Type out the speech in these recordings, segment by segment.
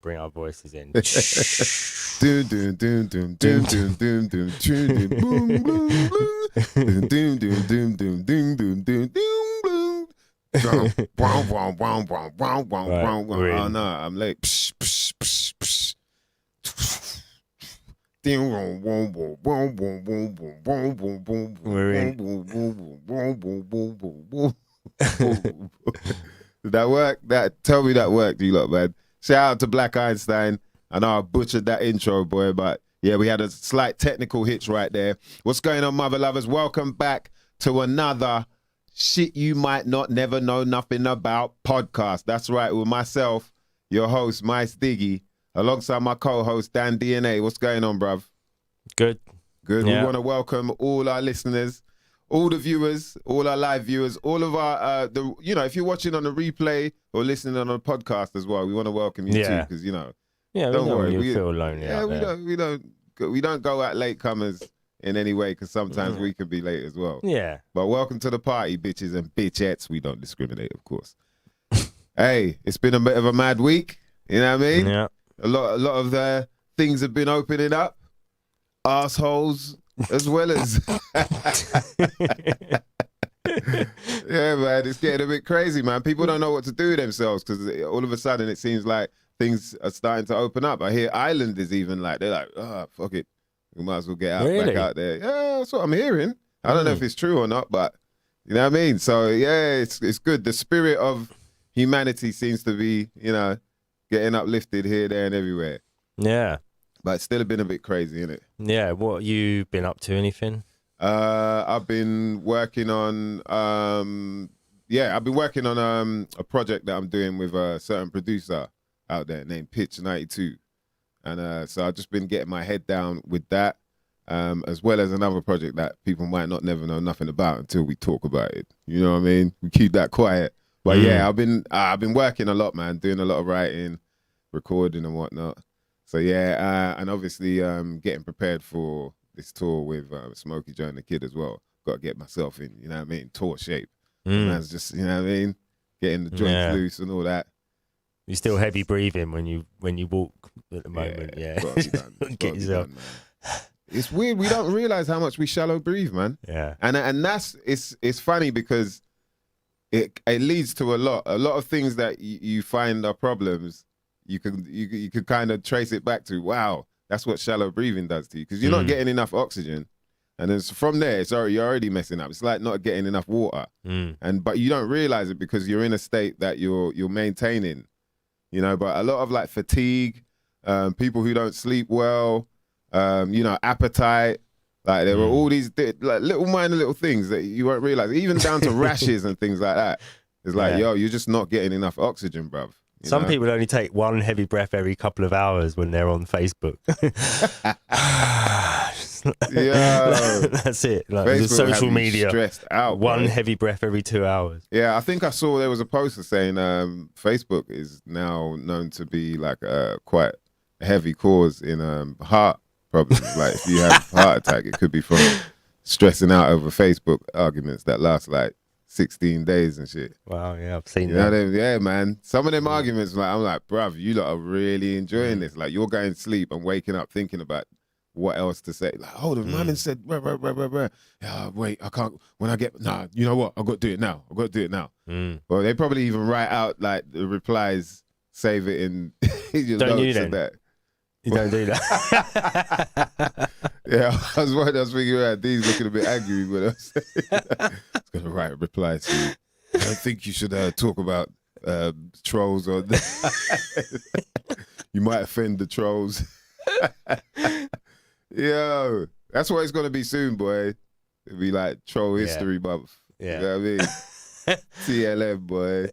bring our voices in. Doom doom doom doom doom doom doom doom doom boom boom boom doom doom doom doom doom doom doom doom boom. Wow wow wow wow wow wow wow. Oh no, I'm late. Did that work? Tell me that worked, you lot, man. Shout out to Black Einstein. I know I butchered that intro, boy, but yeah, we had a slight technical hitch right there. What's going on, mother lovers? Welcome back to another Shit You Might Not Never Know Nothing About podcast. That's right, with myself, your host, Mice Diggy, alongside my co-host, Dan DNA. What's going on, bruv? Good. Good. Yeah. We want to welcome all our listeners, all the viewers, all our live viewers, all of our, if you're watching on the replay or listening on a podcast as well, we want to welcome you too, because, don't worry, you feel lonely out there. We don't go at latecomers in any way, because sometimes we can be late as well. Yeah. But welcome to the party, bitches and bitchettes. We don't discriminate, of course. Hey, it's been a bit of a mad week. You know what I mean? Yeah. A lot of the things have been opening up. Assholes as well as yeah, man, it's getting a bit crazy, man. People don't know what to do with themselves, because all of a sudden it seems like things are starting to open up. I hear islanders even they're like, oh, fuck it, we might as well get back out there. Yeah, that's what I'm hearing. I don't know if it's true or not, but you know what I mean? So yeah, it's good. The spirit of humanity seems to be, getting uplifted here, there and everywhere. Yeah. But it's still been a bit crazy, isn't it? Yeah. What you been up to? Anything? I've been working on a project that I'm doing with a certain producer out there named Pitch 92, and so I've just been getting my head down with that, as well as another project that people might not never know nothing about until we talk about it. You know what I mean? We keep that quiet. But yeah, I've been working a lot, man, doing a lot of writing, recording and whatnot. So yeah, and obviously getting prepared for this tour with Smokey Joe and the Kid as well. Got to get myself in, you know what I mean, tour shape. Man's just, you know what I mean, getting the joints loose and all that. You're still heavy breathing when you walk at the moment. Yeah. Get yourself. Done, it's weird. We don't realize how much we shallow breathe, man. Yeah. And that's it's funny because it leads to a lot of things that you find are problems. You could kind of trace it back to, wow, that's what shallow breathing does to you, because you're not getting enough oxygen, and then from there you're already messing up. It's like not getting enough water, but you don't realize it because you're in a state that you're maintaining, But a lot of like fatigue, people who don't sleep well, appetite, like there were all these like little minor little things that you won't realize, even down to rashes and things like that. It's like, yo, you're just not getting enough oxygen, bruv. Some people only take one heavy breath every couple of hours when they're on Facebook. Yeah, that's it. Like Facebook social media, stressed out. One heavy breath every 2 hours. Yeah, I think I saw there was a poster saying Facebook is now known to be like a quite heavy cause in heart problems. Like if you have a heart attack, it could be from stressing out over Facebook arguments that last like 16 days and shit. Wow, yeah, I've seen that. Yeah, man. Some of them arguments, I'm like, bruv, you lot are really enjoying this. Like, you're going to sleep and waking up thinking about what else to say. Like, oh, the man said, yeah, wait, I can't. When I get, you know what? I've got to do it now. Well, they probably even write out like the replies, save it in your don't notes you then? and that. You don't do that. Yeah, I was thinking, Dee's looking a bit angry, but I was going to write a reply to you. I don't think you should talk about trolls or you might offend the trolls. Yo, that's what it's going to be soon, boy. It'll be like troll history month. Yeah. You know what I mean? TLM, boy.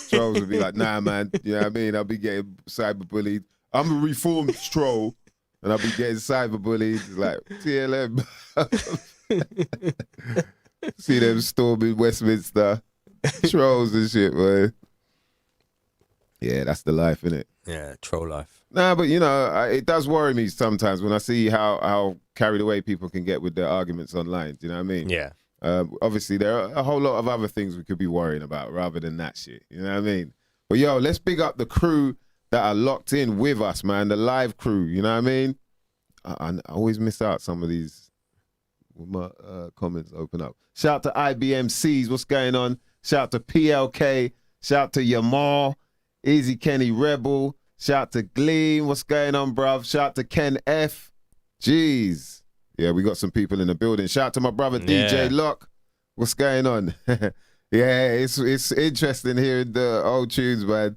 Trolls will be like, nah, man. You know what I mean? I'll be getting cyberbullied. I'm a reformed troll, and I'll be getting cyberbullied. It's like, TLM. See them storming Westminster. Trolls and shit, boy. Yeah, that's the life, innit? Yeah, troll life. Nah, but it does worry me sometimes when I see how carried away people can get with their arguments online. Do you know what I mean? Yeah. Obviously, there are a whole lot of other things we could be worrying about rather than that shit. You know what I mean? But yo, let's big up the crew that are locked in with us, man. The live crew, you know what I mean? I always miss out some of these when my comments open up. Shout out to IBMCs, what's going on? Shout out to PLK. Shout out to Yamal, Easy Kenny Rebel. Shout out to Gleam, what's going on, bruv? Shout out to Ken F. Jeez. Yeah, we got some people in the building. Shout out to my brother DJ Locke. What's going on? Yeah, it's interesting hearing the old tunes, man.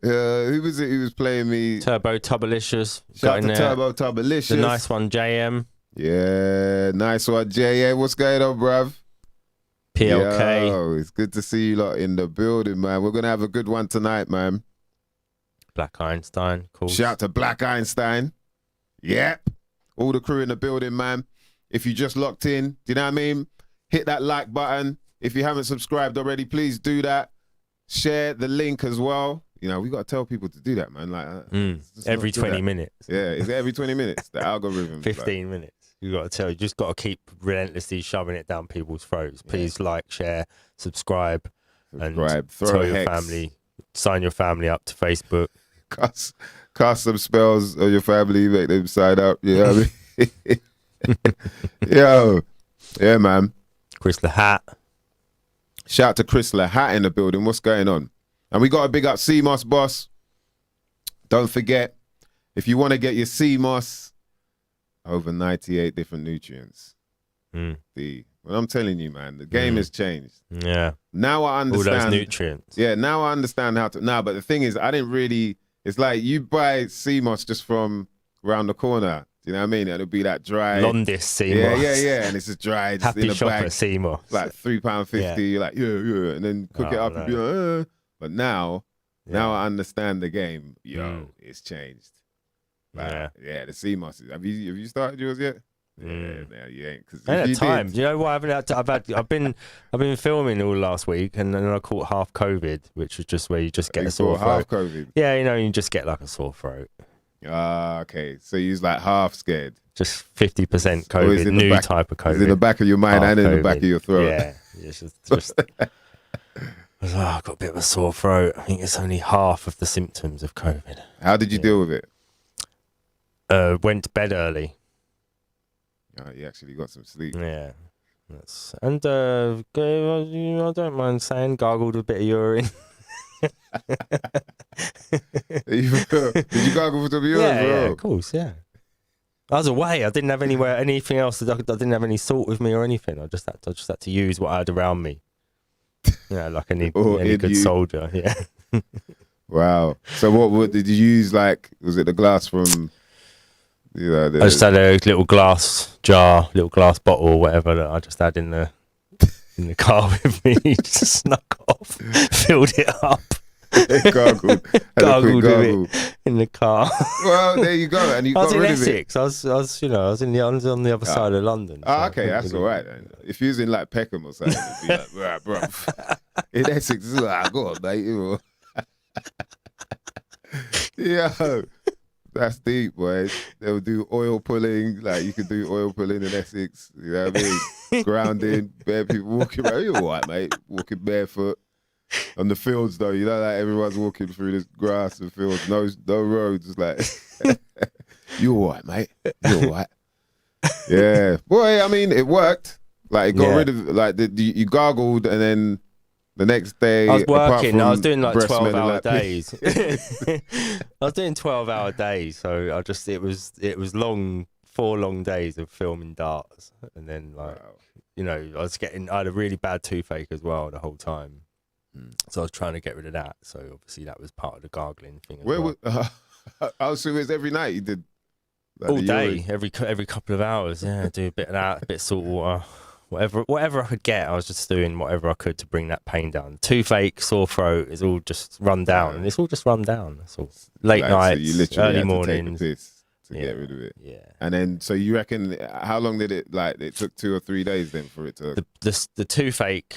Who was it who was playing me? Turbo Tubalicious. Shout out to Turbo Tubalicious. The nice one, JM. Yeah, nice one, JM. What's going on, bruv? PLK. Yo, it's good to see you lot in the building, man. We're going to have a good one tonight, man. Black Einstein, cool. Shout out to Black Einstein. Yep. All the crew in the building, man. If you just locked in, do you know what I mean? Hit that like button. If you haven't subscribed already, please do that. Share the link as well. You know, we got to tell people to do that, man. Like every 20 minutes. Yeah, it's every 20 minutes. The algorithm. 15 minutes. You got to tell. You just got to keep relentlessly shoving it down people's throats. Please like, share, subscribe, and tell your family. Sign your family up to Facebook. Cast some spells on your family, make them sign up. You know what I mean? Yo, yeah, man. Chris the Hat. Shout out to Chris the Hat in the building. What's going on? And we got to big up CMOS, boss. Don't forget, if you want to get your CMOS, over 98 different nutrients. Well, I'm telling you, man, the game has changed. Yeah. Now I understand. All those nutrients. Yeah, now I understand how to. Nah, but the thing is, I didn't really. It's like you buy CMOS just from around the corner. Do you know what I mean? It'll be that dry. Londis CMOS. Yeah. And it's just dry. Just Happy in a shopper bag. CMOS. Like £3.50. Yeah. You're like, yeah. And then cook it up and be like, But now I understand the game. Yo, it's changed. Like, yeah, the CMOS. Have you started yours yet? Yeah, you ain't. Cause I ain't had time. Do you know what? I've been filming all last week, and then I caught half COVID, which was just where you just get a sore throat. Half COVID. Yeah, you know, you just get like a sore throat. Okay. So you was like half scared. Just 50% COVID, new type of COVID. It's in the back of your mind and in the back of your throat. Yeah, it's just I've got a bit of a sore throat. I think it's only half of the symptoms of COVID. How did you deal with it? Went to bed early. You actually got some sleep. Yeah. I don't mind saying, gargled a bit of urine. Did you gargle with some urine, yeah, bro? Yeah, of course, yeah. I was away. I didn't have anything else. I didn't have any salt with me or anything. I just had to use what I had around me. Yeah, like any good soldier. Yeah. Wow. So what did you use? Like, was it the glass from? You know, I just had a little glass jar, little glass bottle, or whatever that I just had in the car with me. Just snuck off, filled it up. Gargled with it in the car. Well, there you go. And you got rid of it. I was on the other side of London. Oh, okay, that's all right. Then. If you was in like Peckham or something, it'd be like, right, bro. In Essex, it's like, go on, mate. Yeah. That's deep, boy. They'll do oil pulling, like you could do oil pulling in Essex. You know what I mean? Grounding, bare people walking around. You're all right, mate. Walking barefoot on the fields, though. You know, like everyone's walking through this grass and fields, no roads. Like, you all right, mate? You all right? Yeah, boy. I mean, it worked. Like, it got rid of like you gargled, and then the next day, I was working. I was doing like 12-hour days. I was doing 12-hour days, so it was long, 4 long days of filming darts, and then you know, I had a really bad toothache as well the whole time, so I was trying to get rid of that. So obviously that was part of the gargling thing. I was assuming it's every night you did. Like, all day, every couple of hours. Yeah, do a bit of that, a bit of salt water. Whatever I could get, I was just doing whatever I could to bring that pain down. Toothache, sore throat is all just run down, and it's all just run down. That's all. Late nights, so you literally early had mornings, to take a piss to get rid of it. Yeah. And then, so you reckon, how long did it? Like, it took 2 or 3 days then for it to. The toothache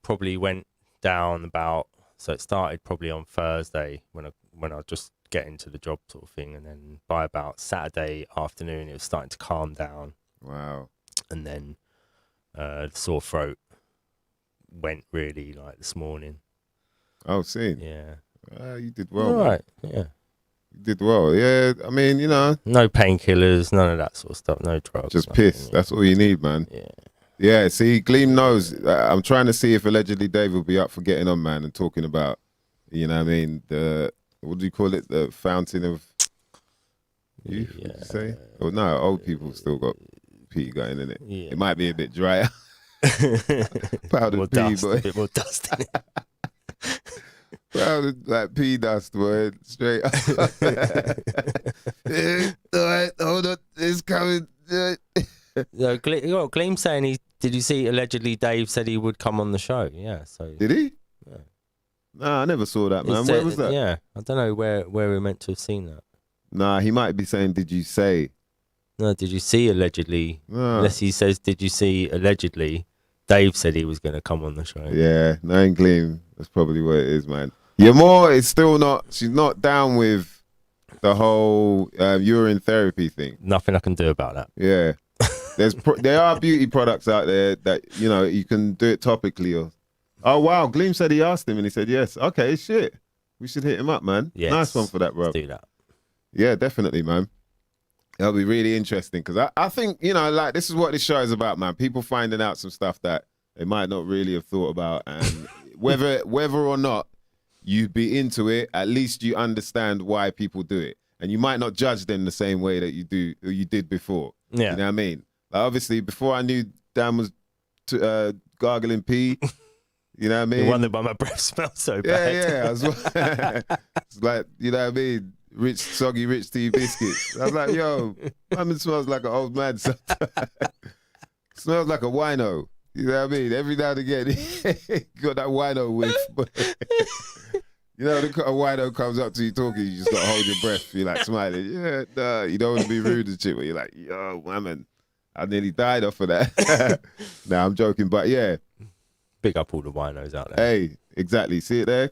probably went down about. So it started probably on Thursday when I just get into the job sort of thing, and then by about Saturday afternoon it was starting to calm down. Wow. And then. The sore throat went really like this morning. Oh, see. Yeah. You did well. All right. Yeah. Did well. Yeah, I mean, you know, No painkillers, none of that sort of stuff. No drugs. just nothing, piss. That's all you need, man. Yeah. Yeah, see, Gleam knows. I'm trying to see if allegedly Dave will be up for getting on, man, and talking about, you know what I mean, what do you call it? The fountain of youth, would you say? Oh, no, old people still got pee going in it. Yeah. It might be a bit drier. Powdered more pee, dust, boy. a bit more dust in it. Powdered, like pea dust, boy. Straight up. All right, hold on. It's coming. Gleam saying did you see allegedly Dave said he would come on the show? Yeah, so Did he? Yeah. Nah, I never saw that, man. It Where said- was that? Yeah, I don't know where we're meant to have seen that. Nah, he might be saying, did you say? No, did you see allegedly? Nah. Unless he says, did you see allegedly? Dave said he was going to come on the show. Yeah, Nine Gleam. That's probably what it is, man. Yamor is still not, she's not down with the whole urine therapy thing. Nothing I can do about that. Yeah. There are beauty products out there that, you know, you can do it topically. Or oh, wow. Gleam said he asked him and he said yes. Okay, shit. We should hit him up, man. Yes. Nice one for that, bro. Let's do that. Yeah, definitely, man. That'll be really interesting because I think, you know, like this is what this show is about, man. People finding out some stuff that they might not really have thought about. And whether or not you be into it, at least you understand why people do it. And you might not judge them the same way that you did before. Yeah. You know what I mean? Like obviously, before I knew Dan was gargling pee, you know what I mean? You wonder why my breath smells so Yeah, bad. yeah. I was, it's like, you know what I mean? Soggy rich tea biscuits. I was like, yo, man smells like an old man sometimes. Smells like a wino. You know what I mean? Every now and again, got that wino whiff. But you know, a wino comes up to you talking, you just got to hold your breath. You're like smiling. Yeah, nah. You don't want to be rude and shit, but you're like, yo, man, I nearly died off of that. Nah, I'm joking, but yeah. Big up all the winos out there. Hey, exactly. See it there?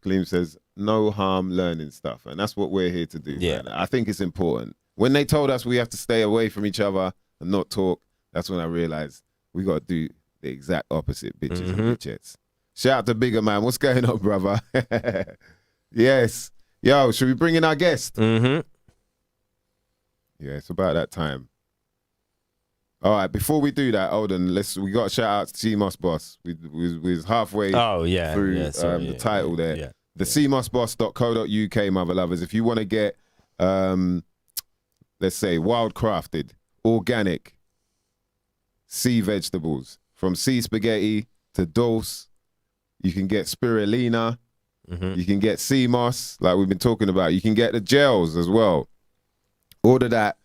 Gleam says, no harm learning stuff. And that's what we're here to do. Yeah. Man. I think it's important. When they told us we have to stay away from each other and not talk, that's when I realized we got to do the exact opposite, bitches and bitchettes. Shout out to Bigger Man. What's going on, brother? Yes. Yo, should we bring in our guest? Mm-hmm. Yeah, it's about that time. All right, before we do that, hold on. We got to shout out to CMOS Boss. We was halfway through the title there. Yeah. The cmosboss.co.uk, mother lovers. If you want to get, let's say, wild crafted, organic sea vegetables, from sea spaghetti to dulse, you can get spirulina, you can get sea moss, like we've been talking about. You can get the gels as well. Order that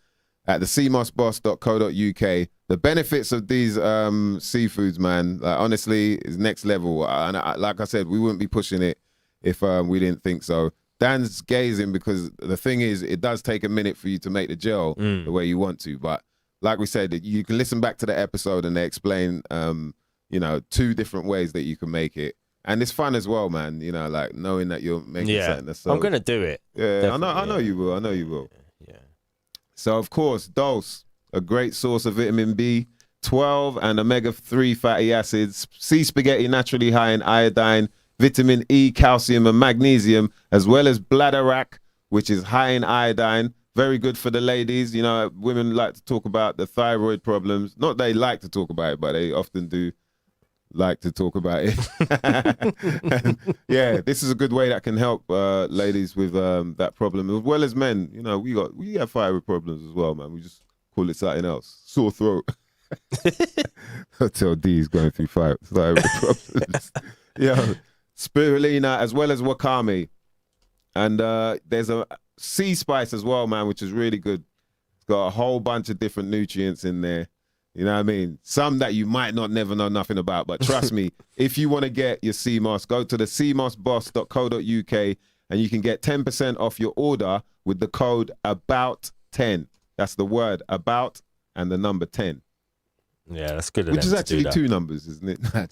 at the cmosboss.co.uk. The benefits of these seafoods, man, like, honestly, is next level. And like I said, we wouldn't be pushing it if we didn't think so. Dan's gazing because the thing is, it does take a minute for you to make the gel the way you want to. But like we said, you can listen back to the episode and they explain, you know, 2 different ways that you can make it. And it's fun as well, man. You know, like knowing that you're making something that's so... I'm going to do it. Yeah, Definitely, I know you will. I know you will. Yeah. So, of course, dulse, a great source of vitamin B12 and omega-3 fatty acids. Sea spaghetti, naturally high in iodine, vitamin E, calcium, and magnesium, as well as bladderwrack, which is high in iodine. Very good for the ladies. You know, women like to talk about the thyroid problems. Not they like to talk about it, but they often do like to talk about it. And, yeah, this is a good way that can help ladies with that problem, as well as men. You know, we have thyroid problems as well, man. We just call it something else. Sore throat. Until D's going through thyroid problems. Yeah, spirulina as well as wakame, and there's a sea spice as well, man, which is really good. It's got a whole bunch of different nutrients in there. You know what I mean? Some that you might not never know nothing about, but trust me, if you want to get your sea moss, go to the cmosboss.co.uk and you can get 10% off your order with the code ABOUT10. That's the word about and the number 10. Yeah, that's good. Which is actually 2 numbers, isn't it? Nah,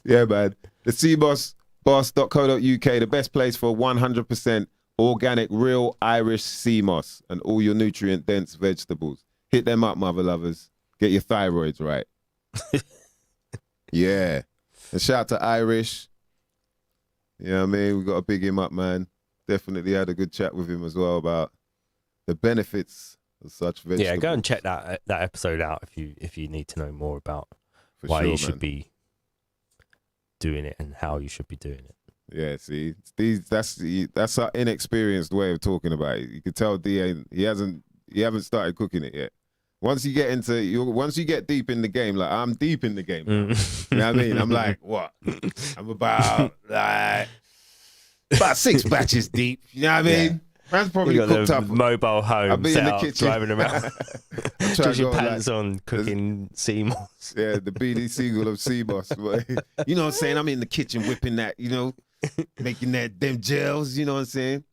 yeah, man. The cmosboss.co.uk, the best place for 100% organic, real Irish sea moss and all your nutrient-dense vegetables. Hit them up, mother lovers. Get your thyroids right. Yeah. And shout out to Irish. You know what I mean? We got to big him up, man. definitely had a good chat with him as well about the benefits of such vegetables. Yeah, go and check that episode out if you need to know more about why you should be doing it and how you should be doing it. Yeah, see, that's our inexperienced way of talking about it. You can tell D he haven't started cooking it yet. Once you get deep in the game, like I'm deep in the game. You know what I mean? I'm like, what? I'm about 6 batches deep. You know what I mean? Yeah. Man's probably cooked up. Mobile home, I'll be in the kitchen driving around. Just your pants on, cooking sea moss. Yeah, the BD Seagull of sea moss. You know what I'm saying? I'm in the kitchen whipping that, you know, making them gels. You know what I'm saying?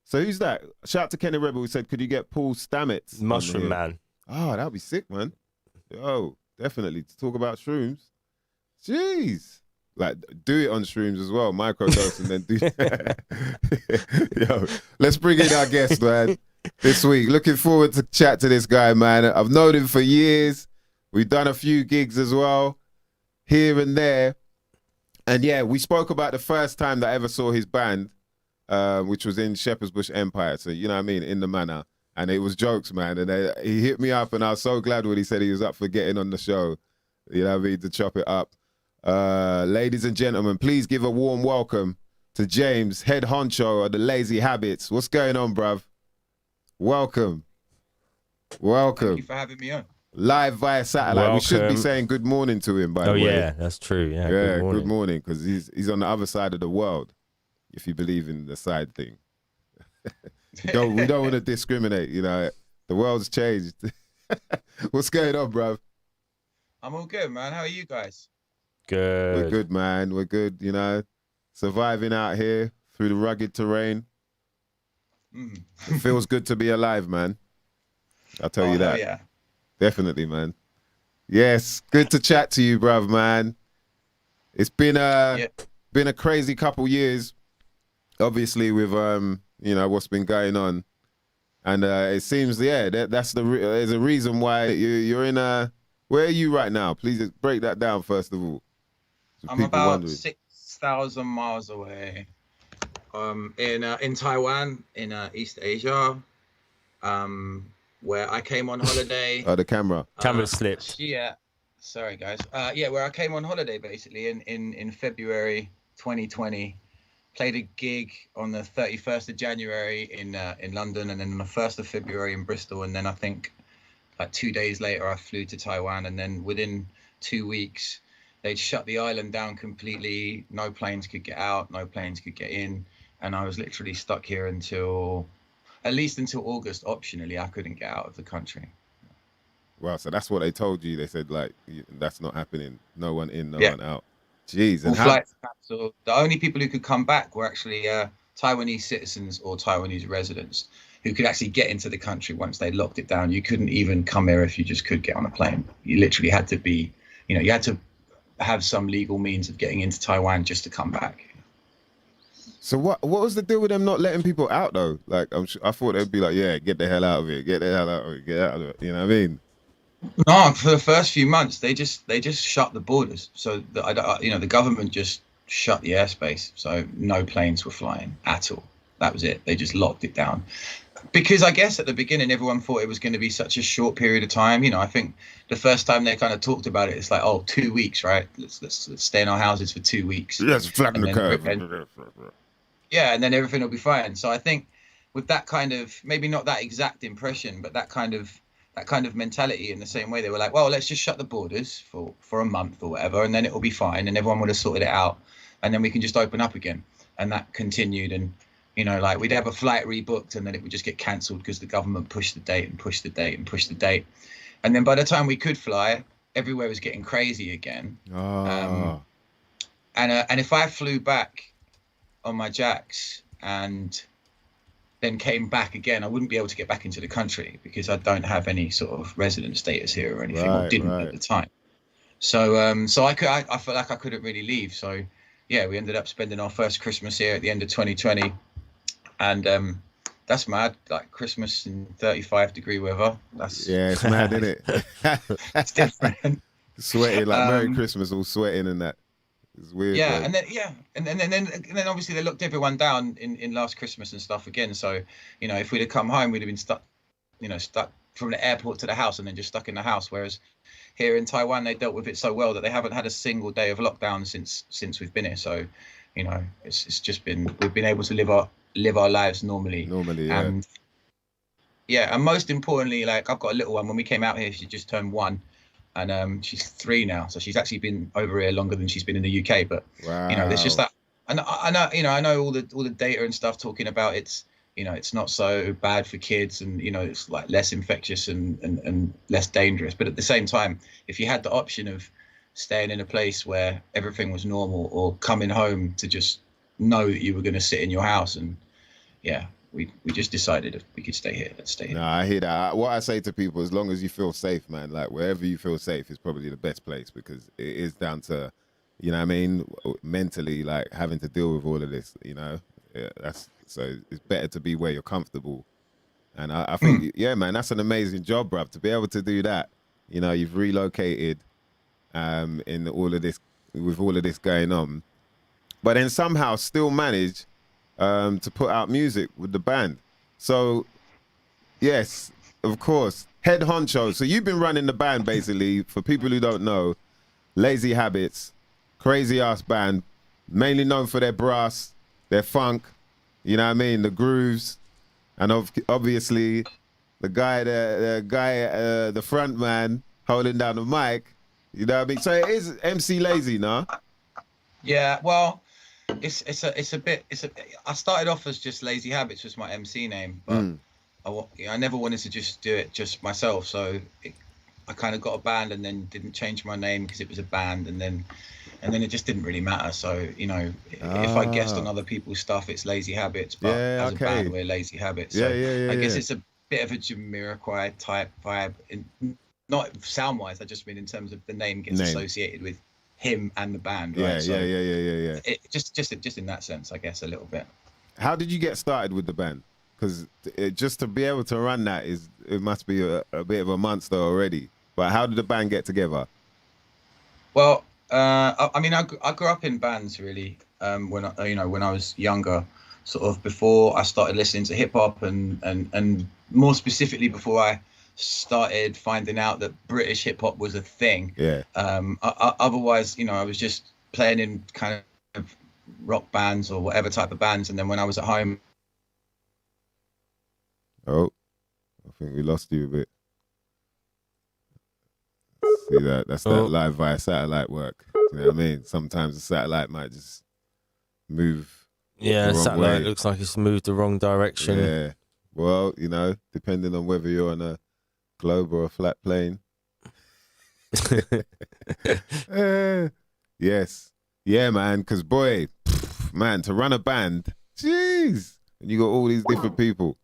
So who's that? Shout out to Kenny Rebel who said, could you get Paul Stamets? Mushroom Man. Oh, that'd be sick, man. Oh, definitely. To talk about shrooms. Jeez. Like, do it on shrooms as well. Microdose and then do Yo, let's bring in our guest, man, this week. Looking forward to chat to this guy, man. I've known him for years. We've done a few gigs as well, here and there. And yeah, we spoke about the first time that I ever saw his band, which was in Shepherd's Bush Empire. So, you know what I mean? In the Manor. And it was jokes, man. And he hit me up and I was so glad when he said he was up for getting on the show. You know what I mean? To chop it up. Ladies and gentlemen, please give a warm welcome to James, head honcho of the Lazy Habits. What's going on, bruv? Welcome. Thank you for having me on. Live via satellite. Welcome. We should be saying good morning to him, by the way. Oh, yeah, that's true. Yeah, good morning, because he's on the other side of the world, if you believe in the side thing. we don't want to discriminate, you know. The world's changed. What's going on, bruv? I'm all good, man. How are you guys? Good. We're good, man. We're good, you know. Surviving out here through the rugged terrain. It feels good to be alive, man. I'll tell you that. Yeah. Definitely, man. Yes, good to chat to you, bruv, man. It's been a crazy couple years, obviously, with you know, what's been going on. And it seems, there's a reason why you're in where are you right now? Please break that down first of all. I'm about 6,000 miles away, in Taiwan, in East Asia, where I came on holiday. Oh, the camera slipped. Yeah, sorry guys. Where I came on holiday basically in February 2020. Played a gig on the 31st of January in London, and then on the 1st of February in Bristol, and then I think like 2 days later I flew to Taiwan, and then within 2 weeks they'd shut the island down completely. No planes could get out, no planes could get in, and I was literally stuck here at least until August. Optionally, I couldn't get out of the country. Wow, so that's what they told you. They said, like, that's not happening. No one in, no one out. Jeez. And all flights cancelled. The only people who could come back were actually Taiwanese citizens or Taiwanese residents who could actually get into the country once they locked it down. You couldn't even come here if you just could get on a plane. You literally had to be, you know, you had to have some legal means of getting into Taiwan just to come back. So what was the deal with them not letting people out though? Like, I thought they'd be like, yeah, get the hell out of it, get the hell out of it, get out of it. You know what I mean? No, for the first few months, they just shut the borders. So the government just shut the airspace. So no planes were flying at all. That was it. They just locked it down. Because I guess at the beginning, everyone thought it was going to be such a short period of time. You know, I think the first time they kind of talked about it, it's like, 2 weeks, right? Let's stay in our houses for 2 weeks. Yes, flatten the curve. Yeah, and then everything will be fine. So I think with that kind of, maybe not that exact impression, but that kind of mentality, in the same way they were like, well, let's just shut the borders for a month or whatever, and then it will be fine, and everyone would have sorted it out, and then we can just open up again. And that continued, and you know, like we'd have a flight rebooked and then it would just get cancelled because the government pushed the date and pushed the date and pushed the date. And then by the time we could fly, everywhere was getting crazy again. And if I flew back on my jacks and then came back again, I wouldn't be able to get back into the country because I don't have any sort of resident status here or anything, or didn't at the time. So I felt like I couldn't really leave. So yeah, we ended up spending our first Christmas here at the end of 2020. And that's mad, like Christmas in 35-degree weather. It's mad, isn't it? It's different. Sweating, like Merry Christmas, all sweating and that. It's weird. Yeah, Bro. and then obviously they locked everyone down in last Christmas and stuff again. So, you know, if we'd have come home, we'd have been stuck, you know, stuck from the airport to the house and then just stuck in the house. Whereas here in Taiwan, they dealt with it so well that they haven't had a single day of lockdown since we've been here. So, you know, it's just been, we've been able to live our lives normally. Yeah. And yeah, and most importantly, like I've got a little one. When we came out here, she just turned 1. And she's 3 now, so she's actually been over here longer than she's been in the UK. But wow. you know, there's just that, and I know, you know, I know all the data and stuff talking about it's, you know, it's not so bad for kids, and you know, it's like less infectious and less dangerous. But at the same time, if you had the option of staying in a place where everything was normal, or coming home to just know that you were going to sit in your house, and yeah. We just decided if we could stay here, let's stay here. No, I hear that. What I say to people, as long as you feel safe, man, like wherever you feel safe is probably the best place, because it is down to, you know what I mean, mentally, like having to deal with all of this, you know. Yeah, so it's better to be where you're comfortable. And I think, yeah, man, that's an amazing job, bruv, to be able to do that. You know, you've relocated in all of this, with all of this going on, but then somehow still manage to put out music with the band. So, yes, of course, head honcho. So you've been running the band, basically, for people who don't know, Lazy Habits, crazy ass band, mainly known for their brass, their funk, you know what I mean, the grooves, and obviously the front man holding down the mic, you know what I mean. So it is MC Lazy, no? Yeah, well, I started off as just Lazy Habits was my MC name, but I never wanted to just do it just myself. So I kind of got a band and then didn't change my name because it was a band, and then it just didn't really matter. So, you know, if I guest on other people's stuff, it's Lazy Habits, but as a band, we're Lazy Habits. So I guess it's a bit of a Jamiroquai type vibe, not sound wise. I just mean in terms of the name gets associated with him and the band, right? Yeah. It just in that sense, I guess, a little bit. How did you get started with the band? Because just to be able to run that it must be a bit of a monster already. But how did the band get together? Well, I mean, I grew up in bands really. When I was younger, sort of before I started listening to hip hop, and more specifically before I started finding out that British hip hop was a thing. Yeah. Otherwise, you know, I was just playing in kind of rock bands or whatever type of bands, and then when I was at home. Oh, I think we lost you a bit. See that? That's that live via satellite work. You know what I mean? Sometimes the satellite might just move. Yeah, the satellite looks like it's moved the wrong direction. Yeah. Well, you know, depending on whether you're on a globe or a flat plane. Yes. Yeah, man. Because, boy, man, to run a band, jeez. And you got all these different people.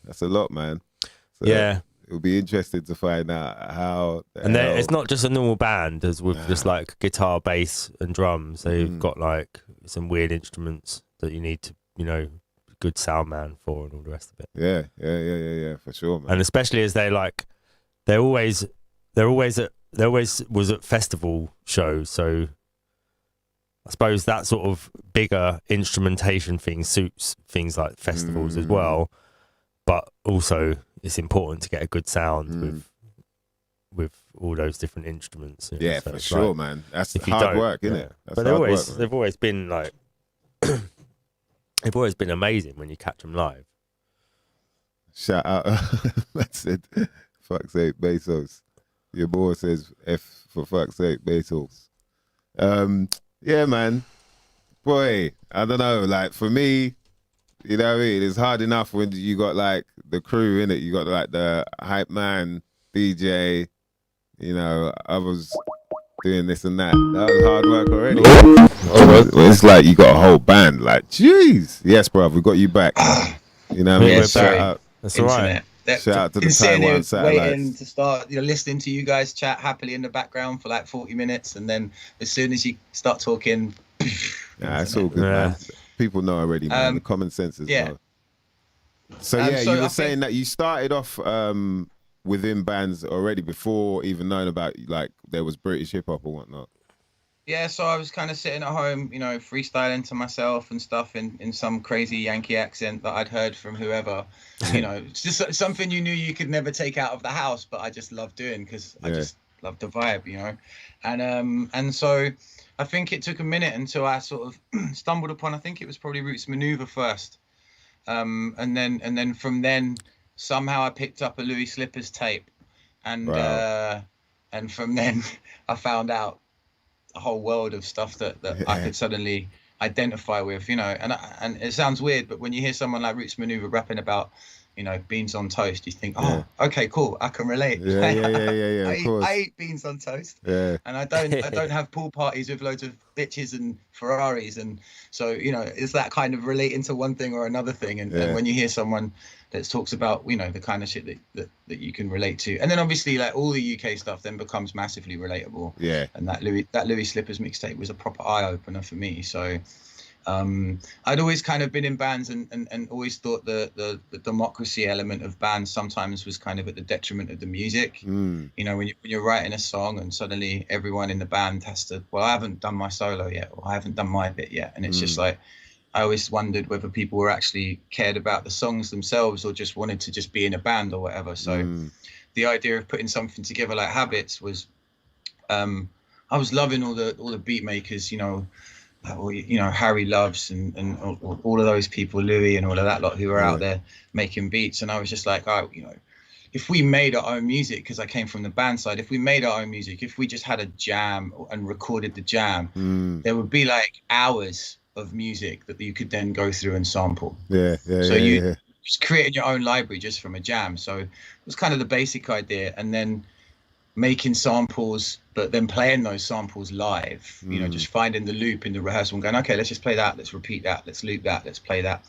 That's a lot, man. So yeah. It'll be interesting to find out how. And it's not just a normal band, as with just like guitar, bass, and drums. They've got like some weird instruments that you need to, you know, good sound man for, and all the rest of it. Yeah, for sure, man. And especially as they always was at festival shows. So I suppose that sort of bigger instrumentation thing suits things like festivals as well. But also, it's important to get a good sound with all those different instruments. You know? Yeah, so for sure, like, man. That's hard work, isn't it? That's but they've always been like, they've always been amazing when you catch them live. Shout out, that said, fuck's sake, Bezos. Your boy says F for fuck's sake, Bezos. Yeah, man. Boy, I don't know. Like for me, you know what I mean? It's hard enough when you got like the crew in it. You got like the hype man, DJ, you know, others doing this and that. That was hard work already. It's like you got a whole band. Like, jeez. Yes, bruv, we got you back. You know what I mean? Shout out. That's all right. Shout out to the Taiwan satellites. Waiting to start, you know, listening to you guys chat happily in the background for like 40 minutes, and then as soon as you start talking, it's all good, man. People know already, man. The common sense is know. So you were saying that you started off within bands already before even knowing about like there was British hip hop or whatnot. Yeah, so I was kind of sitting at home, you know, freestyling to myself and stuff in some crazy Yankee accent that I'd heard from whoever. You know, it's just something you knew you could never take out of the house, but I just loved doing because I Yeah. just loved the vibe, you know. And so I think it took a minute until I sort of stumbled upon, I think it was probably Roots Maneuver first. And then from then somehow I picked up a Louis Slippers tape, and Wow. and from then I found out a whole world of stuff that I Yeah. could suddenly identify with, you know. And it sounds weird, but when you hear someone like Roots Maneuver rapping about, you know, beans on toast, you think, Yeah. oh, okay, cool, I can relate. Yeah. Of course. I eat beans on toast, Yeah. and I don't have pool parties with loads of bitches and Ferraris, and so, you know, it's that kind of relating to one thing or another thing. And, Yeah. and when you hear someone that talks about, you know, the kind of shit that you can relate to, and then obviously like all the UK stuff then becomes massively relatable. Yeah. And that Louis Slippers mixtape was a proper eye opener for me. So I'd always kind of been in bands and always thought the democracy element of bands sometimes was kind of at the detriment of the music. Mm. You know, when you're writing a song and suddenly everyone in the band has to, well, I haven't done my solo yet, or I haven't done my bit yet, and it's just like, I always wondered whether people were actually cared about the songs themselves or just wanted to just be in a band or whatever. So the idea of putting something together like Habits was, I was loving all the beat makers, you know, Harry Loves and all of those people, Louis and all of that lot who were out there making beats. And I was just like, oh, you know, if we made our own music, because I came from the band side, if we made our own music, if we just had a jam and recorded the jam, there would be like hours of music that you could then go through and sample. You just creating your own library just from a jam. So it was kind of the basic idea. And then making samples, but then playing those samples live, you know, just finding the loop in the rehearsal and going, okay, let's just play that, let's repeat that, let's loop that, let's play that.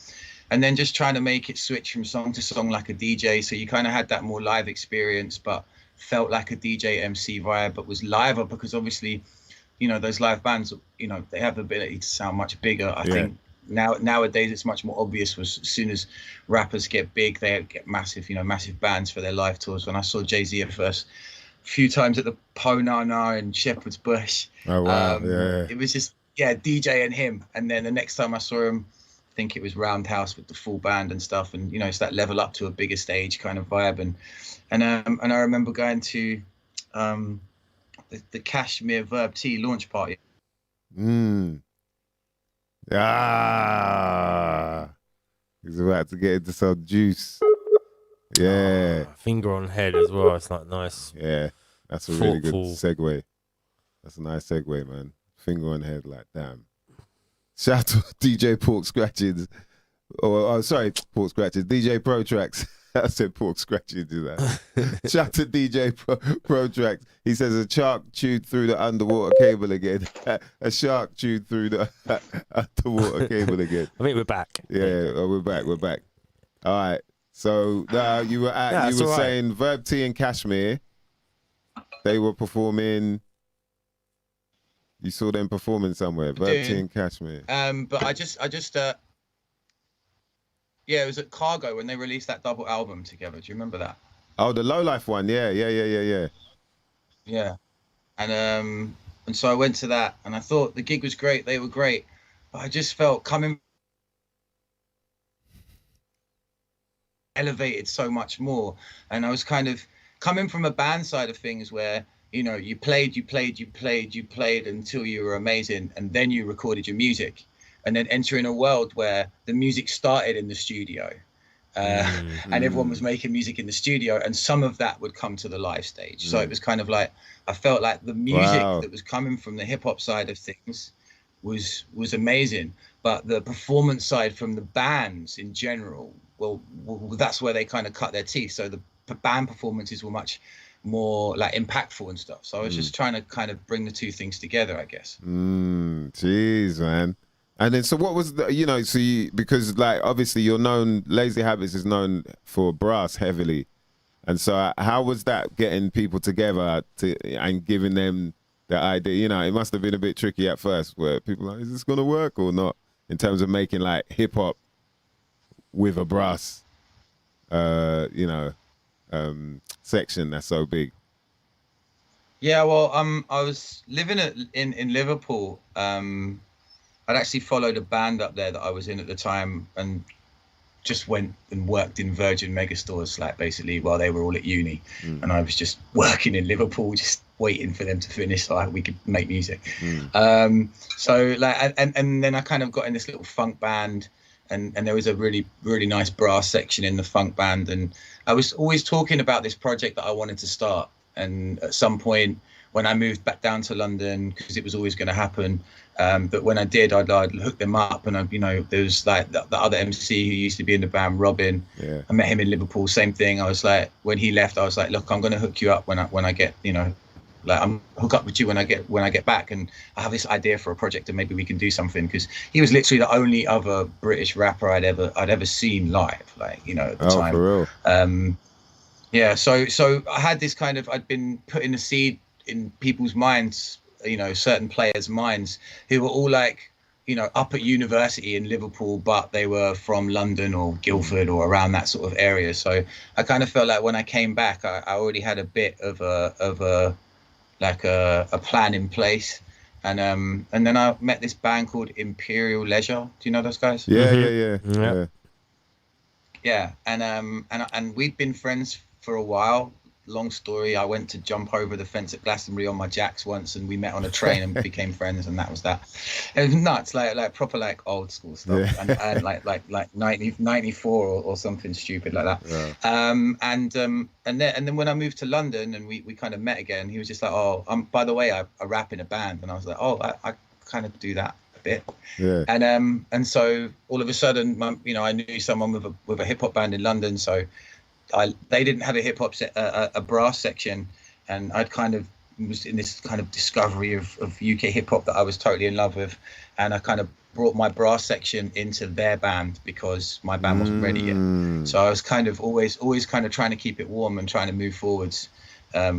And then just trying to make it switch from song to song like a DJ. So you kind of had that more live experience, but felt like a DJ MC vibe, but was liver, because obviously, you know, those live bands, you know, they have the ability to sound much bigger. I think nowadays it's much more obvious. Was as soon as rappers get big, they get massive, you know, massive bands for their live tours. When I saw Jay-Z at first, few times at the Po Nana and Shepherd's Bush. Oh wow! It was just DJ and him. And then the next time I saw him, I think it was Roundhouse with the full band and stuff. And you know, it's that level up to a bigger stage kind of vibe. And I remember going to the Kashmir Verb T launch party. Ah, he's about to get into some juice. Yeah. Finger on head as well. It's like nice. Yeah. That's a really good segue. That's a nice segue, man. Finger on head, like, damn. Shout out to DJ Pork Scratchings. Oh, sorry, Pork Scratchings. DJ Pro Tracks. I said Pork Scratchings. Shout out to DJ Pro Tracks. He says a shark chewed through the underwater cable again. A shark chewed through the underwater cable again. I think we're back. Yeah, we're back. All right. So you were saying Verb T and Kashmir. They were performing. You saw them performing somewhere. Verb T and Kashmir. But I just it was at Cargo when they released that double album together. Do you remember that? Oh, the Low Life one. Yeah. Yeah. And so I went to that, and I thought the gig was great. They were great, but I just felt coming elevated so much more. And I was kind of coming from a band side of things where, you know, you played until you were amazing, and then you recorded your music, and then entering a world where the music started in the studio, and everyone was making music in the studio, and some of that would come to the live stage. So it was kind of like, I felt like the music that was coming from the hip hop side of things was amazing, but the performance side from the bands in general, well, that's where they kind of cut their teeth. So the band performances were much more like impactful and stuff. So I was just trying to kind of bring the two things together, I guess. Jeez, man. And then, so what was the, you know, so because like obviously you're known, Lazy Habits is known for brass heavily, and so how was that getting people together and giving them the idea? You know, it must have been a bit tricky at first, where people are like, is this gonna work or not? In terms of making like hip hop with a brass, Yeah, section that's so big. Yeah, well, I was living in Liverpool. I'd actually followed a band up there that I was in at the time, and just went and worked in Virgin megastores, like basically while they were all at uni, and I was just working in Liverpool, just waiting for them to finish so we could make music. So like, and then I kind of got in this little funk band, and there was a really nice brass section in the funk band, and I was always talking about this project that I wanted to start. And at some point, when I moved back down to London, because it was always going to happen, but when I did, I'd hook them up, and there was like the other MC who used to be in the band, Robin. Yeah. I met him in Liverpool. Same thing. I was like, when he left, I was like, look, I'm going to hook you up when I get, like I'm hook up with you when I get back, and I have this idea for a project, and maybe we can do something. Because he was literally the only other British rapper I'd ever seen live, like at the time. For real. Yeah. So I had this kind of, I'd been putting a seed in people's minds, certain players' minds, who were all like, up at university in Liverpool, but they were from London or Guildford or around that sort of area. So I kind of felt like when I came back, I already had a bit of a plan in place. And then I met this band called Imperial Leisure. Do you know those guys? Yeah. Yeah. And we'd been friends for a while. Long story, I went to jump over the fence at Glastonbury on my jacks once, and we met on a train and became friends, and that was that. It was nuts, like proper like old school stuff. Yeah. and like 94 or something stupid like that. Yeah. And then when I moved to London and we kind of met again, he was just like, oh, by the way, I rap in a band. And I was like, oh, I kind of do that a bit. Yeah. And so all of a sudden, I knew someone with a hip hop band in London, so they didn't have a hip hop a brass section, and I'd kind of was in this kind of discovery of UK hip hop that I was totally in love with, and I kind of brought my brass section into their band because my band wasn't ready yet. So I was kind of always kind of trying to keep it warm and trying to move forwards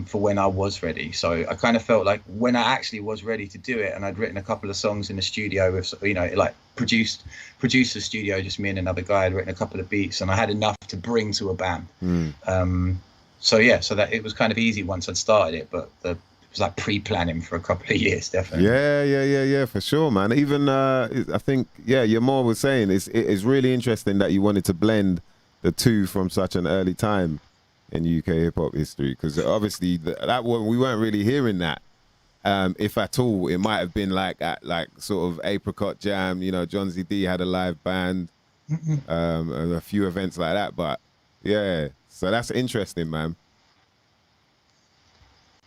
for when I was ready. So I kind of felt like when I actually was ready to do it, and I'd written a couple of songs in the studio with, like produced the studio, just me and another guy. I'd written a couple of beats, and I had enough to bring to a band. So that it was kind of easy once I'd started it, but it was like pre-planning for a couple of years, definitely. Yeah, for sure, man. Even I think, Yamor was saying it is really interesting that you wanted to blend the two from such an early time in UK hip hop history, because obviously that one we weren't really hearing that, if at all. It might have been like at like sort of Apricot Jam, John ZD had a live band, and a few events like that. But yeah, so that's interesting, man.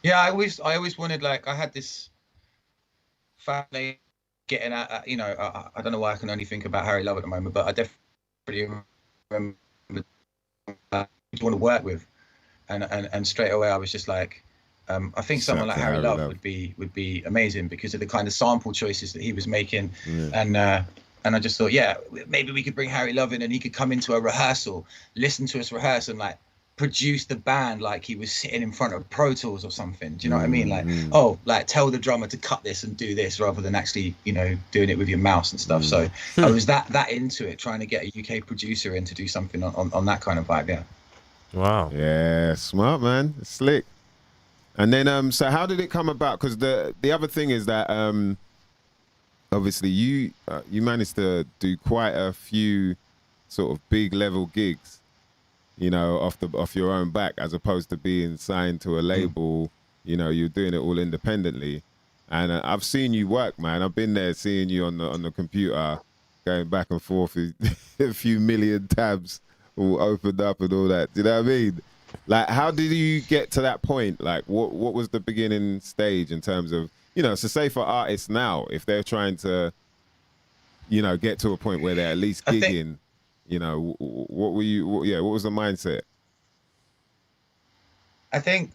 Yeah, I always wanted, like, I had this family getting at, I don't know why I can only think about Harry Love at the moment, but I definitely remember to want to work with, and straight away I was just like, I think someone like Harry Love would be amazing because of the kind of sample choices that he was making. And I just thought, maybe we could bring Harry Love in, and he could come into a rehearsal, listen to us rehearse, and like produce the band like he was sitting in front of Pro Tools or something. Do you know what I mean? Like, like tell the drummer to cut this and do this rather than actually, doing it with your mouse and stuff. So I was that into it, trying to get a UK producer in to do something on that kind of vibe. Yeah. Wow. Yeah, smart, man. Slick. And then so how did it come about? Because the other thing is that obviously you managed to do quite a few sort of big level gigs, off your own back, as opposed to being signed to a label. You're doing it all independently. And I've seen you work, man. I've been there seeing you on the computer, going back and forth a few million tabs all opened up and all that. Do you know what I mean? Like, how did you get to that point? Like, what was the beginning stage in terms of, so say for artists now, if they're trying to, get to a point where they're at least gigging, what was the mindset? I think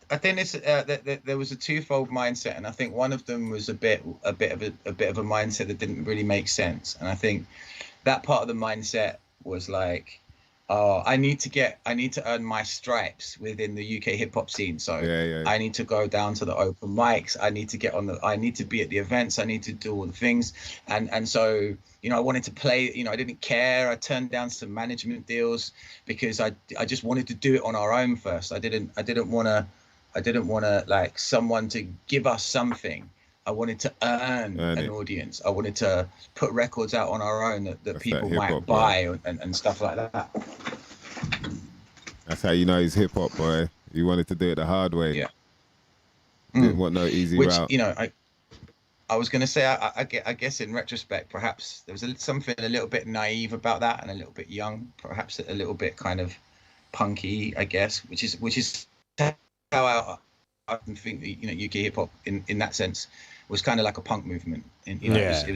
it's there was a twofold mindset, and I think one of them was a bit of a mindset that didn't really make sense. And I think that part of the mindset was like, oh, I need to earn my stripes within the UK hip hop scene. So I need to go down to the open mics. I need to I need to be at the events. I need to do all the things. And so, I wanted to play, I didn't care. I turned down some management deals because I just wanted to do it on our own first. I didn't want to I didn't want to like someone to give us something. I wanted to earn an audience. I wanted to put records out on our own that people might buy and stuff like that. That's how you know he's hip hop, boy. You wanted to do it the hard way. Yeah. Didn't want no easy route. You know, I was going to say, I guess in retrospect, perhaps there was something a little bit naive about that, and a little bit young, perhaps a little bit kind of punky, I guess, which is how I often think that, you know, UK hip hop in that sense was kind of like a punk movement. And, you know, it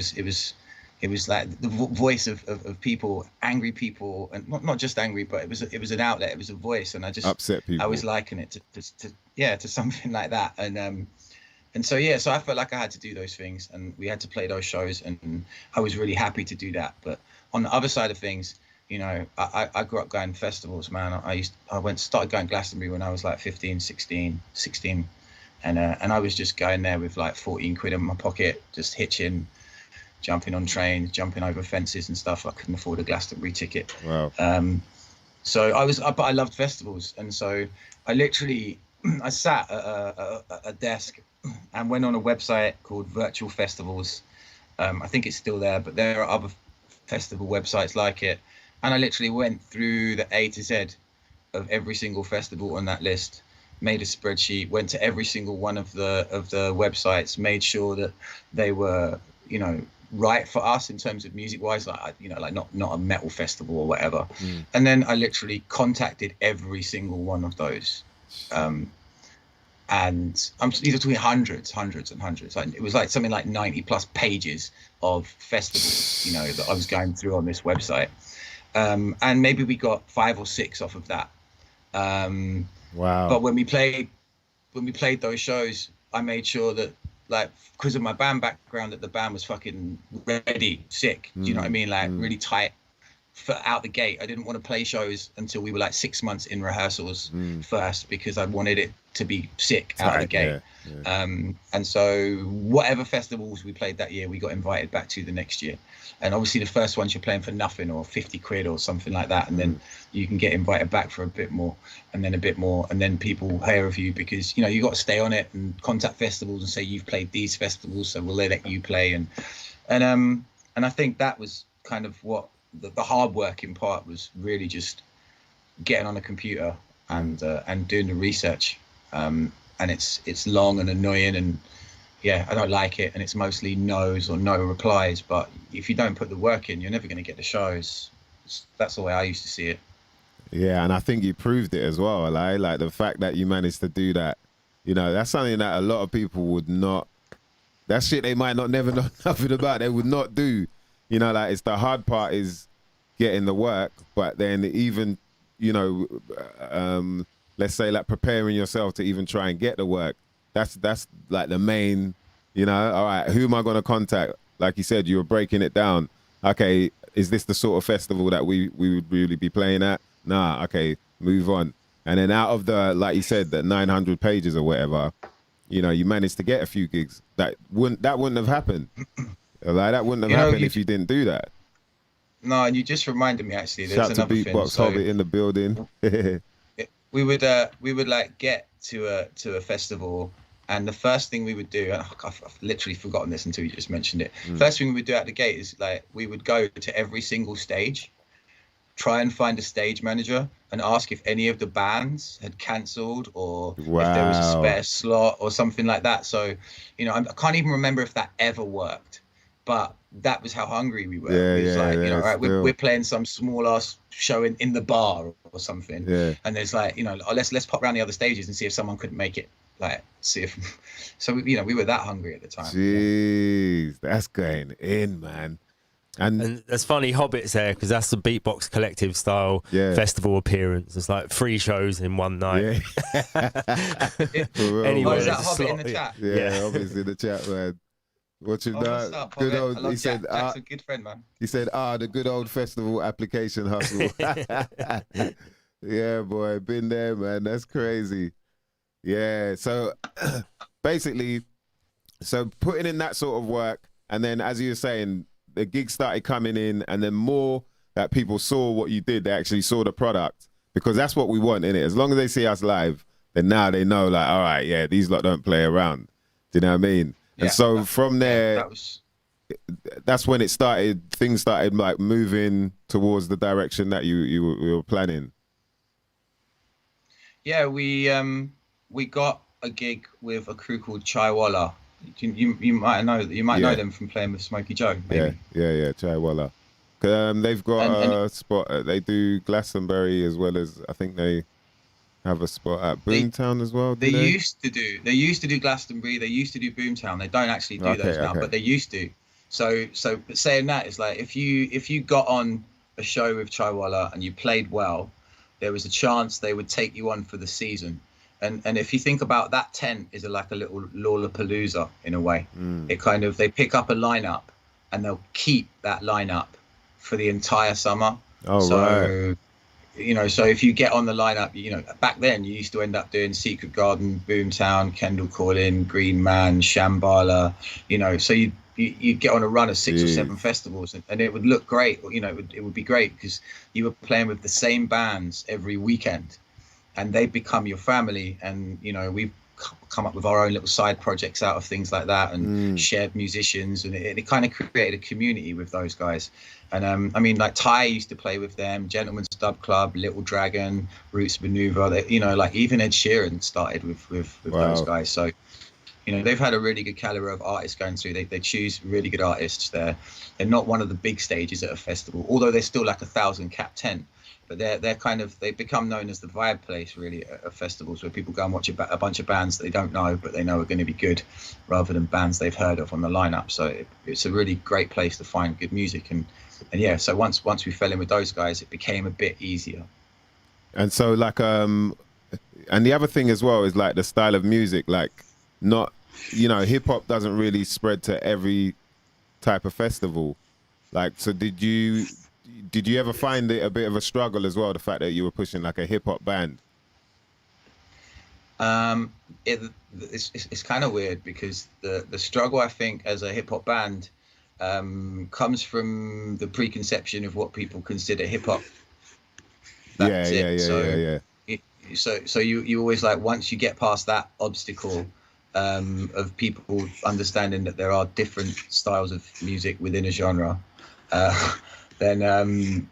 was like the voice of people, angry people, and not just angry, but it was an outlet, it was a voice, and I just upset people. I was liking it to something like that, and so so I felt like I had to do those things, and we had to play those shows, and I was really happy to do that. But on the other side of things, you know, I grew up going to festivals, man. I started going to Glastonbury when I was like 15, 16, and I was just going there with like 14 quid in my pocket, just hitching, jumping on trains, jumping over fences and stuff. I couldn't afford a Glastonbury ticket. Wow. So but I loved festivals, and so I literally I sat at a desk and went on a website called Virtual Festivals. I think it's still there, but there are other festival websites like it. And I literally went through the A to Z of every single festival on that list, made a spreadsheet, went to every single one of the websites, made sure that they were, you know, right for us in terms of music wise, like, you know, like not a metal festival or whatever. And then I literally contacted every single one of those. And these are talking hundreds and hundreds. Like, it was like something like 90 plus pages of festivals, you know, that I was going through on this website. And maybe we got 5 or 6 off of that. Wow. But when we played those shows, I made sure that, like, because of my band background, that the band was fucking ready, sick. Do you know what I mean? Like, really tight for out the gate. I didn't want to play shows until we were like 6 months in rehearsals first, because I wanted it to be sick out of the gate. And so whatever festivals we played that year, we got invited back to the next year. And obviously the first ones you're playing for nothing, or 50 quid or something like that, and then you can get invited back for a bit more, and then a bit more, and then people hear of you because, you know, you got to stay on it and contact festivals and say you've played these festivals, so we'll let you play. And I think that was kind of what the hard working part was, really just getting on a computer and doing the research. And it's long and annoying, and I don't like it, and it's mostly no's or no replies. But if you don't put the work in, you're never going to get the shows. That's the way I used to see it. Yeah, and I think you proved it as well. Like the fact that you managed to do that, you know, that's something that a lot of people would not. That shit they might not never know nothing about. They would not do. You know, like, it's the hard part is getting the work, but then even, you know, let's say like preparing yourself to even try and get the work. That's like the main, you know, all right, who am I going to contact? Like you said, you were breaking it down. Okay, is this the sort of festival that we would really be playing at? Nah, okay, move on. And then out of the, like you said, the 900 pages or whatever, you know, you managed to get a few gigs. That wouldn't have happened. Like, that wouldn't have happened if you didn't do that. No, and you just reminded me, actually. There's Shout another to Beatbox thing. Hobbit in the building. we would like get to a festival, and the first thing we would do, and I've literally forgotten this until you just mentioned it. First thing we would do at the gate is, like, we would go to every single stage, try and find a stage manager and ask if any of the bands had cancelled, or if there was a spare slot or something like that. So, you know, I can't even remember if that ever worked, but that was how hungry we were. It was like, you know, right, we're playing some small ass show in the bar or something, and there's like, you know, let's pop around the other stages and see if someone couldn't make it. Like, see if so, you know, we were that hungry at the time. Jeez, that's going in, man. And there's funny Hobbits there, because that's the Beatbox Collective style festival appearance. It's like 3 shows in one night. Anyway, is that Hobbit in the chat? Yeah, Hobbit's in the chat, man. Watching that. Good old, he said, Jack's a good friend, man. He said, the good old festival application hustle. Yeah, boy, been there, man. That's crazy. Yeah, so basically, so putting in that sort of work, and then, as you were saying, the gigs started coming in, and then more that people saw what you did, they actually saw the product, because that's what we want, innit? As long as they see us live, then now they know, like, all right, yeah, these lot don't play around. Do you know what I mean? Yeah, And so from there, that's when it started. Things started like moving towards the direction that you were planning. Yeah, we got a gig with a crew called Chaiwala. You might know them from playing with Smokey Joe, maybe. Yeah, Chaiwala. They've got And a spot. They do Glastonbury as well as I think they have a spot at Boomtown as well. They used to do Glastonbury. They used to do Boomtown. They don't actually do those now, but they used to. So saying that is like if you got on a show with Chaiwala and you played well, there was a chance they would take you on for the season. And if you think about that, tent is like a little Lollapalooza in a way. It kind of, they pick up a lineup and they'll keep that lineup for the entire summer. Right. You know, so if you get on the lineup, you know, back then you used to end up doing Secret Garden, Boomtown, Kendall Calling, Green Man, Shambhala, you know, so you get on a run of 6 or 7 festivals and it would look great. You know, it would be great because you were playing with the same bands every weekend and they become your family. And, you know, we've come up with our own little side projects out of things like that and shared musicians. And it kind of created a community with those guys. And I mean, like Ty used to play with them, Gentleman's Dub Club, Little Dragon, Roots Maneuver. They, you know, like even Ed Sheeran started with those guys. So, you know, they've had a really good caliber of artists going through. They choose really good artists there. They're not one of the big stages at a festival, although they're still like 1,000-cap tent. But they're kind of, they've become known as the vibe place really at festivals where people go and watch a bunch of bands that they don't know, but they know are going to be good rather than bands they've heard of on the lineup. So it's a really great place to find good music. And yeah, so once we fell in with those guys, it became a bit easier. And so like, and the other thing as well is like the style of music, like not, you know, hip hop doesn't really spread to every type of festival. Like, so did you ever find it a bit of a struggle as well, the fact that you were pushing like a hip hop band? It's kind of weird because the struggle, I think, as a hip hop band comes from the preconception of what people consider hip hop. So you always like, once you get past that obstacle of people understanding that there are different styles of music within a genre, then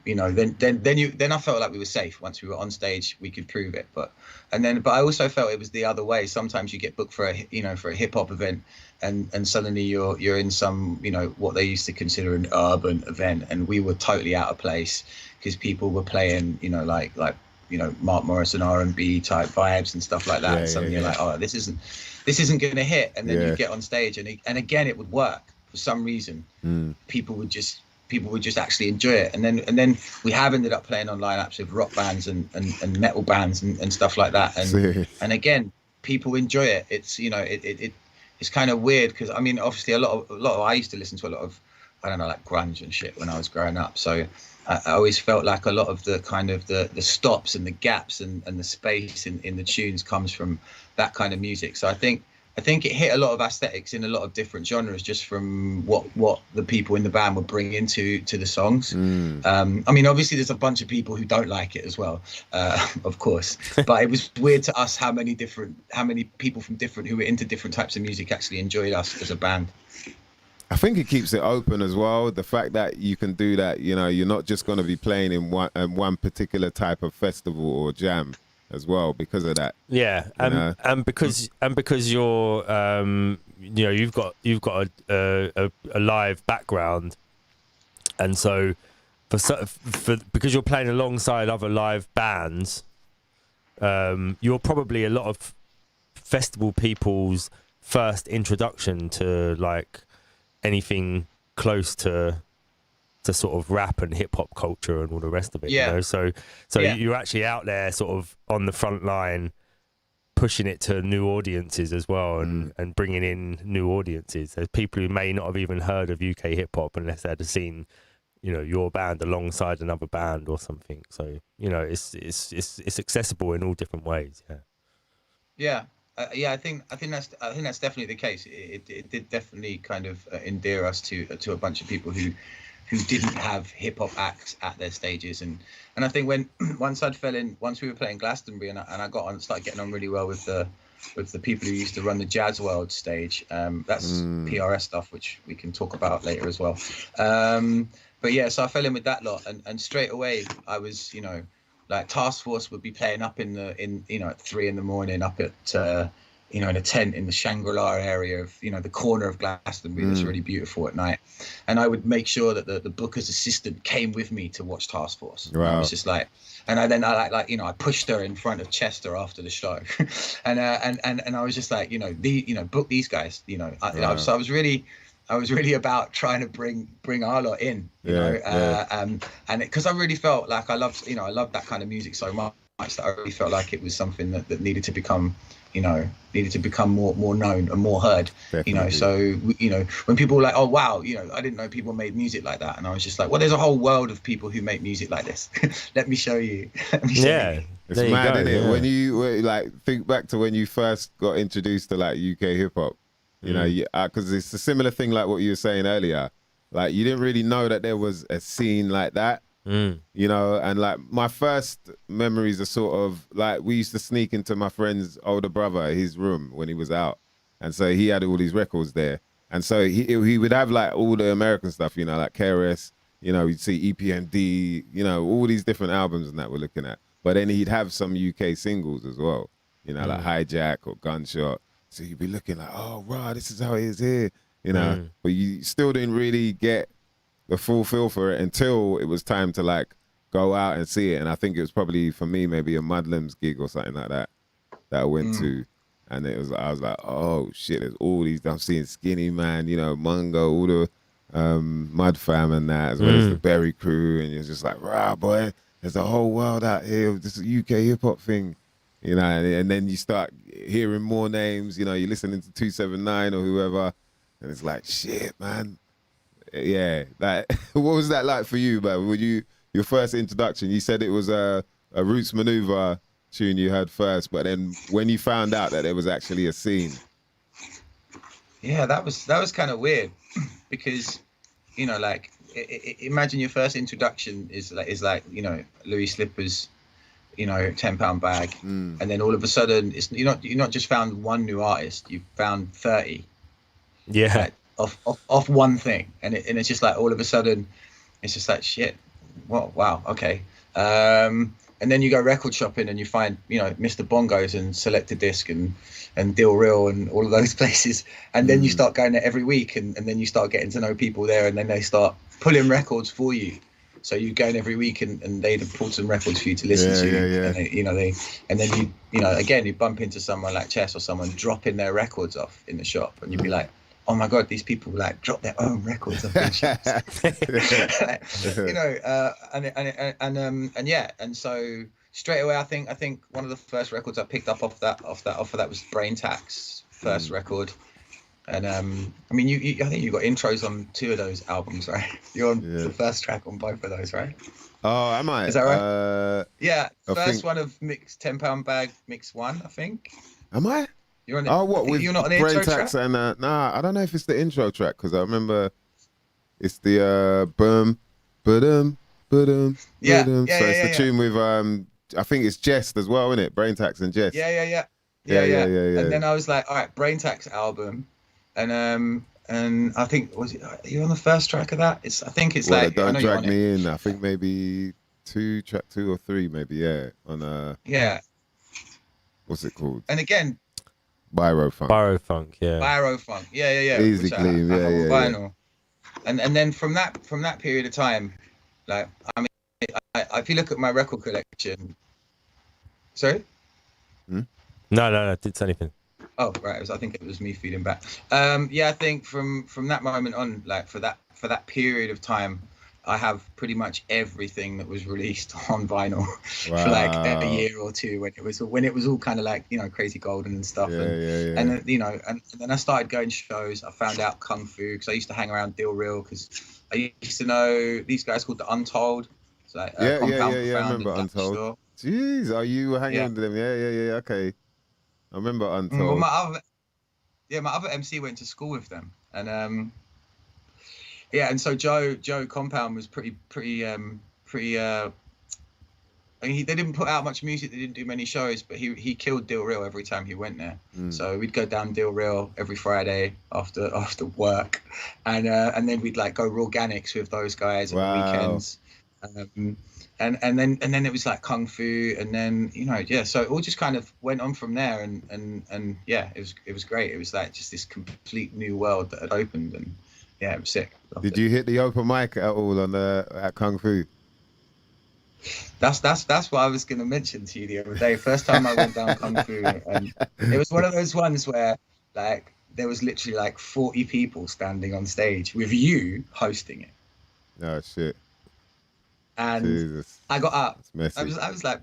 you know, then I felt like we were safe. Once we were on stage, we could prove it. But I also felt it was the other way. Sometimes you get booked for a hip hop event, and suddenly you're in some, you know, what they used to consider an urban event, and we were totally out of place because people were playing, you know, like you know, Mark Morrison R&B type vibes and stuff like that. And suddenly you're like, oh, this isn't going to hit. And then you get on stage, and again it would work for some reason. People would just actually enjoy it. And then we have ended up playing on lineups with rock bands and metal bands and stuff like that. And again, people enjoy it. It's, you know, it's kind of weird because, I mean, obviously a lot of I used to listen to a lot of, I don't know, like grunge and shit when I was growing up. So I always felt like a lot of the kind of the stops and the gaps and the space in the tunes comes from that kind of music. So I think it hit a lot of aesthetics in a lot of different genres just from what the people in the band would bring into the songs. I mean, obviously there's a bunch of people who don't like it as well, of course, but it was weird to us how many people from different, who were into different types of music, actually enjoyed us as a band. I think it keeps it open as well. The fact that you can do that, you know, you're not just going to be playing in one particular type of festival or jam as well because of that. Yeah, and because you're you know, you've got a live background, and so for because you're playing alongside other live bands, you're probably a lot of festival people's first introduction to like anything close to sort of rap and hip hop culture and all the rest of it. You know? So you're actually out there sort of on the front line pushing it to new audiences as well, and bringing in new audiences. There's people who may not have even heard of UK hip hop unless they'd have seen, you know, your band alongside another band or something. So, you know, it's accessible in all different ways. Yeah. I think that's definitely the case. It did definitely kind of endear us to a bunch of people who who didn't have hip hop acts at their stages. And I think once we were playing Glastonbury and I started getting on really well with the people who used to run the Jazz World stage. That's PRS stuff, which we can talk about later as well. But yeah, so I fell in with that lot, and straight away I was, like Task Force would be playing up at 3 a.m. up at in a tent in the Shangri-La area of the corner of Glastonbury that's really beautiful at night, and I would make sure that the booker's assistant came with me to watch Task Force. Wow. And I was just like, and I pushed her in front of Chester after the show, and I was just like, book these guys, So I was really about trying to bring our lot in, and because I really felt like I loved that kind of music so much that I really felt like it was something that needed to become more known and more heard. Definitely. So when people were like, oh wow, I didn't know people made music like that, and I was just like, well, there's a whole world of people who make music like this. Let me show you. Yeah, it's mad, isn't it? When you like think back to when you first got introduced to like UK hip hop, because it's a similar thing like what you were saying earlier. Like you didn't really know that there was a scene like that. And like my first memories are sort of like we used to sneak into my friend's older brother, his room when he was out, and so he had all these records there, and so he would have like all the American stuff, like KRS, you'd see EPMD, all these different albums and that we're looking at, but then he'd have some UK singles as well, like Hijack or Gunshot, so you'd be looking like, oh wow, this is how it is here, but you still didn't really get the full feel for it until it was time to like go out and see it. And I think it was probably for me maybe a Mudlam's gig or something like that I went to, and I was like, oh shit, there's all these. I'm seeing Skinny Man, Mungo, all the Mud Fam and that, as well as the Berry Crew, and you're just like, rah boy, there's a whole world out here of this UK hip hop thing, and then you start hearing more names, you're listening to 279 or whoever, and it's like, shit, man. Yeah, like what was that like for you, man? Your first introduction? You said it was a Roots Maneuver tune you heard first, but then when you found out that there was actually a scene, yeah, that was kind of weird because like imagine your first introduction is like Louis Slipper's £10 bag, and then all of a sudden you're not just found one new artist, you've found 30. Yeah. Like, off one thing, and it's just like all of a sudden it's just like shit, wow, okay, and then you go record shopping and you find Mr. Bongos and Select a Disc and Deal Real and all of those places, and then you start going there every week, and then you start getting to know people there, and then they start pulling records for you, so you go in every week and they'd have pulled some records for you to listen to. And then again you bump into someone like Chess or someone dropping their records off in the shop, and you'd be like, oh my God, these people like drop their own records off in shops. And so straight away, I think one of the first records I picked up off that was Brain Tax first record. And I mean, I think you got intros on 2 of those albums, right? You're on the first track on both of those, right? Oh, am I? Is that right? Yeah, first one of Mix £10 Bag, Mix 1, I think. Am I? You're on the, with you're not on the Brain intro Tax track? and nah, I don't know if it's the intro track because I remember it's the boom, ba-dum, ba-dum, Yeah, ba-dum. yeah, So yeah, it's the yeah. tune with I think it's Jest as well, isn't it? Brain Tax and Jest. Yeah. Yeah. And then I was like, all right, Brain Tax album, and I think are you on the first track of that? I think it's Well, like I Don't know you're Drag on it. Me In. I think maybe track 2 or 3, maybe, yeah. On Yeah, what's it called? and again, Biro Funk. Biro Funk, yeah. Biro Funk. Yeah. Easy which Gleam, I have on yeah. vinyl. And then from that period of time, like I mean, if you look at my record collection, sorry. No, didn't say anything. Oh, right. I think it was me feeding back. Yeah, I think from that moment on, like for that period of time, I have pretty much everything that was released on vinyl for like a year or two when it was all kind of like Crazy Golden and stuff. And then I started going to shows. I found out Kung Fu because I used to hang around Deal Real because I used to know these guys called the Untold. So like, Compound I remember Profound and Untold. Jeez, are you hanging with them? Yeah, okay. I remember Untold. Well, my other MC went to school with them, and Yeah, and so Joe Compound was pretty I mean, they didn't put out much music. They didn't do many shows, but he killed Deal Real every time he went there. So we'd go down Deal Real every Friday after work, and then we'd like go raw organics with those guys on the weekends. And then it was like kung fu, and then so it all just kind of went on from there, and yeah, it was great. It was like just this complete new world that had opened, and yeah, it was sick. Did you hit the open mic at all at kung fu? That's what I was going to mention to you the other day. First time I went down kung fu, and it was one of those ones where like there was literally like 40 people standing on stage with you hosting it. Oh shit! And Jesus. I got up. I was like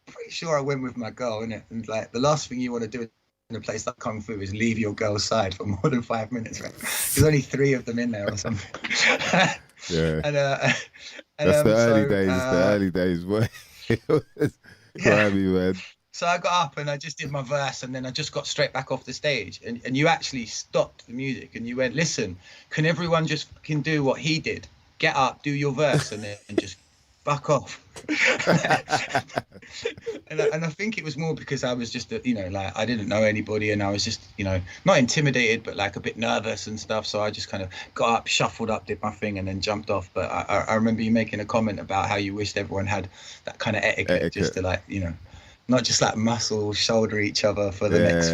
pretty sure I went with my girl, innit? And like the last thing you want to do in a place like kung fu is leave your girl's side for more than 5 minutes, right? There's only 3 of them in there or something. Yeah. And that's the early days. It's the early days, boy. It was grimy, man. So I got up and I just did my verse, and then I just got straight back off the stage. And you actually stopped the music and you went, listen, can everyone just fucking do what he did? Get up, do your verse, and then just fuck off. and I think it was more because I was just, like I didn't know anybody, and I was just, not intimidated, but like a bit nervous and stuff. So I just kind of got up, shuffled up, did my thing, and then jumped off. But I remember you making a comment about how you wished everyone had that kind of etiquette. Just to like, not just like muscle shoulder each other for the next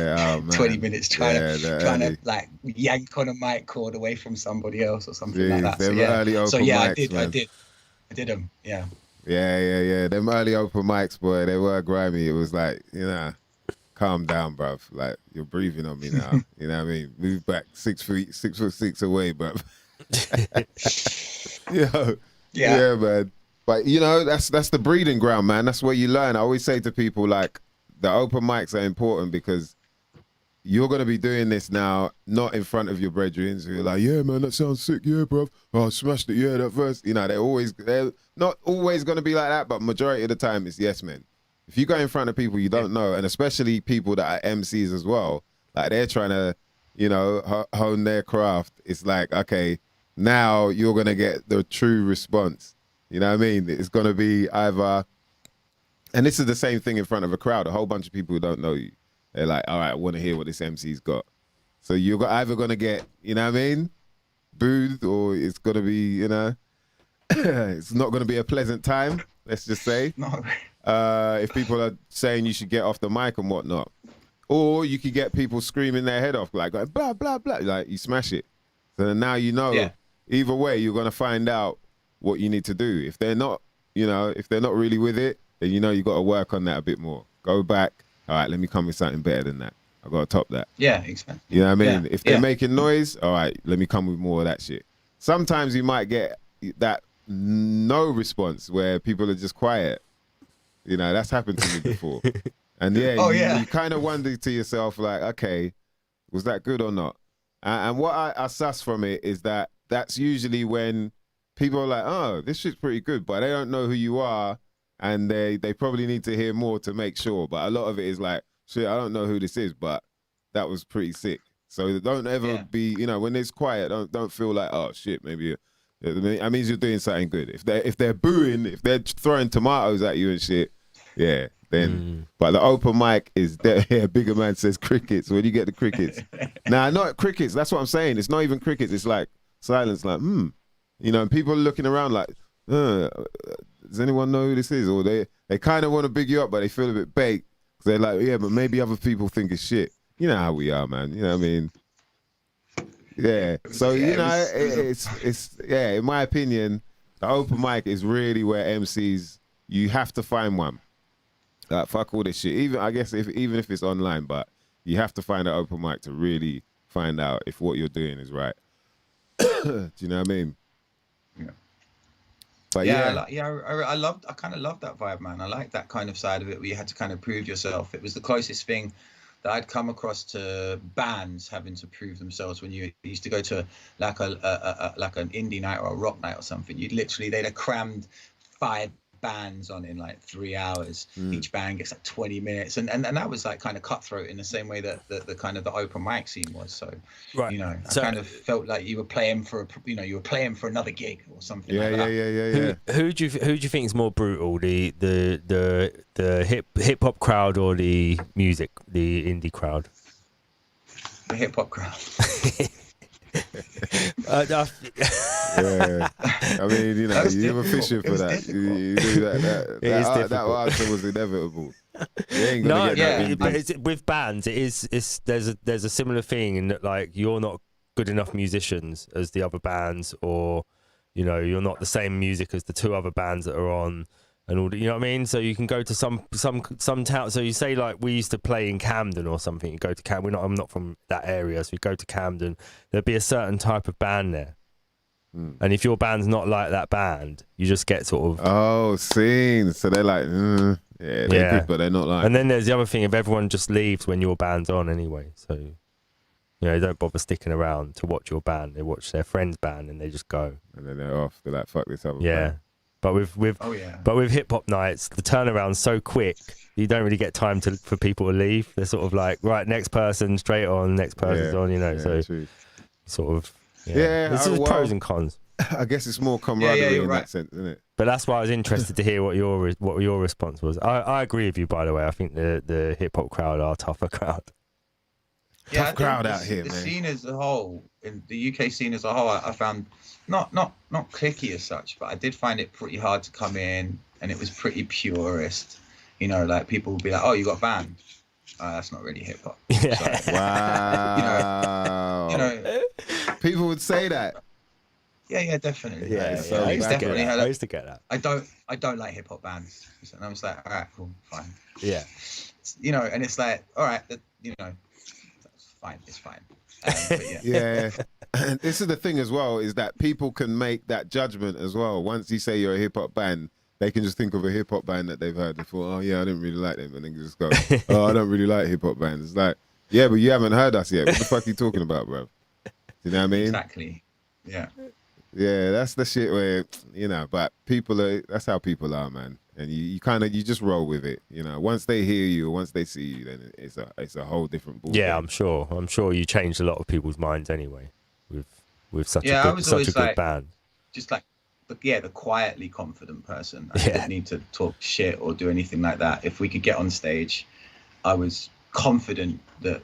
20 minutes trying to like yank on a mic cord away from somebody else or something like that. I did them. Yeah. Yeah. Them early open mics, boy, they were grimy. It was like, calm down, bruv. Like, you're breathing on me now. You know what I mean? Move back 6'6" away, bruv. Yeah, man. But that's the breeding ground, man. That's where you learn. I always say to people, like, the open mics are important because you're gonna be doing this now, not in front of your brethren. So you're like, yeah, man, that sounds sick, yeah, bruv. Oh, I smashed it, yeah, that verse. They're not always gonna be like that, but majority of the time it's yes, man. If you go in front of people you don't know, and especially people that are MCs as well, like they're trying to, hone their craft. It's like, okay, now you're gonna get the true response. You know what I mean? It's gonna be either, and this is the same thing in front of a crowd, a whole bunch of people who don't know you. They're like, all right, I want to hear what this MC's got. So you're either going to get, booed, or it's going to be, it's not going to be a pleasant time, let's just say. No. If people are saying you should get off the mic and whatnot. Or you could get people screaming their head off, like, blah, blah, blah. Like, you smash it. So now either way, you're going to find out what you need to do. If they're not, if they're not really with it, then you got to work on that a bit more. Go back. All right, let me come with something better than that. I got to top that. Yeah, exactly. You know what I mean? If they're making noise, all right, let me come with more of that shit. Sometimes you might get that no response where people are just quiet. That's happened to me before. And you kind of wonder to yourself, like, okay, was that good or not? And what I suss from it is that that's usually when people are like, oh, this shit's pretty good, but they don't know who you are. And they probably need to hear more to make sure. But a lot of it is like, shit, I don't know who this is, but that was pretty sick. So don't ever be, when it's quiet, don't feel like, oh shit, maybe that means you're doing something good. If they're booing, if they're throwing tomatoes at you and shit, yeah, then. But the open mic is there. Yeah, Bigger Man says crickets. When you get the crickets, nah, not crickets. That's what I'm saying. It's not even crickets. It's like silence, like and people are looking around like, does anyone know who this is? Or they kind of want to big you up, but they feel a bit baked. They're like, yeah, but maybe other people think it's shit. You know how we are, man. You know what I mean? Yeah. So, it's in my opinion, the open mic is really where MCs, you have to find one. Like, fuck all this shit. Even if it's online, but you have to find an open mic to really find out if what you're doing is right. Do you know what I mean? Yeah. But I kind of loved that vibe, man. I like that kind of side of it where you had to kind of prove yourself. It was the closest thing that I'd come across to bands having to prove themselves when you used to go to like an indie night or a rock night or something. They'd have crammed 5 bands on in like 3 hours. Each band gets like 20 minutes, and that was like kind of cutthroat in the same way that the kind of the open mic scene was. So, Right. you know, So- I kind of felt like you were playing for you were playing for another gig or something like that. Yeah. Who do you think is more brutal, the hip hop crowd or the indie crowd? The hip hop crowd. Yeah. I mean, you know, you were fishing for that. You knew that answer was inevitable. You ain't gonna get that but with bands, there's a similar thing in that, like, you're not good enough musicians as the other bands, or, you know, you're not the same music as the two other bands that are on, and all. You know what I mean? So you can go to some town. So you say, like, we used to play in Camden or something. You go to Camden. I'm not from that area, so you go to Camden. There'd be a certain type of band there. And if your band's not like that band, you just get sort of scenes. So they're like, they're good, but they're not like. And then there's the other thing: if everyone just leaves when your band's on anyway, so, you know, they don't bother sticking around to watch your band. They watch their friend's band and they just go. And then they're off. They're like, fuck this other Yeah. band. But with hip hop nights, the turnaround's so quick, you don't really get time for people to leave. They're sort of like, right, next person, straight on, next person's on, you know. So true. sort of, There's pros and cons. I guess it's more camaraderie in right. that sense, isn't it? But that's why I was interested to hear what your response was. I agree with you, by the way. I think the hip hop crowd are a tougher crowd. Yeah, Tough crowd out here, the man. scene as a whole, in the UK scene as a whole, I found not cliquey as such, but I did find it pretty hard to come in, and it was pretty purist. You know, like, people would be like, "Oh, you got a band? That's not really hip hop." Yeah. So, Wow. you know, People would say that. yeah, definitely. Yeah, so I used to get definitely that. had I used to get that. I don't like hip hop bands, and I was like, all right, cool, fine. Yeah. You know, and it's like, all right, you know, that's fine, it's fine. But yeah. Yeah. And this is the thing as well, is that people can make that judgment as well. Once you say you're a hip hop band, they can just think of a hip hop band that they've heard before. Oh yeah, I didn't really like them, and then just go, oh, I don't really like hip hop bands. It's like, yeah, but you haven't heard us yet. What the fuck are you talking about, bro? You know what I mean? Exactly. Yeah. Yeah, that's the shit where, you know, but that's how people are, man. And you just roll with it, you know. Once they hear you, or once they see you, then it's a whole different ball. Yeah, I'm sure you changed a lot of people's minds anyway with such a good band. Just like, the quietly confident person. I didn't need to talk shit or do anything like that. If we could get on stage, I was confident that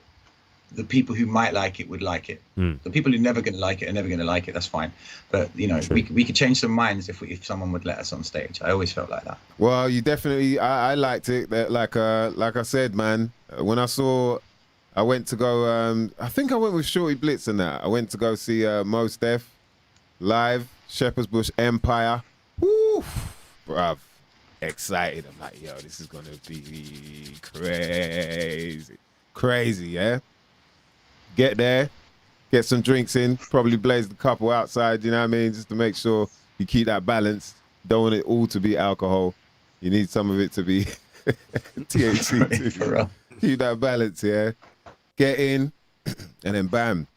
the people who might like it would like it. The people who are never going to like it are never going to like it. That's fine. But, you know, we could change some minds if someone would let us on stage. I always felt like that. Well, you definitely. I liked it. Like I said, man. When I went to go. I think I went with Shorty Blitz and that. I went to go see Mos Def live, Shepherd's Bush Empire. Woo, bruv, excited. I'm like, yo, this is gonna be crazy, yeah. Get there, get some drinks in, probably blaze the couple outside, you know what I mean? Just to make sure you keep that balance. Don't want it all to be alcohol. You need some of it to be THC too. For real. Keep that balance, yeah. Get in, and then bam.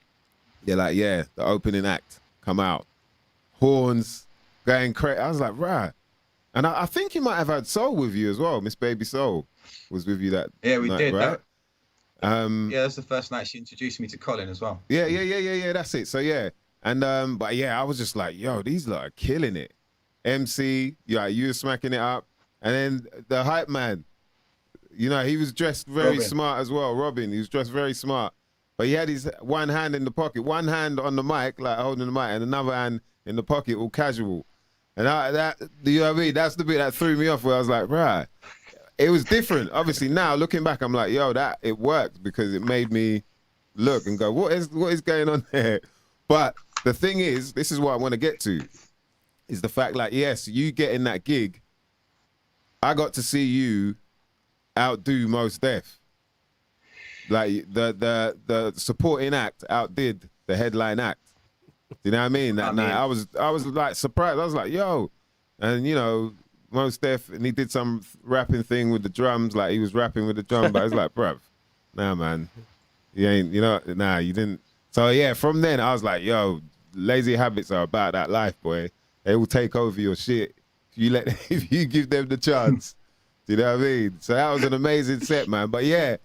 You're like, yeah, the opening act, come out. Horns, going crazy. I was like, right. And I think you might have had Soul with you as well. Miss Baby Soul was with you that Yeah, we night, did. right? Yeah, that's the first night she introduced me to Colin as well. Yeah, that's it. So yeah. And but yeah, I was just like, yo, these lot are killing it. MC, you were smacking it up. And then the hype man, you know, he was dressed very smart as well. Robin, he was dressed very smart. But he had his one hand in the pocket, one hand on the mic, like holding the mic, and another hand in the pocket, all casual. And you know what I mean? That's the bit that threw me off, where I was like, right. It was different. Obviously, now looking back, I'm like, yo, it worked, because it made me look and go, what is going on there? But the thing is, this is what I want to get to, is the fact, like, yes, you getting that gig, I got to see you outdo Mos Def. Like, the supporting act outdid the headline act. You know what I mean? That night, I was like surprised. I was like, yo, and you know, Mos Def, and he did some rapping thing with the drums, like he was rapping with the drum, but I was like, bruv, nah, man, you ain't, you know, nah, you didn't. So yeah, from then I was like, yo, lazy habits are about that life, boy. They will take over your shit if you give them the chance. Do you know what I mean? So that was an amazing set, man. But yeah,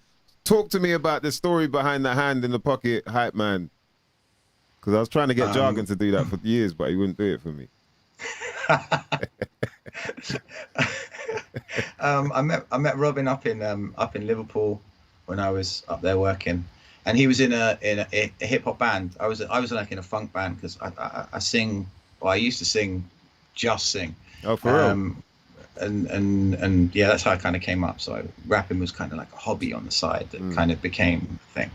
talk to me about the story behind the hand in the pocket hype man. Because I was trying to get Jargon to do that for years, but he wouldn't do it for me. I met Robin up in Liverpool when I was up there working, and he was in a hip hop band. I was like in a funk band because I sing. Well, I used to sing, just sing. Oh, for real? And yeah, that's how I kind of came up. So rapping was kind of like a hobby on the side that kind of became a thing.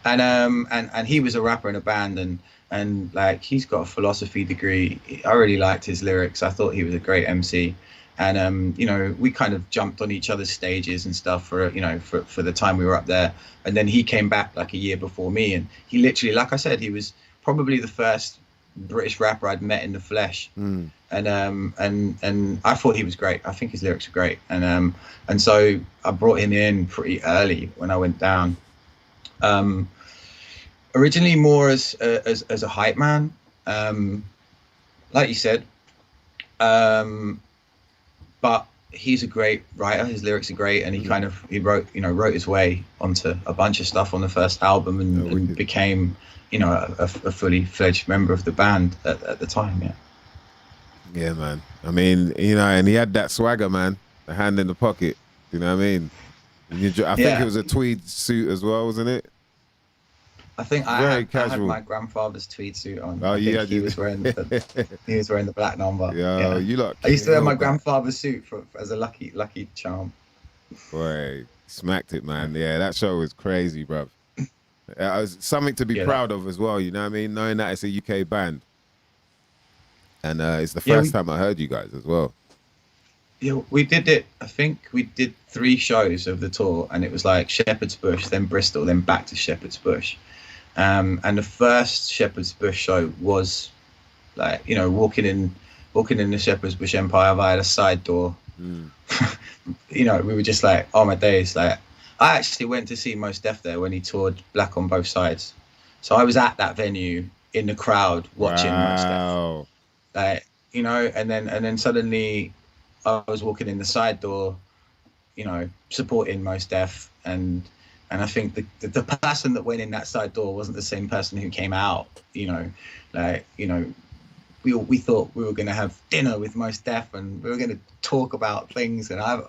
And he was a rapper in a band, and like he's got a philosophy degree. I really liked his lyrics. I thought he was a great MC. And you know, we kind of jumped on each other's stages and stuff for the time we were up there. And then he came back like a year before me, and he literally, like I said, he was probably the first British rapper I'd met in the flesh. And I thought he was great. I think his lyrics are great. And so I brought him in pretty early when I went down. Originally more as a hype man, like you said. But he's a great writer. His lyrics are great, and he wrote his way onto a bunch of stuff on the first album, and became a fully fledged member of the band at the time. Yeah, man. I mean, and he had that swagger, man. The hand in the pocket. You know what I mean? I think it was a tweed suit as well, wasn't it? I think I had my grandfather's tweed suit on. Oh, yeah, he was wearing the black number. Yeah, you lot. I used to wear my grandfather's suit as a lucky charm. Boy, smacked it, man. Yeah, that show was crazy, bruv. It was something to be proud of as well. You know what I mean? Knowing that it's a UK band, and it's the first time I heard you guys as well. Yeah, we did it. I think we did 3 shows of the tour, and it was like Shepherd's Bush, then Bristol, then back to Shepherd's Bush. And the first Shepherd's Bush show was like, walking in the Shepherd's Bush Empire via the side door. We were just like, oh my days. Like, I actually went to see Mos Def there when he toured Black on Both Sides. So I was at that venue in the crowd watching Mos Def. Like, and then suddenly I was walking in the side door, supporting Mos Def, and I think the person that went in that side door wasn't the same person who came out. We thought we were going to have dinner with Mos Def, and we were going to talk about things. And I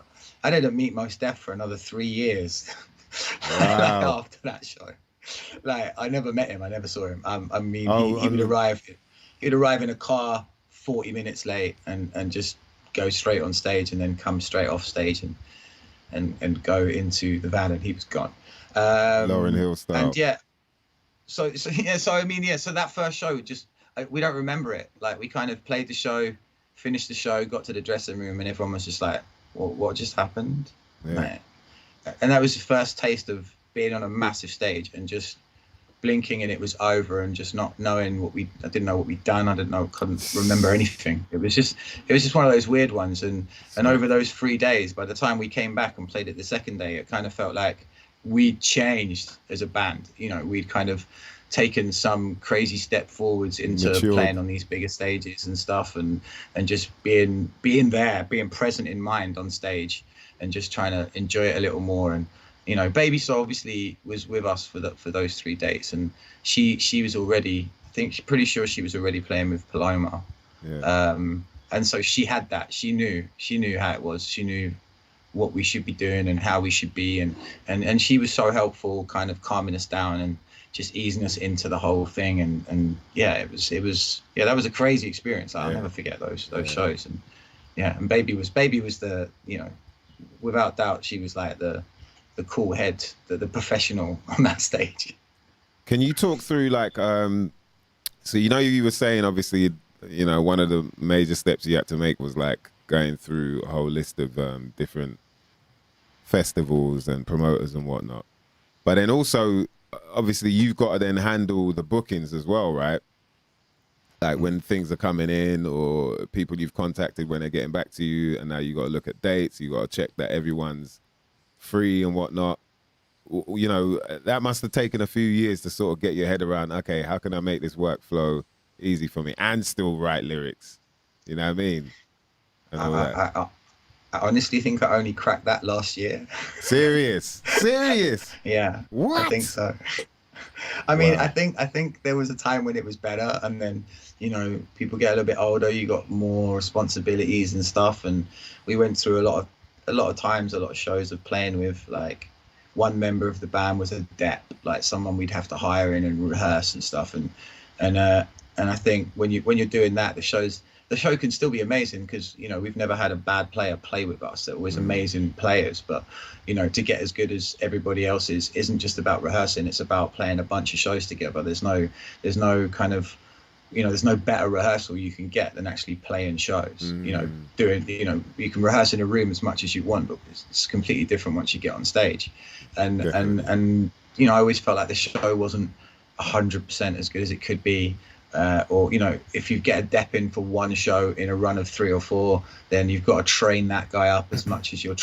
didn't meet Mos Def for another 3 years. Wow. After that show. Like, I never met him. I never saw him. He would arrive. He'd arrive in a car 40 minutes late and just go straight on stage, and then come straight off stage and go into the van, and he was gone. Lauryn Hill style. And so that first show, we don't remember it. Like, we kind of played the show, finished the show, got to the dressing room, and everyone was just like, what just happened? Yeah. And that was the first taste of being on a massive stage and just blinking and it was over, and just not knowing I didn't know what we'd done. Couldn't remember anything. It was just one of those weird ones. And over those 3 days, by the time we came back and played it the second day, it kind of felt like we'd changed as a band. We'd kind of taken some crazy step forwards into playing on these bigger stages and stuff, and just being there, being present in mind on stage, and just trying to enjoy it a little more. And Baby Soul obviously was with us for those 3 dates, and she was already, pretty sure she was already playing with Paloma. Yeah. And so she had that. She knew how it was. She knew what we should be doing and how we should be, and she was so helpful, kind of calming us down and just easing us into the whole thing. And it was that was a crazy experience. I'll never forget those shows. And Baby was the, without doubt, she was like the cool head, the professional on that stage. Can you talk through so you were saying, obviously, one of the major steps you had to make was like going through a whole list of different festivals and promoters and whatnot. But then also, obviously, you've got to then handle the bookings as well, right? Like when things are coming in, or people you've contacted when they're getting back to you, and now you got to look at dates, you got to check that everyone's free and whatnot. That must have taken a few years to sort of get your head around, okay, how can I make this workflow easy for me and still write lyrics? You know what I mean? and all that? I honestly think I only cracked that last year. Serious? Yeah, What? I think so. I mean, Wow. I think there was a time when it was better, and then people get a little bit older, you got more responsibilities and stuff, and we went through a lot of shows of playing with like one member of the band was a dep, like someone we'd have to hire in and rehearse and stuff, and I think when you're doing that, the show can still be amazing because we've never had a bad player play with us. They're always amazing players, but to get as good as everybody else isn't just about rehearsing. It's about playing a bunch of shows together. There's no kind of there's no better rehearsal you can get than actually playing shows. You can rehearse in a room as much as you want, but it's completely different once you get on stage. And Definitely. and I always felt like the show wasn't 100% as good as it could be. Or if you get a dep in for one show in a run of 3 or 4, then you've got to train that guy up as much as you're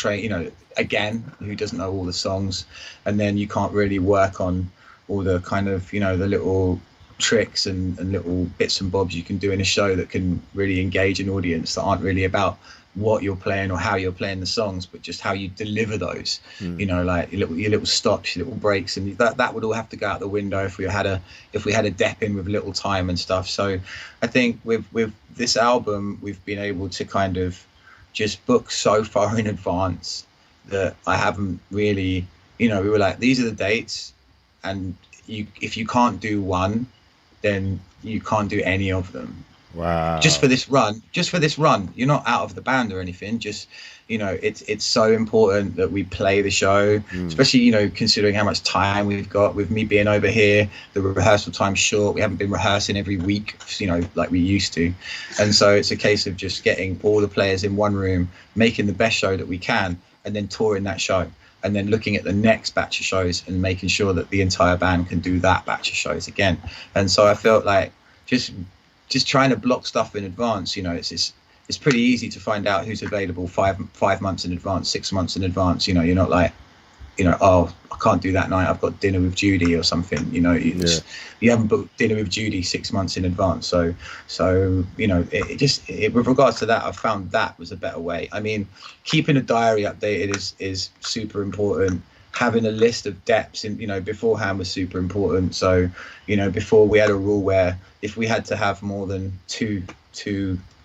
again, who doesn't know all the songs, and then you can't really work on all the kind of the little tricks and little bits and bobs you can do in a show that can really engage an audience that aren't really about what you're playing or how you're playing the songs, but just how you deliver those. Like your little stops, your little breaks, and that would all have to go out the window if we had a dep in with little time and stuff. So I think with this album, we've been able to kind of just book so far in advance that I haven't really, we were like, these are the dates, and if you can't do one, then you can't do any of them. Wow. Just for this run, you're not out of the band or anything. Just, it's so important that we play the show, especially, considering how much time we've got with me being over here, the rehearsal time's short. We haven't been rehearsing every week, like we used to. And so it's a case of just getting all the players in one room, making the best show that we can, and then touring that show. And then looking at the next batch of shows and making sure that the entire band can do that batch of shows again. And so I felt like just trying to block stuff in advance, it's pretty easy to find out who's available 5 months in advance, 6 months in advance. You're not like, oh, I can't do that night, I've got dinner with Judy or something. You haven't booked dinner with Judy 6 months in advance. So with regards to that, I found that was a better way. I mean, keeping a diary updated is super important. Having a list of deps beforehand was super important. So before, we had a rule where if we had to have more than two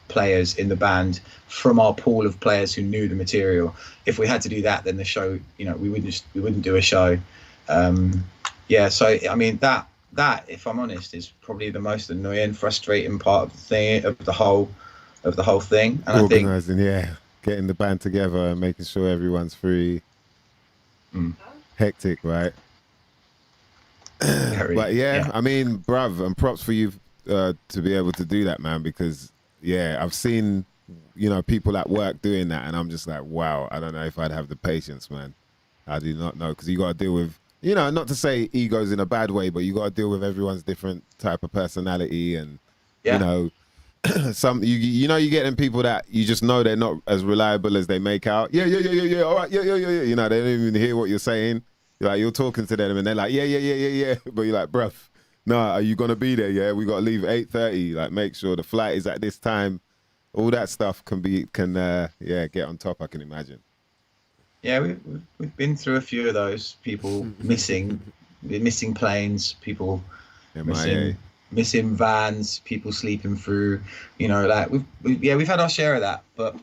players in the band from our pool of players who knew the material, if we had to do that, then the show, we wouldn't do a show. So I mean, that if I'm honest, is probably the most annoying, frustrating part of the thing, of the whole thing. And Organising, getting the band together and making sure everyone's free. Hectic, right? But I mean, bruv, and props for you to be able to do that, man, because I've seen people at work doing that, and I'm just like, wow, I don't know if I'd have the patience, man. I do not know, because you got to deal with not to say egos in a bad way, but you got to deal with everyone's different type of personality, and some you get them people that you just know they're not as reliable as they make out. All right, yeah. They don't even hear what you're saying. You're talking to them and they're like, yeah. But you're like, bruv, no, are you gonna be there? Yeah, we gotta leave at 8:30. Like, make sure the flight is at this time. All that stuff can get on top, I can imagine. Yeah, we've been through a few of those people missing planes, people missing vans, people sleeping through, like we've had our share of that, but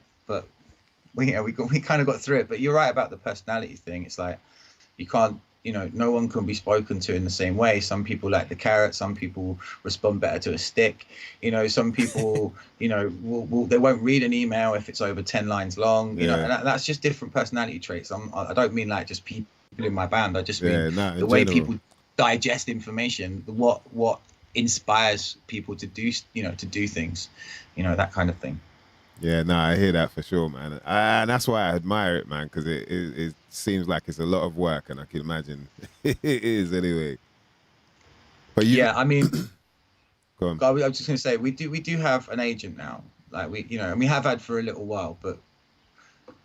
we kind of got through it. But you're right about the personality thing. It's like, you can't, no one can be spoken to in the same way. Some people like the carrot, some people respond better to a stick. Some people, they won't read an email if it's over 10 lines long, and that's just different personality traits. I don't mean like just people in my band. I just mean the way people digest information, what inspires people to do, to do things, that kind of thing. Yeah, no, I hear that for sure, man. And that's why I admire it, man, because it seems like it's a lot of work, and I can imagine it is anyway. But I mean, go on. I was just going to say, we do have an agent now, like and we have had for a little while, but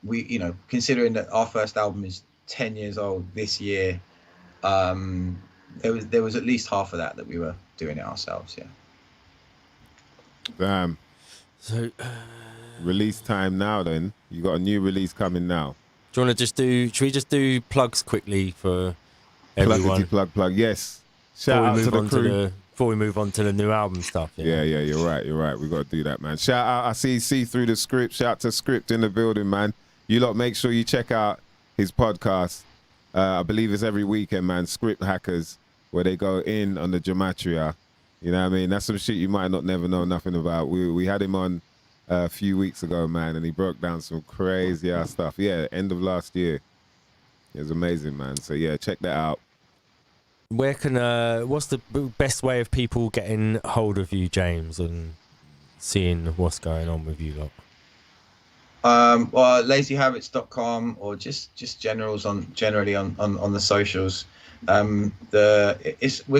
we, considering that our first album is 10 years old this year, there was at least half of that we were doing it ourselves. Damn. So release time now. Then you got a new release coming now. Do you want to just do? Should we just do plugs quickly for everyone? Plug. Yes. Shout out to the crew. Before we move on to the new album stuff. Yeah. You're right. We got to do that, man. Shout out. I see through the script. Shout out to Script in the building, man. You lot, make sure you check out his podcast. I believe it's every weekend, man. Script Hackers, where they go in on the gematria. You know what I mean? That's some shit you might not never know nothing about. We had him on a few weeks ago, man, and he broke down some crazy ass stuff. Yeah, end of last year. It was amazing, man. So yeah, check that out. Where can what's the best way of people getting hold of you, James, and seeing what's going on with you lot? Well, lazyhabits.com or just generally on the socials. We're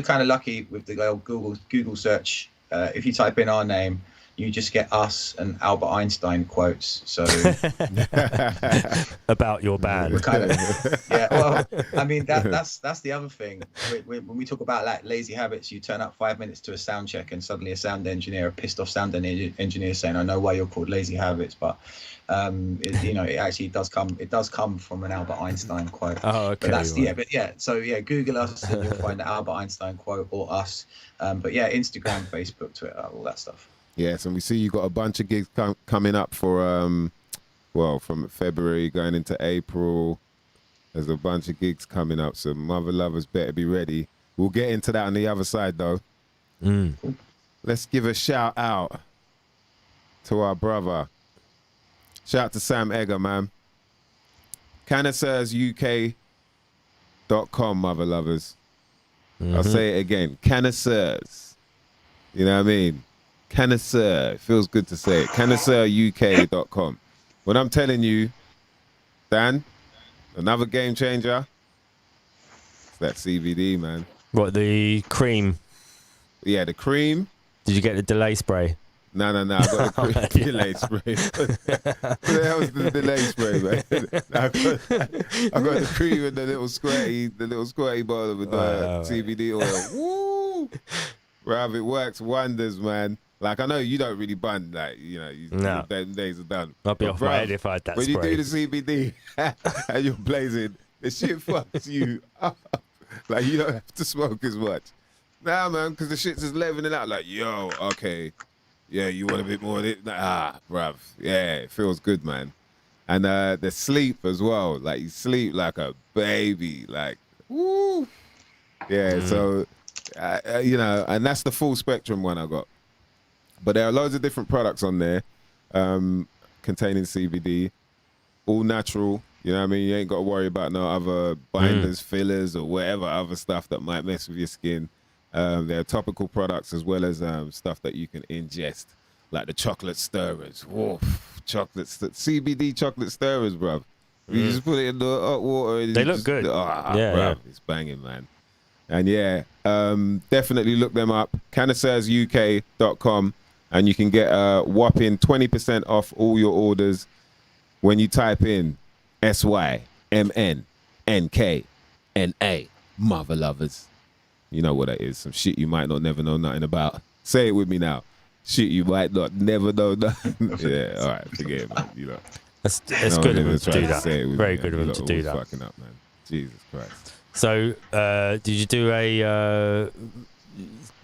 kind of lucky with the old Google search. If you type in our name, you just get us and Albert Einstein quotes. So about your band. We're kind of, yeah. Well, I mean that's the other thing. When we talk about like lazy habits, you turn up 5 minutes to a sound check, and suddenly a pissed off sound engineer saying, "I know why you're called Lazy Habits, but it actually does come. It does come from an Albert Einstein quote." Oh, okay. But So Google us and you'll find the Albert Einstein quote or us. But yeah, Instagram, Facebook, Twitter, all that stuff. Yes, and we see you got a bunch of gigs coming up for, from February going into April. There's a bunch of gigs coming up, so Mother Lovers better be ready. We'll get into that on the other side, though. Cool. Let's give a shout out to our brother. Shout out to Sam Egger, man. CannasseursUK.com, Mother Lovers. I'll say it again. Cannasseurs. You know what I mean? Connoisseur. It feels good to say it. CannasseursUK.com. When I'm telling you, Dan, another game changer, it's that CBD, man. What, the cream? Yeah, the cream. Did you get the delay spray? No. I got the cream delay spray. What the hell was the delay spray, man? I got the cream and the little squirty bottle with the CBD oil. Woo! Bruv, it works wonders, man. Like, I know you don't really bun, like, no. Them days are done. I'll be off my head if I had that when spray. When you do the CBD and you're blazing, the shit fucks you up. Like, you don't have to smoke as much. Nah, man, because the shit's just leveling out. Like, yo, okay. Yeah, you want a bit more of it? Bruv. Yeah, it feels good, man. And the sleep as well. Like, you sleep like a baby. Like, woo. Yeah, so, and that's the full spectrum one I got. But there are loads of different products on there containing CBD, all natural. You know what I mean? You ain't got to worry about no other binders, fillers, or whatever other stuff that might mess with your skin. There are topical products as well as stuff that you can ingest, like the chocolate stirrers. Woof, CBD chocolate stirrers, bruv. You just put it in the hot water. And they look good. Yeah, it's banging, man. And yeah, definitely look them up. CannasseursUK.com. And you can get a whopping 20% off all your orders when you type in SYMNNKNA, Mother Lovers. You know what that is. Some shit you might not never know nothing about. Say it with me now. Shit you might not never know nothing. Yeah, all right, forget it, man. It's good of them to do that. Very good of them to do that. Fucking up, man. Jesus Christ. So, did you do a...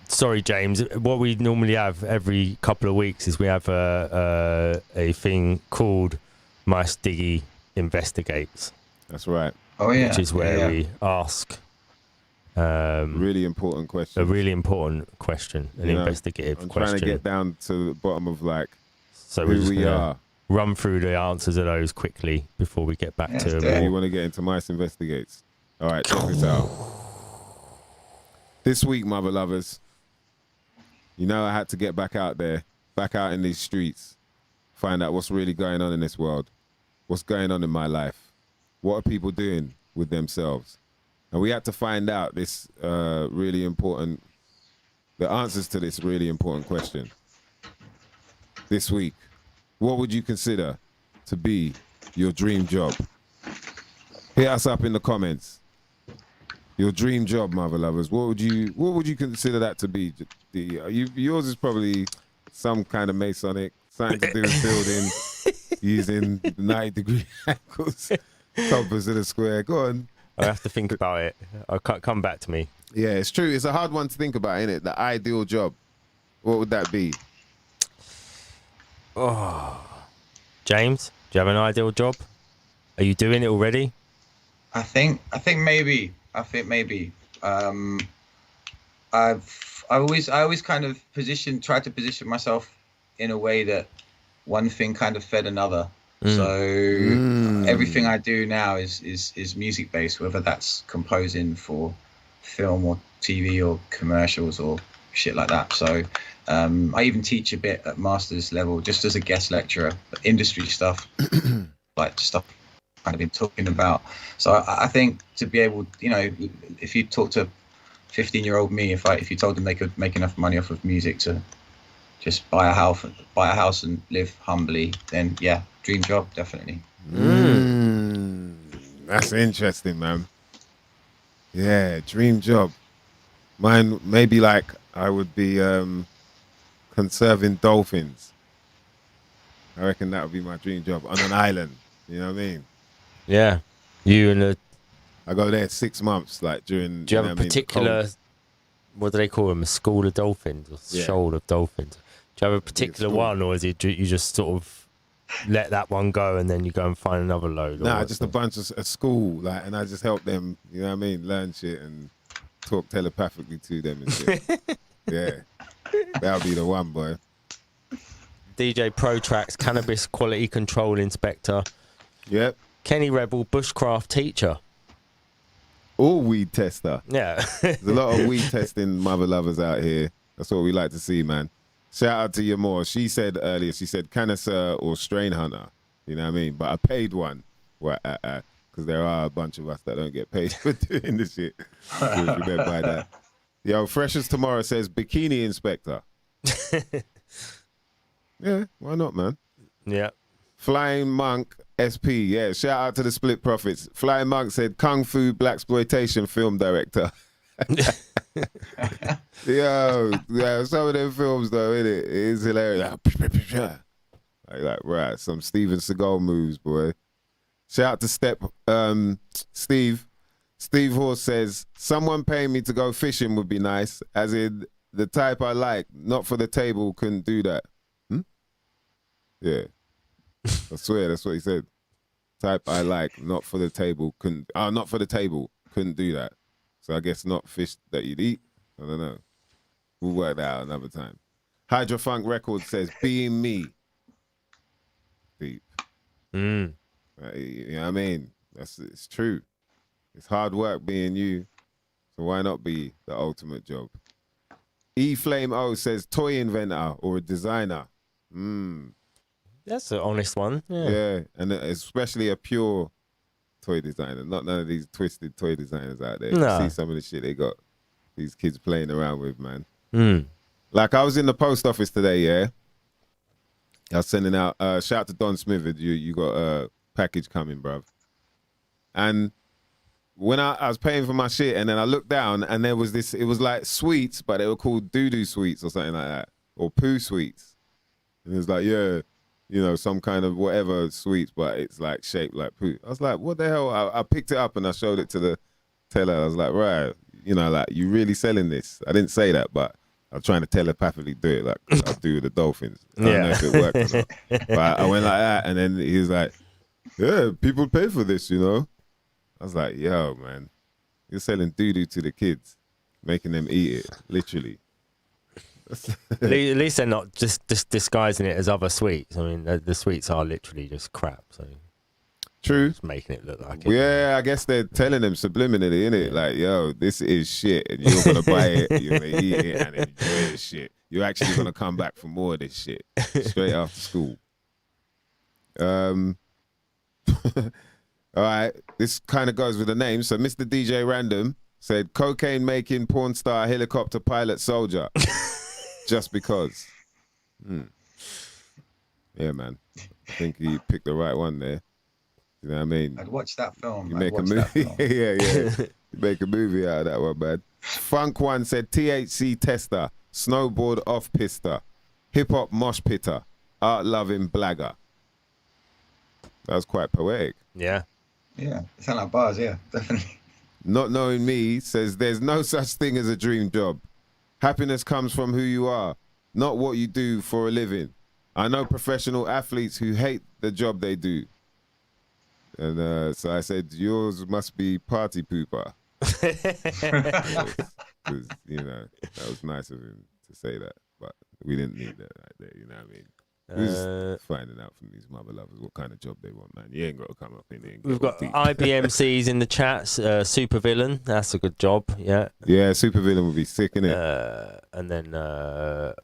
Sorry, James. What we normally have every couple of weeks is we have a thing called My Stiggy Investigates. That's right. Oh yeah. Which is where we ask really important question. A really important question, an investigative question. I'm trying to get down to the bottom of so who we are. Run through the answers of those quickly before we get back to them. You want to get into Mice Investigates? All right, check this out. This week, Mother Lovers. I had to get back out there, back out in these streets, find out what's really going on in this world, what's going on in my life, what are people doing with themselves. And we had to find out the answers to this really important question. This week, what would you consider to be your dream job? Hit us up in the comments. Your dream job, Mother Lovers. What would you consider that to be? Yours is probably some kind of Masonic, something to do with building. using 90-degree angles, compass in a square. Go on. I have to think about it. I'll come back to me. Yeah, it's true. It's a hard one to think about, isn't it? The ideal job. What would that be? Oh, James, do you have an ideal job? Are you doing it already? I think maybe. I always kind of tried to position myself in a way that one thing kind of fed another. So everything I do now is music based, whether that's composing for film or TV or commercials or shit like that. So I even teach a bit at master's level, just as a guest lecturer, industry stuff, like stuff I've kind of been talking about. So I think to be able, if you talk to 15-year-old me, if you told them they could make enough money off of music to just buy a house and live humbly, then yeah, dream job, definitely. That's interesting, man. Yeah, dream job. Mine, maybe like I would be conserving dolphins. I reckon that would be my dream job on an island. You know what I mean? Yeah. You and the... I go there 6 months, like during... Do you have a particular... What do they call them? A school of dolphins or shoal of dolphins? Do you have a particular one, or is it you just sort of let that one go and then you go and find another load? Nah, just a bunch of a school, like, and I just help them, you know what I mean, learn shit and talk telepathically to them and shit. Yeah, that'll be the one, boy. DJ Pro Tracks, cannabis quality control inspector. Yep. Kenny Rebel, bushcraft teacher. All weed tester. Yeah. There's a lot of weed testing mother lovers out here. That's what we like to see, man. Shout out to Yamor. She said earlier, connoisseur or strain hunter. You know what I mean? But a paid one. Because there are a bunch of us that don't get paid for doing this shit. So we better buy that. Yo, Fresh as Tomorrow says bikini inspector. Yeah, why not, man? Yeah. Flying Monk SP. Yeah, shout out to the Split Profits. Flying Monk said Kung Fu Blaxploitation film director. Yo, yeah, some of them films though, it is hilarious. Like, right, some Steven Seagal moves, boy. Shout out to Steve. Steve Horse says, someone paying me to go fishing would be nice, as in the type I like, not for the table, couldn't do that. Yeah. I swear, that's what he said. Type I like, not for the table, couldn't do that. So I guess not fish that you'd eat. I don't know. We'll work that out another time. Hydrofunk Records says, being me. Deep. You know what I mean? It's true. It's hard work being you. So why not be the ultimate job? E-Flame O says, toy inventor or a designer. That's an honest one. Yeah, and especially a pure toy designer, not none of these twisted toy designers out there. No. You see some of the shit they got these kids playing around with, man. Like I was in the post office today, yeah. I was sending out shout out to Don Smith, you got a package coming, bruv. And when I was paying for my shit, and then I looked down and there was this, it was like sweets, but they were called doo-doo sweets or something like that, or poo sweets. And it was like, yeah, you know, some kind of whatever sweets, but it's like shaped like poo. I was like, what the hell? I picked it up and I showed it to the teller. I was like, right, you know, like, you really selling this? I didn't say that, but I'm trying to telepathically do it like I do with the dolphins. I don't know if it worked or not. But I went like that, and then he was like, yeah, people pay for this, you know? I was like, yo, man, you're selling doo-doo to the kids, making them eat it, literally. At least they're not just disguising it as other sweets. I mean, the sweets are literally just crap. So true, just making it look like it. Yeah, I guess they're telling them subliminally, innit? Like, yo, this is shit, and you're gonna buy it, you're gonna eat it, and enjoy this shit. You're actually gonna come back for more of this shit straight after school. All right, this kind of goes with the name. So, Mr. DJ Random said, cocaine making porn star helicopter pilot soldier. Just because. Yeah, man. I think he picked the right one there. You know what I mean? I'd watch that film. You make a movie. Yeah. You make a movie out of that one, man. Funk One said THC tester, snowboard off pister, hip hop mosh pitter, art loving blagger. That was quite poetic. Yeah. Yeah, it sound like bars. Yeah, definitely. Not knowing me says there's no such thing as a dream job. Happiness comes from who you are, not what you do for a living. I know professional athletes who hate the job they do. And so I said, yours must be party pooper. Because, you know, that was nice of him to say that. But we didn't need that right there, you know what I mean? We're just finding out from these mother lovers what kind of job they want, man. You ain't got to come up in here and get We've got deep. IBMCs in the chats. Supervillain, that's a good job. Yeah. Yeah, supervillain would be sick, innit? And then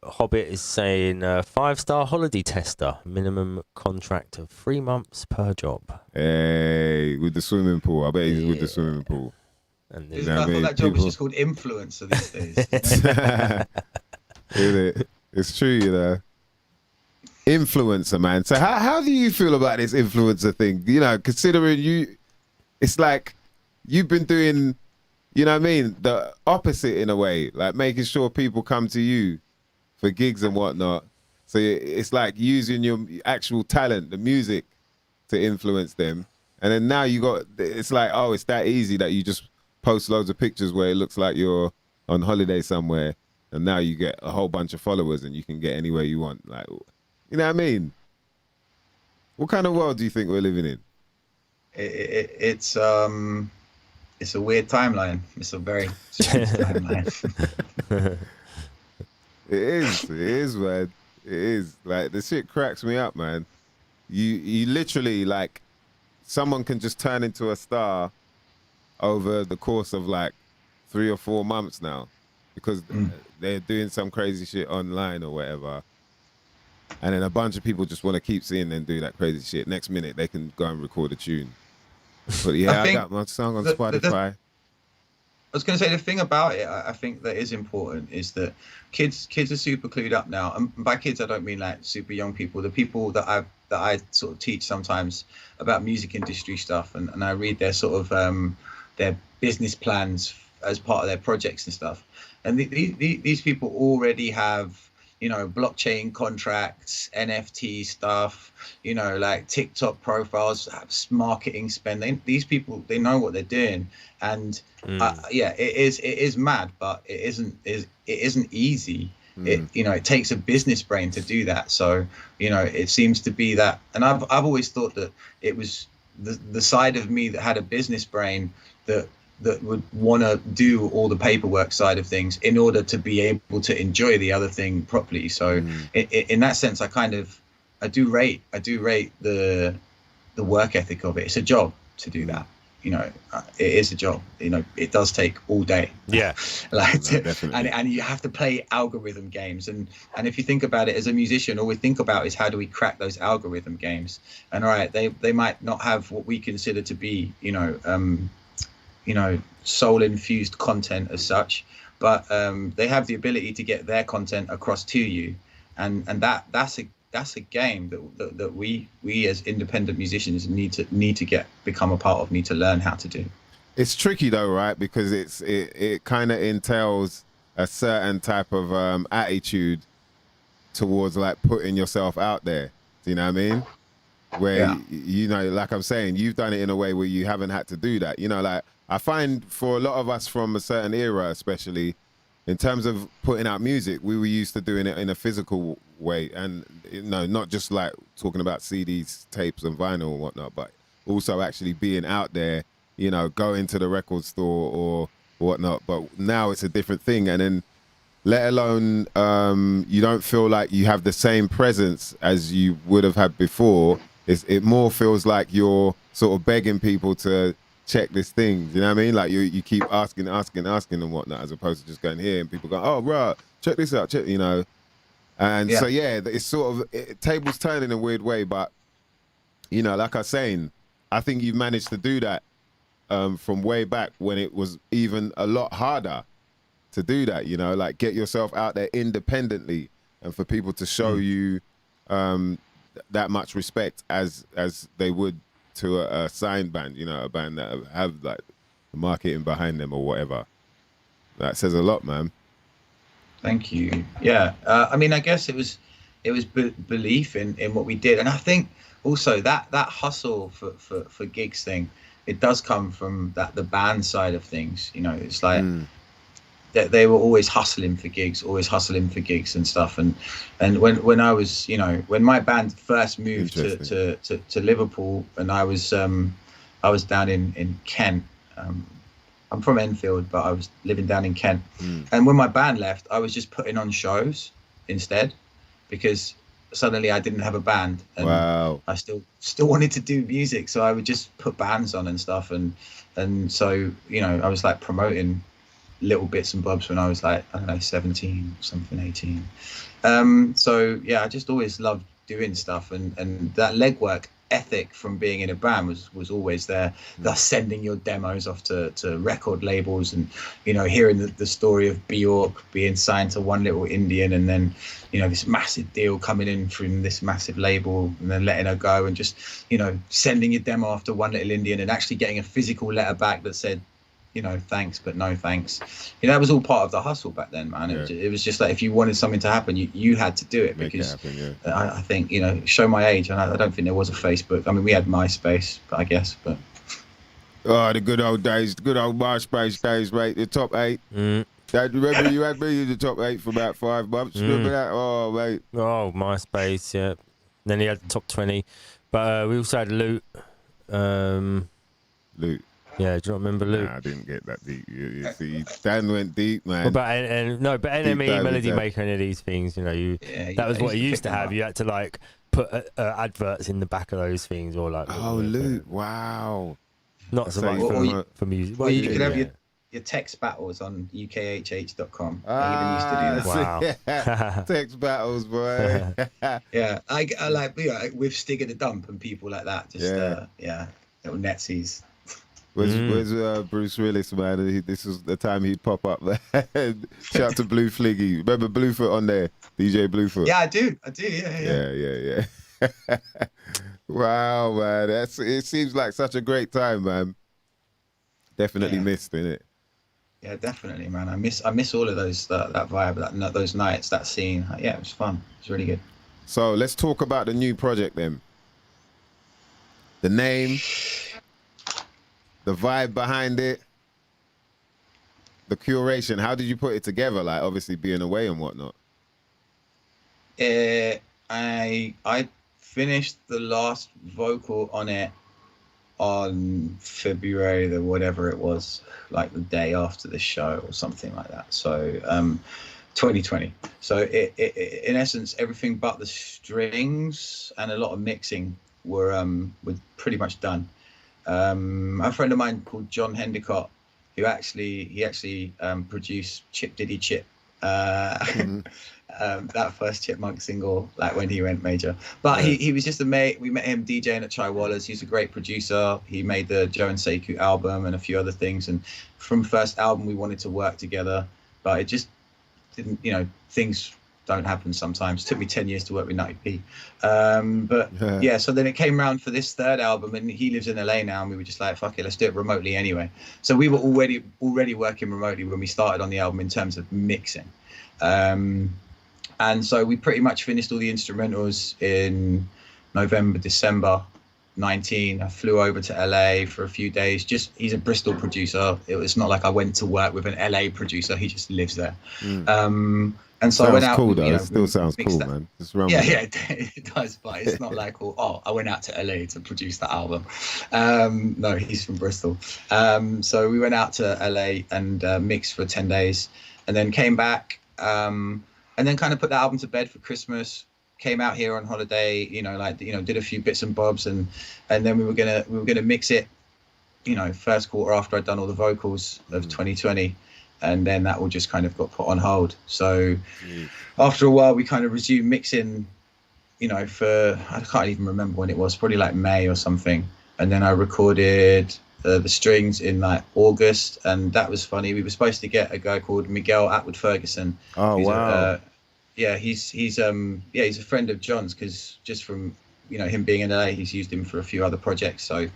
Hobbit is saying 5-star holiday tester, minimum contract of 3 months per job. Hey, with the swimming pool. I bet he's with the swimming pool. And I thought that job was just called influencer these days. It's true, you know. Influencer, man. So how do you feel about this influencer thing? You know, considering it's like you've been doing, you know what I mean, the opposite in a way, like making sure people come to you for gigs and whatnot. So it's like using your actual talent, the music, to influence them. And then now it's like, oh, it's that easy that you just post loads of pictures where it looks like you're on holiday somewhere, and now you get a whole bunch of followers and you can get anywhere you want. Like, you know what I mean? What kind of world do you think we're living in? It's a weird timeline. It's a very strange timeline. It is, man. It is. Like, the shit cracks me up, man. You literally, like, someone can just turn into a star over the course of like 3 or 4 months now, because they're doing some crazy shit online or whatever. And then a bunch of people just want to keep seeing them do that crazy shit. Next minute, they can go and record a tune. But yeah, I got my song on Spotify. I was going to say, the thing about it, I think that is important, is that kids are super clued up now. And by kids, I don't mean like super young people. The people that I sort of teach sometimes about music industry stuff, and I read their sort of their business plans as part of their projects and stuff. And these people already have, you know, blockchain contracts, NFT stuff, you know, like TikTok profiles, marketing spend. These people, they know what they're doing. And yeah, it is mad, but it isn't easy. It takes a business brain to do that. So, you know, it seems to be that, and I've always thought that it was the side of me that had a business brain that would want to do all the paperwork side of things in order to be able to enjoy the other thing properly. So in that sense, I do rate the work ethic of it. It's a job to do that. You know, it is a job. You know, it does take all day. Yeah, and you have to play algorithm games. And if you think about it, as a musician, all we think about is how do we crack those algorithm games. And all right, they might not have what we consider to be, you know, soul infused content as such, but they have the ability to get their content across to you, and that's a game that we as independent musicians need to become a part of, need to learn how to do. It's tricky though, right? Because it kind of entails a certain type of attitude towards like putting yourself out there. Do you know what I mean? Where you know, like I'm saying, you've done it in a way where you haven't had to do that. You know, like I find for a lot of us from a certain era, especially in terms of putting out music, we were used to doing it in a physical way. And, you know, not just like talking about CDs, tapes and vinyl and whatnot, but also actually being out there, you know, going to the record store or whatnot. But now it's a different thing. And then let alone you don't feel like you have the same presence as you would have had before. It more feels like you're sort of begging people to check this thing, you know what I mean? Like you keep asking and whatnot, as opposed to just going here and people go, oh, right, check this out, check, you know. And so, yeah, it's sort of, tables turn in a weird way, but, you know, like I was saying, I think you've managed to do that from way back when it was even a lot harder to do that, you know, like get yourself out there independently and for people to show you that much respect as they would to a signed band, you know, a band that have like the marketing behind them or whatever. That says a lot, man. Thank you. Yeah, I mean, I guess it was belief in what we did, and I think also that hustle for gigs thing, it does come from the band side of things. You know, it's like they were always hustling for gigs and stuff. And when I was, you know, when my band first moved to Liverpool, and I was down in Kent. I'm from Enfield, but I was living down in Kent. And when my band left, I was just putting on shows instead, because suddenly I didn't have a band, and I still wanted to do music, so I would just put bands on and stuff. And so, you know, I was like promoting little bits and bobs when I was like, I don't know, 17 something, 18. So yeah, I just always loved doing stuff, and that legwork ethic from being in a band was always there. Thus sending your demos off to record labels, and, you know, hearing the story of Bjork being signed to One Little Indian, and then, you know, this massive deal coming in from this massive label, and then letting her go, and just, you know, sending your demo off to One Little Indian and actually getting a physical letter back that said, you know, thanks but no thanks. You know, that was all part of the hustle back then, man. It was just like, if you wanted something to happen, you had to do it, because I think, you know, show my age, and I don't think there was a Facebook. I mean, we had MySpace, but I guess, but the good old days, the good old MySpace days, mate. The top 8. Dad, remember you had me in the top 8 for about 5 months. Remember that? Oh, mate. Oh, MySpace, yeah. Then he had the top 20, but we also had Loot. Loot. Yeah, do you not remember Luke? Nah, I didn't get that deep. You see, Dan went deep, man. Well, but NME, Melody Maker, any of these things, you know, that was what he used to have. You had to like put adverts in the back of those things, or like. Oh, Luke! Wow. Not so much for music. Well, you could have your text battles on ukhh.com. I even used to do that. Wow. Text battles, boy. Yeah, I like, you know, with Stig and the Dump and people like that. Just little netsies. Where's Bruce Willis, man? This is the time he'd pop up there. Shout out to Blue Fliggy. Remember Bluefoot on there? DJ Bluefoot. Yeah, I do. Yeah. Wow, man. It seems like such a great time, man. Definitely missed, innit? Yeah, definitely, man. I miss all of those, that vibe, those nights, that scene. Yeah, it was fun. It was really good. So let's talk about the new project then. The name, the vibe behind it, the curation. How did you put it together? Like, obviously being away and whatnot. I finished the last vocal on it on February, whatever it was, like the day after the show or something like that. So 2020. So it in essence, everything but the strings and a lot of mixing were pretty much done. A friend of mine called John Hendicott, who actually produced Chip Diddy Chip, that first Chipmunk single, like when he went major. But he was just a mate. We met him DJing at Chai Wallace. He's a great producer. He made the Joe and Sekou album and a few other things. And from first album, we wanted to work together, but it just didn't. You know, things don't happen sometimes. It took me 10 years to work with Nutty P. So then it came around for this third album, and he lives in LA now, and we were just like, fuck it, let's do it remotely anyway. So we were already working remotely when we started on the album in terms of mixing. And so we pretty much finished all the instrumentals in November, December 19. I flew over to LA for a few days. He's a Bristol producer. It's not like I went to work with an LA producer. He just lives there. And so I went out. Cool, though. It still sounds cool, man. Just it does, but it's not like, I went out to LA to produce that album. No, he's from Bristol. So we went out to LA and mixed for 10 days, and then came back, and then kind of put the album to bed for Christmas. Came out here on holiday, did a few bits and bobs, and then we were gonna mix it, first quarter after I'd done all the vocals of 2020. And then that all just kind of got put on hold. So after a while, we kind of resumed mixing, for, I can't even remember when it was, probably like May or something. And then I recorded the strings in like August. And that was funny. We were supposed to get a guy called Miguel Atwood Ferguson. Oh, wow. He's a friend of John's, because just from, him being in LA, he's used him for a few other projects. So we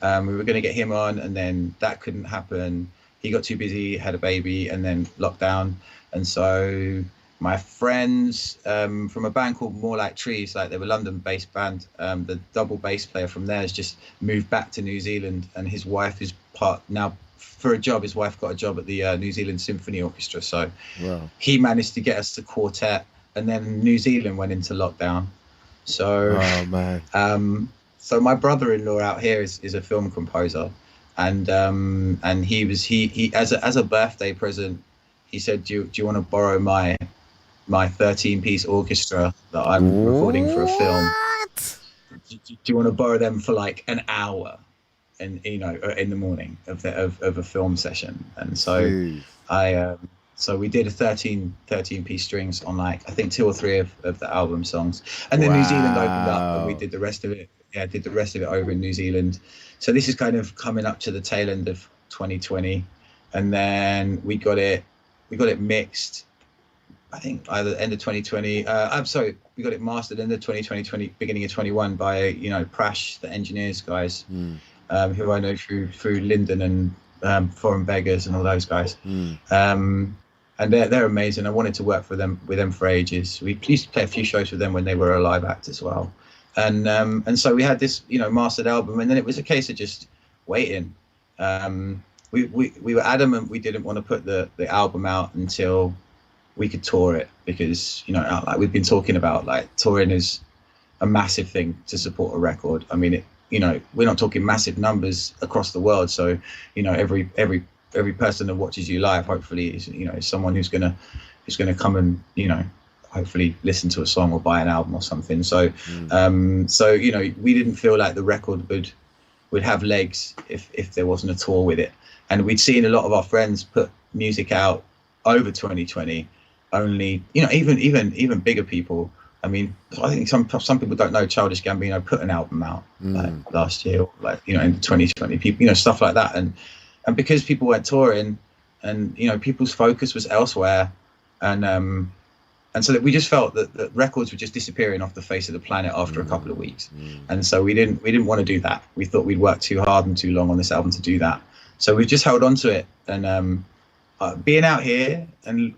were going to get him on, and then that couldn't happen. He got too busy, had a baby, and then lockdown. And so my friends from a band called More Like Trees, like they were London-based band. The double bass player from there has just moved back to New Zealand, and his wife is part now for a job. His wife got a job at the New Zealand Symphony Orchestra, so he managed to get us the quartet, and then New Zealand went into lockdown. So, so my brother-in-law out here is a film composer, and he as a birthday present, he said, "Do you want to borrow my 13-piece orchestra that I'm recording for a film? Do you want to borrow them for like an hour, and in the morning of a film session?" And so so we did a 13-piece strings on like I think 2 or 3 of the album songs, and then New Zealand opened up, and we did the rest of it. Yeah, did the rest of it over in New Zealand. So this is kind of coming up to the tail end of 2020, and then we got it mixed, I think either end of 2020. I'm sorry, we got it mastered end of 2020, beginning of 21 by Prash, the engineers guys, who I know through Lyndon and Foreign Beggars and all those guys. And they're amazing. I wanted to work with them for ages. We used to play a few shows with them when they were a live act as well. And so we had this mastered album, and then it was a case of just waiting. We were adamant we didn't want to put the album out until we could tour it, because like we've been talking about, like touring is a massive thing to support a record. I mean, we're not talking massive numbers across the world, so every person that watches you live hopefully is someone who's gonna come and hopefully listen to a song or buy an album or something. So we didn't feel like the record would have legs if there wasn't a tour with it. And we'd seen a lot of our friends put music out over 2020. Only even bigger people. I mean, I think some people don't know Childish Gambino put an album out like last year, like in 2020. People, stuff like that. And because people weren't touring, and people's focus was elsewhere, and so that we just felt that records were just disappearing off the face of the planet after a couple of weeks. And so we didn't want to do that. We thought we'd worked too hard and too long on this album to do that. So we just held on to it. And being out here and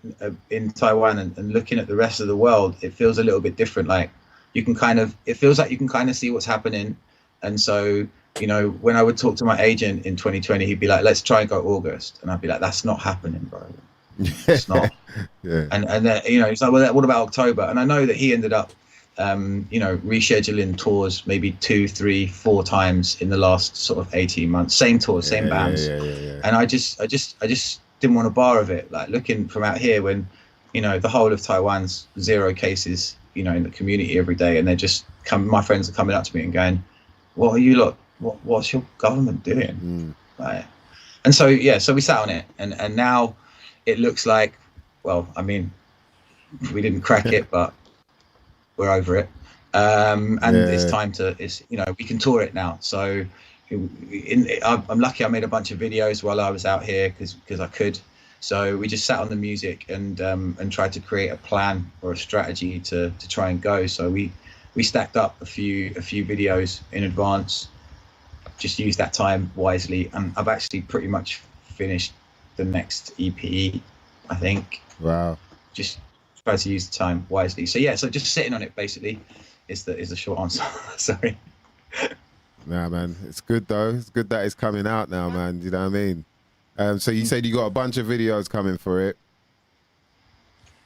in Taiwan and looking at the rest of the world, it feels a little bit different. Like it feels like you can kind of see what's happening. And so, when I would talk to my agent in 2020, he'd be like, "Let's try and go August." And I'd be like, "That's not happening, bro. It's not." And then he's like, "Well, what about October?" And I know that he ended up rescheduling tours maybe 2, 3, 4 times in the last sort of 18 months, same tours, same bands. And I just didn't want a bar of it. Like looking from out here, when the whole of Taiwan's 0 cases in the community every day, and they're just my friends are coming up to me and going, "What are you lot? What's your government doing?" Like, and so so we sat on it, and now it looks like, well, I mean, we didn't crack it, but we're over it. And it's time to, we can tour it now. So I'm lucky I made a bunch of videos while I was out here because I could. So we just sat on the music and tried to create a plan or a strategy to try and go. So we stacked up a few videos in advance, just used that time wisely. And I've actually pretty much finished the next EP, I think. Wow. Just try to use the time wisely. So so just sitting on it basically is the short answer. Sorry. Nah, man, it's good though. It's good that it's coming out now, man. You know what I mean? So you said you got a bunch of videos coming for it.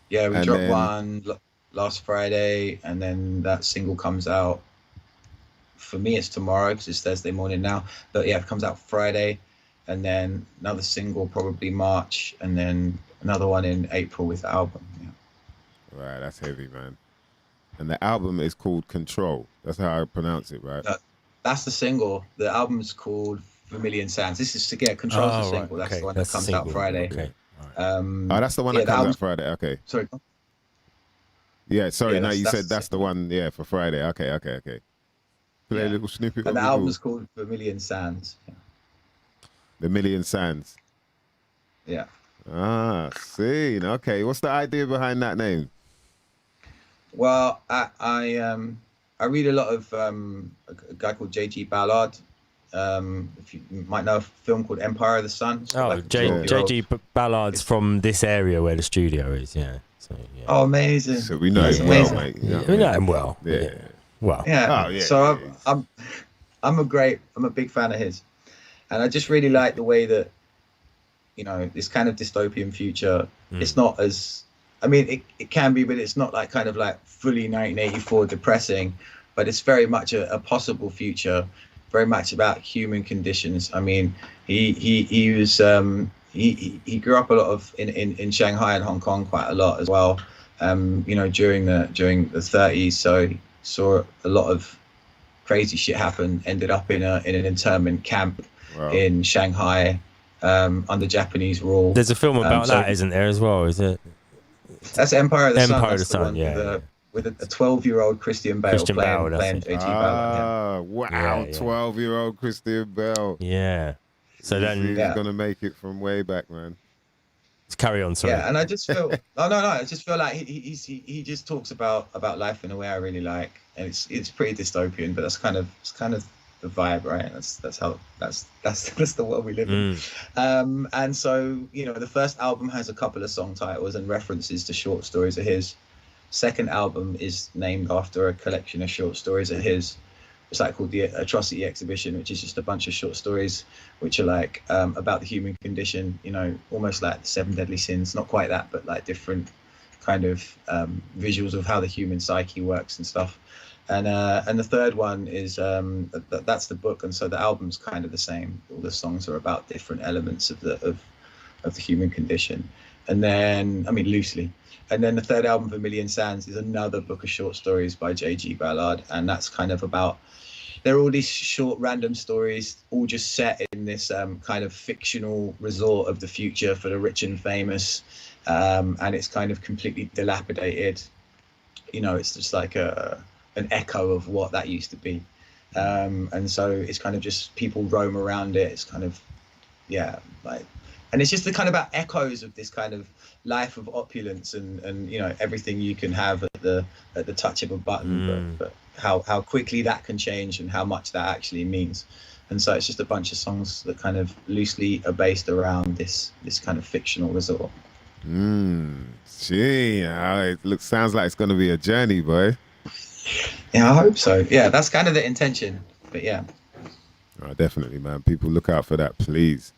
Yeah, we dropped one last Friday, and then that single comes out. For me, it's tomorrow because it's Thursday morning now. But yeah, it comes out Friday, and then another single probably March, and then another one in April with the album. Yeah. Right, that's heavy, man. And the album is called Control. That's how I pronounce it, right? That's the single. The album's called Vermillion Sands. This is Control's the single. Right. That's the one that comes out Friday. Okay. Right. That's the one that comes out Friday. Okay. Sorry. Yeah, sorry. No, you said that's the one. Yeah, for Friday. Okay. Play a little snippet. And the album's called Vermillion Sands. Yeah. Vermillion Sands. Yeah. Ah, see. Okay. What's the idea behind that name? Well, I read a lot of a guy called J.G. Ballard. If you might know a film called Empire of the Sun. J.G. Ballard's from this area where the studio is. Yeah. So, yeah. Oh, amazing. So we know That's him well, amazing. mate. You know what I We know mean? him well. Yeah. Well. Yeah. Oh, yeah, So yeah. I'm a big fan of his, and I just really like the way that, you know, this kind of dystopian future. It's not as, I mean, it can be, but it's not like kind of like fully 1984 depressing, but it's very much a possible future, very much about human conditions. I mean, he was he grew up a lot of in Shanghai and Hong Kong quite a lot as well. You know, during the 30s, so he saw a lot of crazy shit happen. Ended up in an internment camp in Shanghai under Japanese rule. There's a film about that, isn't there, as well? Is it? That's Empire of the Sun. Empire of That's the Sun, one yeah. with a 12-year-old Christian Bale playing that's it. J.G. Ballard. Wow, Yeah, yeah. 12-year-old Christian Bale. Yeah. So He's then gonna make it from way back, man. let's carry on. Sorry. Yeah, and I just feel no. I just feel like he just talks about life in a way I really like, and it's pretty dystopian, but it's kind of the vibe, right? That's the world we live in. And so, you know, the first album has a couple of song titles and references to short stories of his. Second album is named after a collection of short stories of his. It's like called the Atrocity Exhibition, which is just a bunch of short stories which are like about the human condition, you know, almost like the 7 deadly sins, not quite that, but like different kind of visuals of how the human psyche works and stuff. And the third one is that's the book, and so the album's kind of the same. All the songs are about different elements of the human condition, and then, I mean, loosely. And then the third album, Vermillion Sands, is another book of short stories by J.G. Ballard, and that's kind of about, they're all these short random stories, all just set in this kind of fictional resort of the future for the rich and famous, and it's kind of completely dilapidated. You know, it's just like an echo of what that used to be, and so it's kind of just people roam around it. It's kind of, yeah, like, and it's just the kind of about echoes of this kind of life of opulence and you know, everything you can have at the touch of a button, but how quickly that can change and how much that actually means. And so it's just a bunch of songs that kind of loosely are based around this kind of fictional resort. Gee, it sounds like it's going to be a journey, boy. Yeah, I hope so. Yeah, that's kind of the intention. But yeah. Oh, definitely, man. People look out for that, please.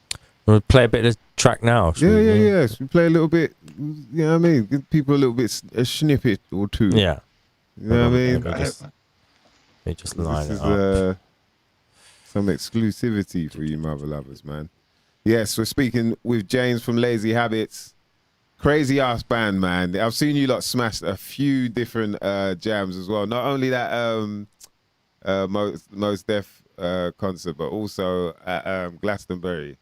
We'll play a bit of the track now. Yeah. We play a little bit, you know what I mean? Give people a little bit, a snippet or two. Yeah. You know what I mean? They just line this it up. Some exclusivity for you mother lovers, man. Yes, we're speaking with James from Lazy Habits. Crazy ass band, man. I've seen you lot smash a few different jams as well. Not only that Most Def concert, but also at Glastonbury.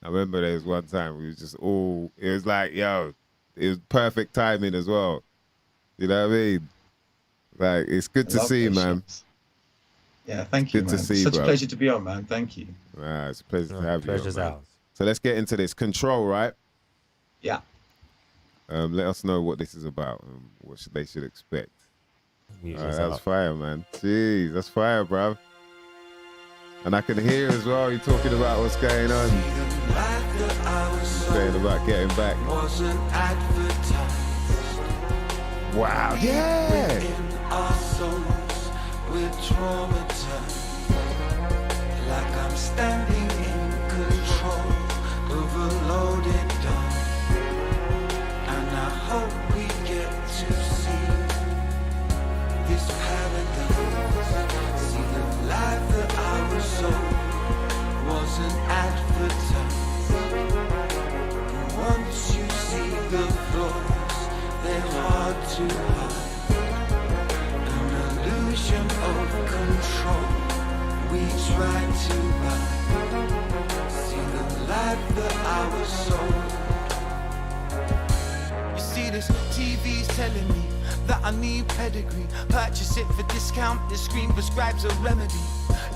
I remember there was one time we was just all, it was like, yo, it was perfect timing as well. You know what I mean? Like, it's good to see, man. Yeah, thank you, man. Good to see, Such bro. a pleasure to be on, man. Thank you. It's a pleasure to have you on, Pleasure's man. ours. So let's get into this. Control, right? Yeah. Let us know what this is about and what they should expect. That's fire, man. Jeez, that's fire, bro. And I can hear as well, you're talking about what's going on. Saying about getting back. Wow, yeah! Like I'm standing in control of a loaded gun, and I hope we get to see this paradise. See the life that I was sold wasn't advertised. And once you see the flaws, they're hard to hide. An illusion of control we try to buy. See the life that I was sold. You see, this TV's telling me that I need pedigree. Purchase it for discount. This screen prescribes a remedy.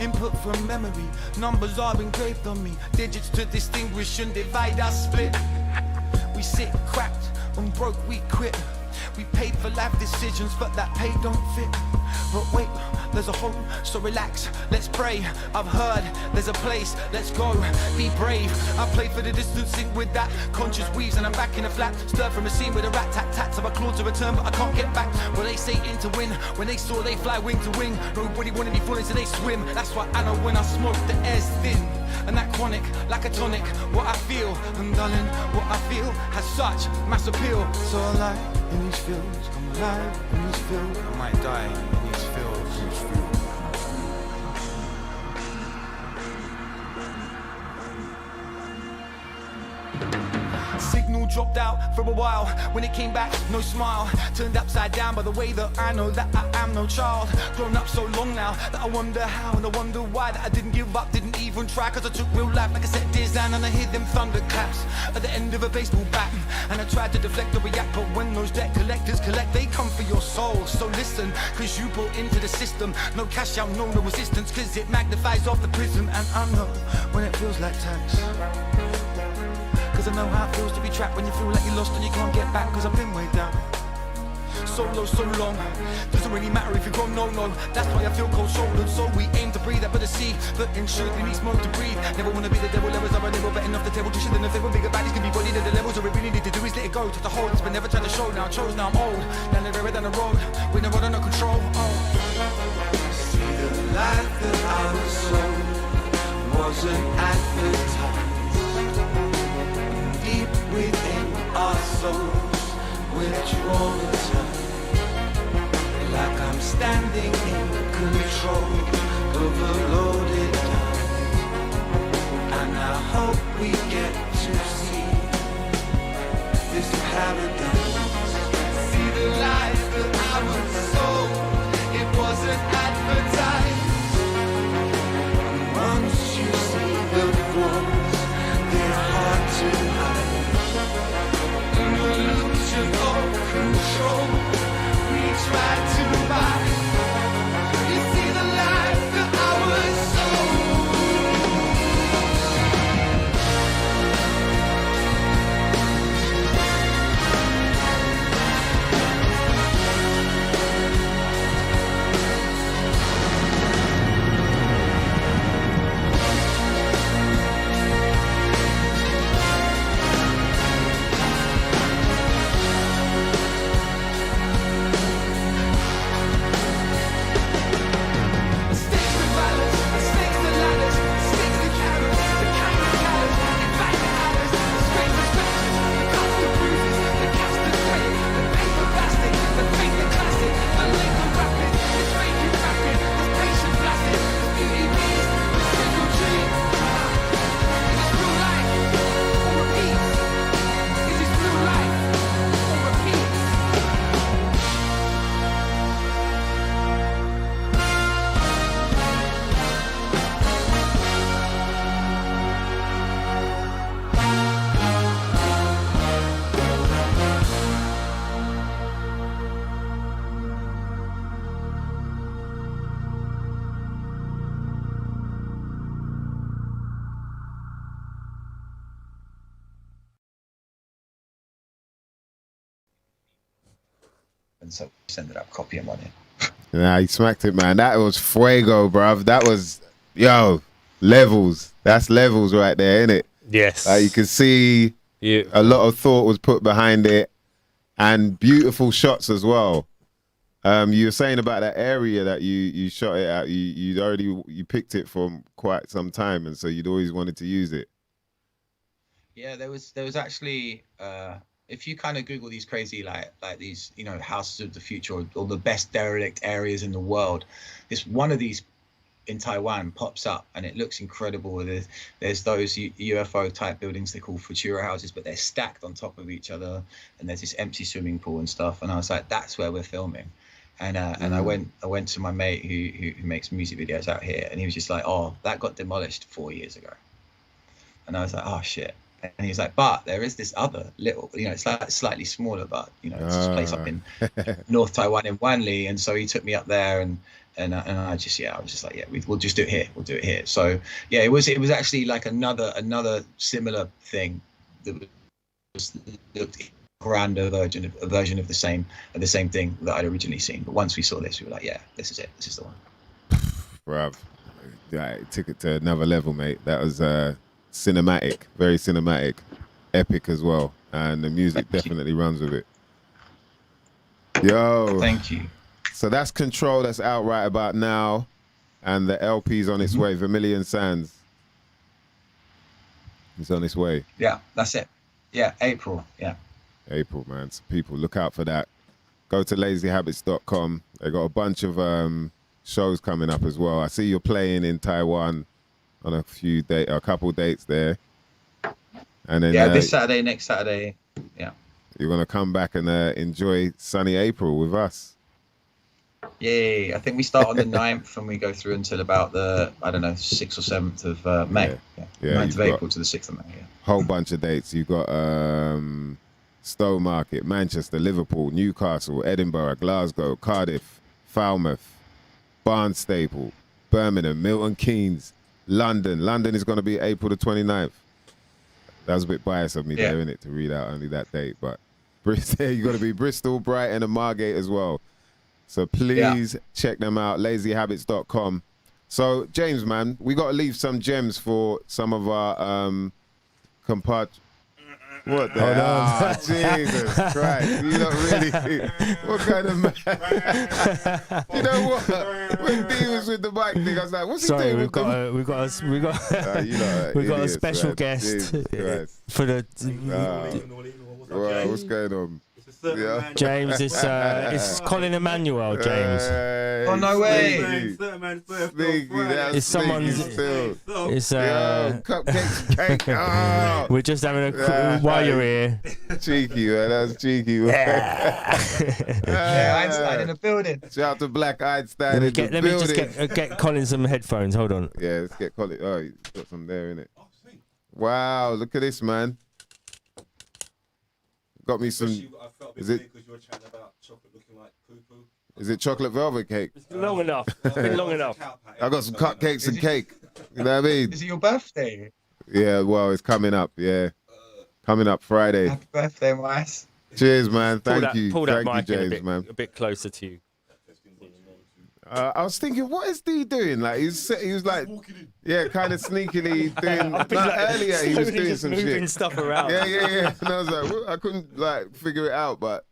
Input from memory. Numbers are engraved on me. Digits to distinguish and divide us split. We sit cracked and broke, we quit. We paid for life decisions, but that pay don't fit. But wait, there's a hope, so relax, let's pray. I've heard there's a place, let's go, be brave. I play for the distance, sync with that. Conscious weaves and I'm back in the flat. Stirred from a scene with a rat-tat-tat. So I claw to return, but I can't get back. Well, they say in to win. When they saw they fly wing to wing. Nobody wanted me falling, so they swim. That's why I know when I smoke, the air's thin. And that chronic, like a tonic, what I feel. And darling, what I feel has such mass appeal. So alive in these fields, come alive in these fields. I might die in these fields. Signal dropped out for a while. When it came back, no smile. Turned upside down by the way that I know that I am no child. Grown up so long now that I wonder how and I wonder why. That I didn't give up, didn't even try. Cause I took real life like I set design and I hear them thunderclaps at the end of a baseball bat. And I tried to deflect the react, but when those debt collectors collect, they come for your soul. So listen, cause you bought into the system. No cash out, no resistance, cause it magnifies off the prism. And I know when it feels like tax. Cause I know how it feels to be trapped when you feel like you're lost and you can't get back. Cause I've been way down, so low, so long. Doesn't really matter if you go no. That's why I feel cold shouldered. So we aim to breathe out by the sea, but in truth we need smoke to breathe. Never wanna be the devil, levels are a level betting off the table. Just shouldn't have ever bigger bodies can be bodied at the levels. All we really need to do is let it go. Just to hold, but never try to show. Now I chose, now I'm old. Down the river, down the road, with no road under control. See the life that I was sold wasn't advertised. Deep within our souls, we're traumatized. Like I'm standing in control of a loaded gun. And I hope we get to see this paradise. See the life that I was sold, it wasn't advertised. And once you see the flaws, they're hard to hide. An illusion of control we try to buy. You see the life that I was sold. And so just ended up copying one in. Nah, he smacked it, man. That was fuego, bruv. That was, yo, levels. That's levels right there, innit? Yes. You can see a lot of thought was put behind it and beautiful shots as well. You were saying about that area that you shot it at. You picked it from quite some time, and so you'd always wanted to use it. Yeah, there was actually if you kind of Google these crazy like these houses of the future or the best derelict areas in the world, this one of these in Taiwan pops up and it looks incredible. There's those UFO type buildings they call Futura houses, but they're stacked on top of each other, and there's this empty swimming pool and stuff. And I was like, that's where we're filming. And I went to my mate who makes music videos out here, and he was just like, oh, that got demolished 4 years ago. And I was like, oh shit. And he's like, but there is this other little, it's like slightly smaller, but it's this place up in North Taiwan in Wanli. And so he took me up there, and I was just like, yeah, we'll just do it here. We'll do it here. So yeah, it was actually like another similar thing that looked grander version of the same thing that I'd originally seen. But once we saw this, we were like, yeah, this is it. This is the one. Bruv, it took it to another level, mate. That was cinematic, very cinematic, epic as well, and the music definitely runs with it. Yo, thank you. So that's Control. That's out right about now, and the LP's on its way. Vermillion Sands. It's on its way. Yeah, that's it. Yeah, April. Yeah. April, man. So people, look out for that. Go to lazyhabits.com. They got a bunch of shows coming up as well. I see you're playing in Taiwan on a couple dates there. And then this Saturday, next Saturday. Yeah. You're gonna come back and enjoy sunny April with us. Yay! I think we start on the 9th and we go through until about the 6th or 7th of May. Yeah. 9th of April to the 6th of May. Yeah. Whole bunch of dates. You've got Stowmarket, Manchester, Liverpool, Newcastle, Edinburgh, Glasgow, Cardiff, Falmouth, Barnstaple, Birmingham, Milton Keynes, London. London is going to be April the 29th. That was a bit biased of me there, innit, to read out only that date. But you got to be Bristol, Brighton, and Margate as well. So please check them out, lazyhabits.com. So, James, man, we got to leave some gems for some of our What the hell? Jesus Christ. You don't really... What kind of man? You know what? When D was with the mic thing, I was like, what's he doing? We've got a special man. guest for the... Wow, what's going on? James, it's Colin Emmanuel, James. Oh, no way. It's someone's... It's cupcakes, cake. Oh. We're just having a... while you're here. Cheeky, man. That's cheeky. Einstein in the building. Shout out to Black Einstein in the building. Let me just get Colin some headphones. Hold on. Yeah, let's get Colin. Oh, he's got some there, innit? Wow, look at this, man. Got me some... Is it? Is it chocolate velvet cake? It's been long enough. It's been long enough. I got some cupcakes and cake. You know what I mean? Is it your birthday? Yeah, well, it's coming up. Yeah, coming up Friday. Happy birthday, Mice. Cheers, man. Thank you. Pull that Thank mic you, in James, man. a bit closer to you. I was thinking, what is D doing? Like he was like, yeah, kind of sneakily doing. Earlier he was doing some moving shit. stuff around. Yeah. And I was like, well, I couldn't like figure it out, but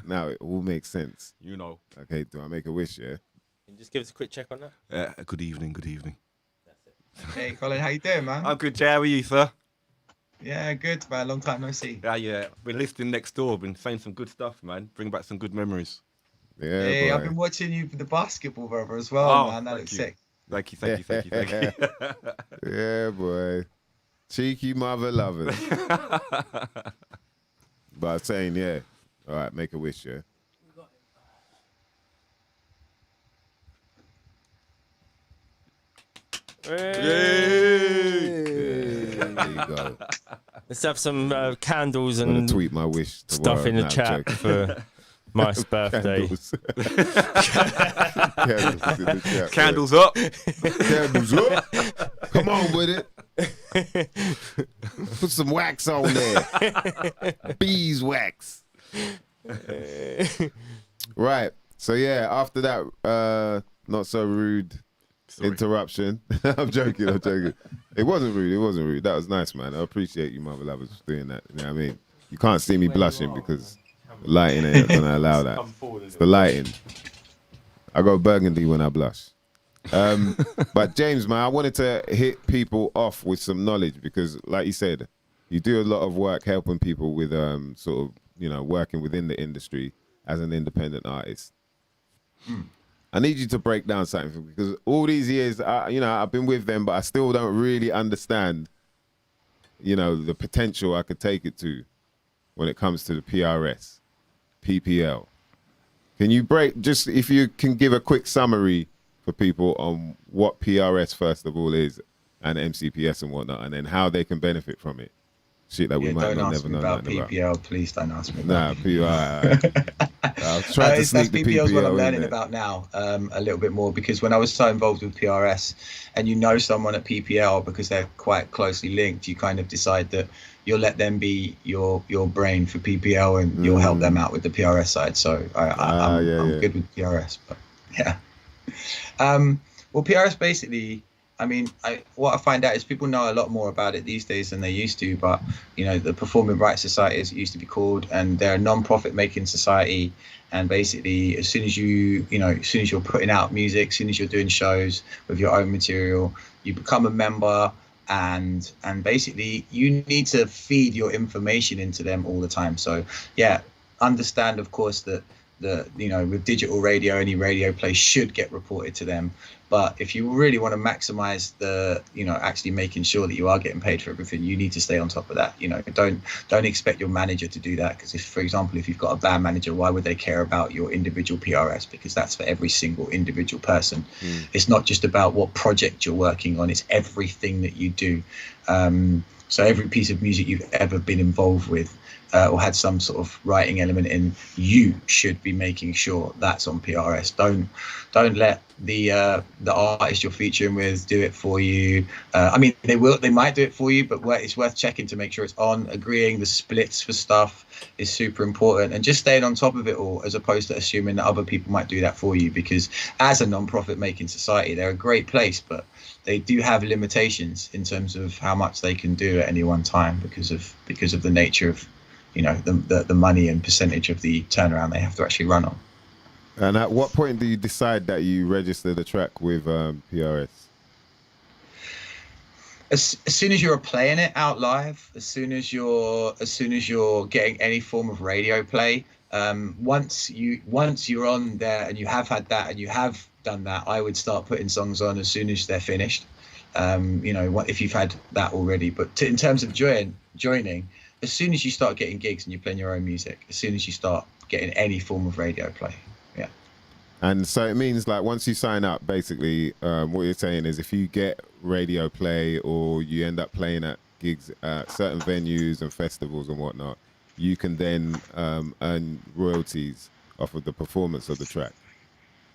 now it all makes sense. You know. Okay, do I make a wish? Yeah. Can you just give us a quick check on that? Good evening. Good evening. Hey, Colin, how you doing, man? I'm good, Jay. How are you, sir? Yeah, good, man. Long time no see. Yeah. Been listening next door. Been saying some good stuff, man. Bring back some good memories. Yeah, hey, boy. I've been watching you for the basketball, brother, as well, man. That looks sick. Thank you. Yeah, boy. Cheeky mother lovers. But saying, yeah. All right, make a wish, yeah. Hey. There you go. Let's have some candles I'm gonna and tweet my wish stuff in the chat for Mike's birthday. Candles. Candles up. Candles up. Come on with it. Put some wax on there. Beeswax. Right. So yeah, after that not so rude interruption. I'm joking. It wasn't rude. That was nice, man. I appreciate you, mother lovers, for doing that. You know what I mean? You can't see me blushing because the lighting ain't gonna allow that. It's the lighting. I go burgundy when I blush. But James, man, I wanted to hit people off with some knowledge because, like you said, you do a lot of work helping people with sort of, working within the industry as an independent artist. I need you to break down something because all these years, I've been with them, but I still don't really understand, the potential I could take it to when it comes to the PRS, PPL. Can you if you can give a quick summary for people on what PRS first of all is and MCPS and whatnot, and then how they can benefit from it. Shit that we might not never know about nothing PPL, about. please don't ask me Nah, about PPL. I'll try to sneak That's the PPL is what I'm PPL in learning there. about now, a little bit more, because when I was so involved with PRS, and you know someone at PPL because they're quite closely linked, you kind of decide that you'll let them be your brain for PPL, and you'll help them out with the PRS side. So I'm good with PRS, but yeah. Well, PRS basically, I mean, what I find out is people know a lot more about it these days than they used to. But you know, the Performing Rights Society, as it used to be called, and they're a non-profit making society. And basically, as soon as you're putting out music, as soon as you're doing shows with your own material, you become a member. And basically, you need to feed your information into them all the time. So yeah, understand, of course, that with digital radio, any radio play should get reported to them. But if you really want to maximize actually making sure that you are getting paid for everything, you need to stay on top of that. Don't expect your manager to do that, because for example, if you've got a band manager, why would they care about your individual PRS? Because that's for every single individual person. It's not just about what project you're working on, it's everything that you do. So every piece of music you've ever been involved with, or had some sort of writing element in, you should be making sure that's on PRS. Don't let the artist you're featuring with do it for you. I mean, they might do it for you, but it's worth checking to make sure it's on. Agreeing the splits for stuff is super important, and just staying on top of it all, as opposed to assuming that other people might do that for you. Because as a non-profit making society, they're a great place, but they do have limitations in terms of how much they can do at any one time, because of the nature of the money and percentage of the turnaround they have to actually run on. And at what point do you decide that you register the track with PRS? As soon as you're playing it out live, as soon as you're getting any form of radio play, once you're on there and you have had that and you have done that, I would start putting songs on as soon as they're finished. If you've had that already. But in terms of joining, as soon as you start getting gigs and you're playing your own music, as soon as you start getting any form of radio play. Yeah. And so it means, like, once you sign up, basically, what you're saying is if you get radio play or you end up playing at gigs at certain venues and festivals and whatnot, you can then earn royalties off of the performance of the track.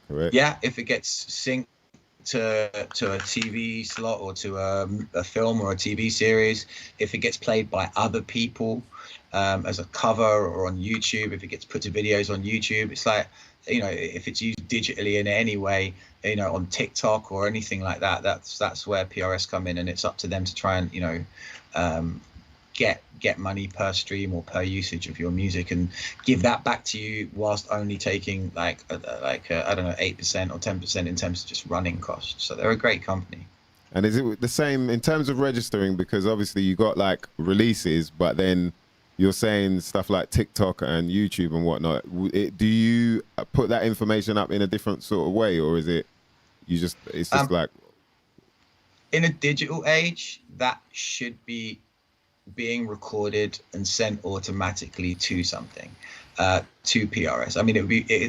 Correct? Yeah, if it gets synced to a TV slot or to a film or a TV series, if it gets played by other people as a cover or on YouTube, if it gets put to videos on YouTube, it's like, if it's used digitally in any way, on TikTok or anything like that, that's where PRS come in, and it's up to them to try and get money per stream or per usage of your music, and give that back to you whilst only taking I don't know, 8% or 10% in terms of just running costs. So they're a great company. And is it the same in terms of registering? Because obviously you got like releases, but then you're saying stuff like TikTok and YouTube and whatnot. Do you put that information up in a different sort of way, or is it it's just like, in a digital age, that should be being recorded and sent automatically to something, to PRS. I mean,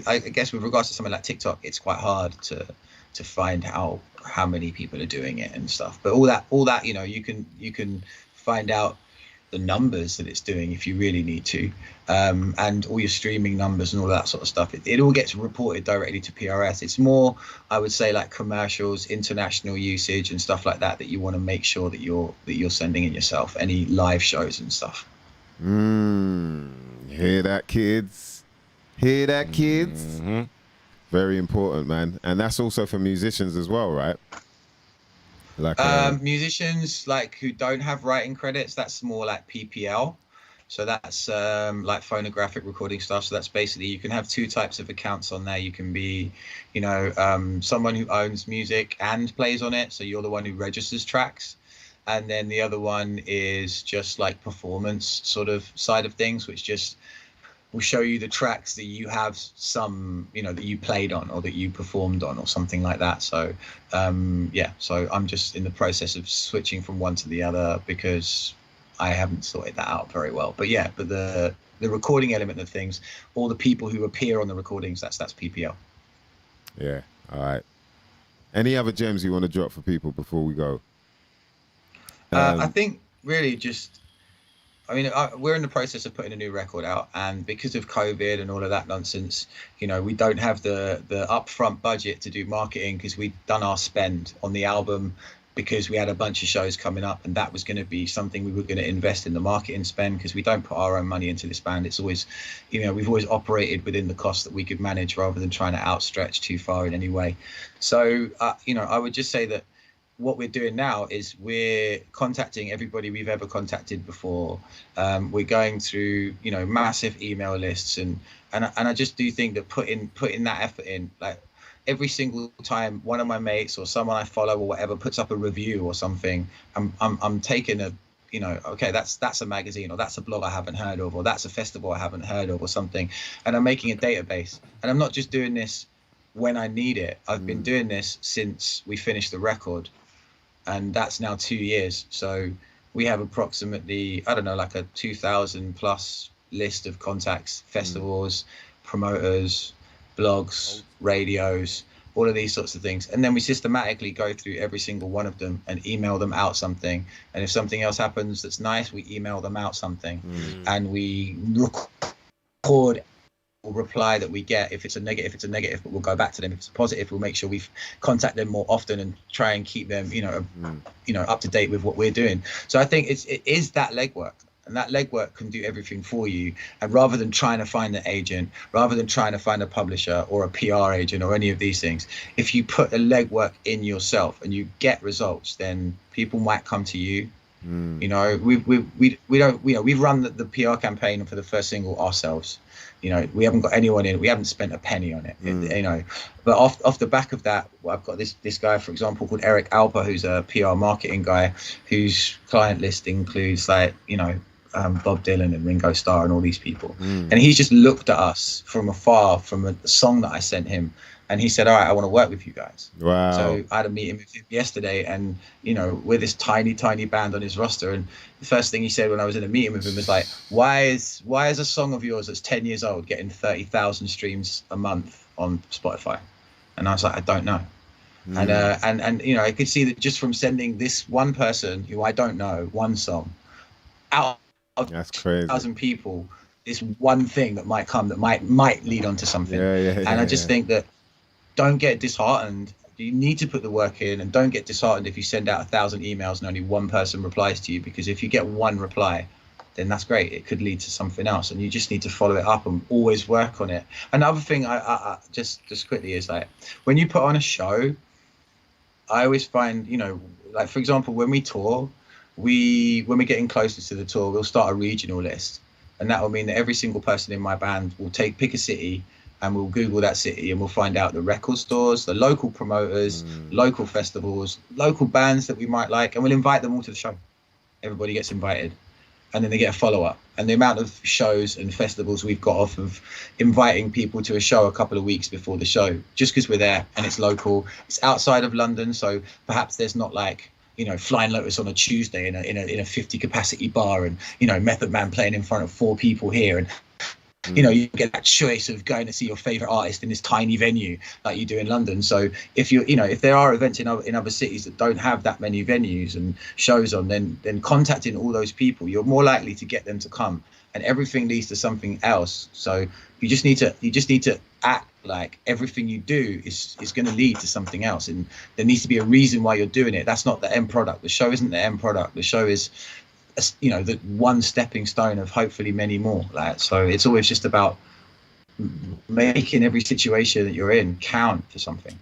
I guess with regards to something like TikTok, it's quite hard to find how many people are doing it and stuff. But all that, you can find out the numbers that it's doing if you really need to, and all your streaming numbers and all that sort of stuff. It all gets reported directly to PRS. It's more, I would say, like commercials, international usage and stuff like that you want to make sure that you're sending in yourself, any live shows and stuff. Hear that, kids? Hear that, kids? Mm-hmm. Very important, man. And that's also for musicians as well, right? Like musicians who don't have writing credits, that's more like PPL. So that's like phonographic recording stuff. So that's basically, you can have two types of accounts on there. You can be, someone who owns music and plays on it. So you're the one who registers tracks. And then the other one is just like performance sort of side of things, which just will show you the tracks that you have that you played on or that you performed on or something like that. So so I'm just in the process of switching from one to the other because I haven't sorted that out very well. But the recording element of things, all the people who appear on the recordings, that's PPL. Yeah. All right. Any other gems you want to drop for people before we go? I think really just I mean, we're in the process of putting a new record out, and because of COVID and all of that nonsense, you know, we don't have the upfront budget to do marketing because we've done our spend on the album because we had a bunch of shows coming up, and that was going to be something we were going to invest in the marketing spend because we don't put our own money into this band. It's always, you know, we've always operated within the cost that we could manage rather than trying to outstretch too far in any way. So, you know, I would just say that what we're doing now is we're contacting everybody we've ever contacted before. We're going through, you know, massive email lists, and I just do think that putting that effort in, like every single time one of my mates or someone I follow or whatever puts up a review or something, I'm taking a, you know, okay, that's a magazine, or that's a blog I haven't heard of, or that's a festival I haven't heard of or something, and I'm making a database. And I'm not just doing this when I need it. I've been doing this since we finished the record. And that's now 2 years. So we have approximately, I don't know, like a 2,000 plus list of contacts, festivals, promoters, blogs, radios, all of these sorts of things. And then we systematically go through every single one of them and email them out something. And if something else happens that's nice, we email them out something. And we record reply that we get. If it's a negative, but we'll go back to them. If it's a positive, we'll make sure we contact them more often and try and keep them, you know, up to date with what we're doing. So I think it is that legwork, and that legwork can do everything for you. And rather than trying to find an agent, rather than trying to find a publisher or a PR agent or any of these things, if you put the legwork in yourself and you get results, then people might come to you. You know, we don't, you know, we've run the PR campaign for the first single ourselves. You know, we haven't got anyone in. We haven't spent a penny on it. You know, but off the back of that, I've got this guy, for example, called Eric Alper, who's a PR marketing guy, whose client list includes, like, you know, Bob Dylan and Ringo Starr and all these people. And he's just looked at us from afar from a song that I sent him, and he said, all right, I want to work with you guys. Wow. So I had a meeting with him yesterday, and, you know, we're this tiny band on his roster. And the first thing he said when I was in a meeting with him was like, why is a song of yours that's 10 years old getting 30,000 streams a month on Spotify? And I was like, I don't know. And you know, I could see that just from sending this one person who I don't know one song out of That's crazy. 1,000 people, this one thing that might come that might lead on to something. And I just think that, don't get disheartened. You need to put the work in, and don't get disheartened if you send out 1,000 emails and only one person replies to you, because if you get one reply, then that's great. It could lead to something else, and you just need to follow it up and always work on it. Another thing I just quickly is, like, when you put on a show, I always find, you know, like, for example, when we tour, when we're getting closer to the tour, we'll start a regional list, and that will mean that every single person in my band will pick a city, and we'll Google that city, and we'll find out the record stores, the local promoters, local festivals, local bands that we might like, and we'll invite them all to the show. Everybody gets invited, and then they get a follow-up. And the amount of shows and festivals we've got off of inviting people to a show a couple of weeks before the show, just because we're there and it's local, it's outside of London, so perhaps there's not, like, you know, Flying Lotus on a Tuesday in a 50 capacity bar, and, you know, Method Man playing in front of 4 people here, and, you know, you get that choice of going to see your favorite artist in this tiny venue like you do in London. So if if there are events in other cities that don't have that many venues and shows on, then contacting all those people, you're more likely to get them to come, and everything leads to something else. So you just need to act like everything you do is going to lead to something else, and there needs to be a reason why you're doing it. That's not the end product. The show isn't the end product. The show is, you know, the one stepping stone of hopefully many more. Like, so it's always just about making every situation that you're in count for something.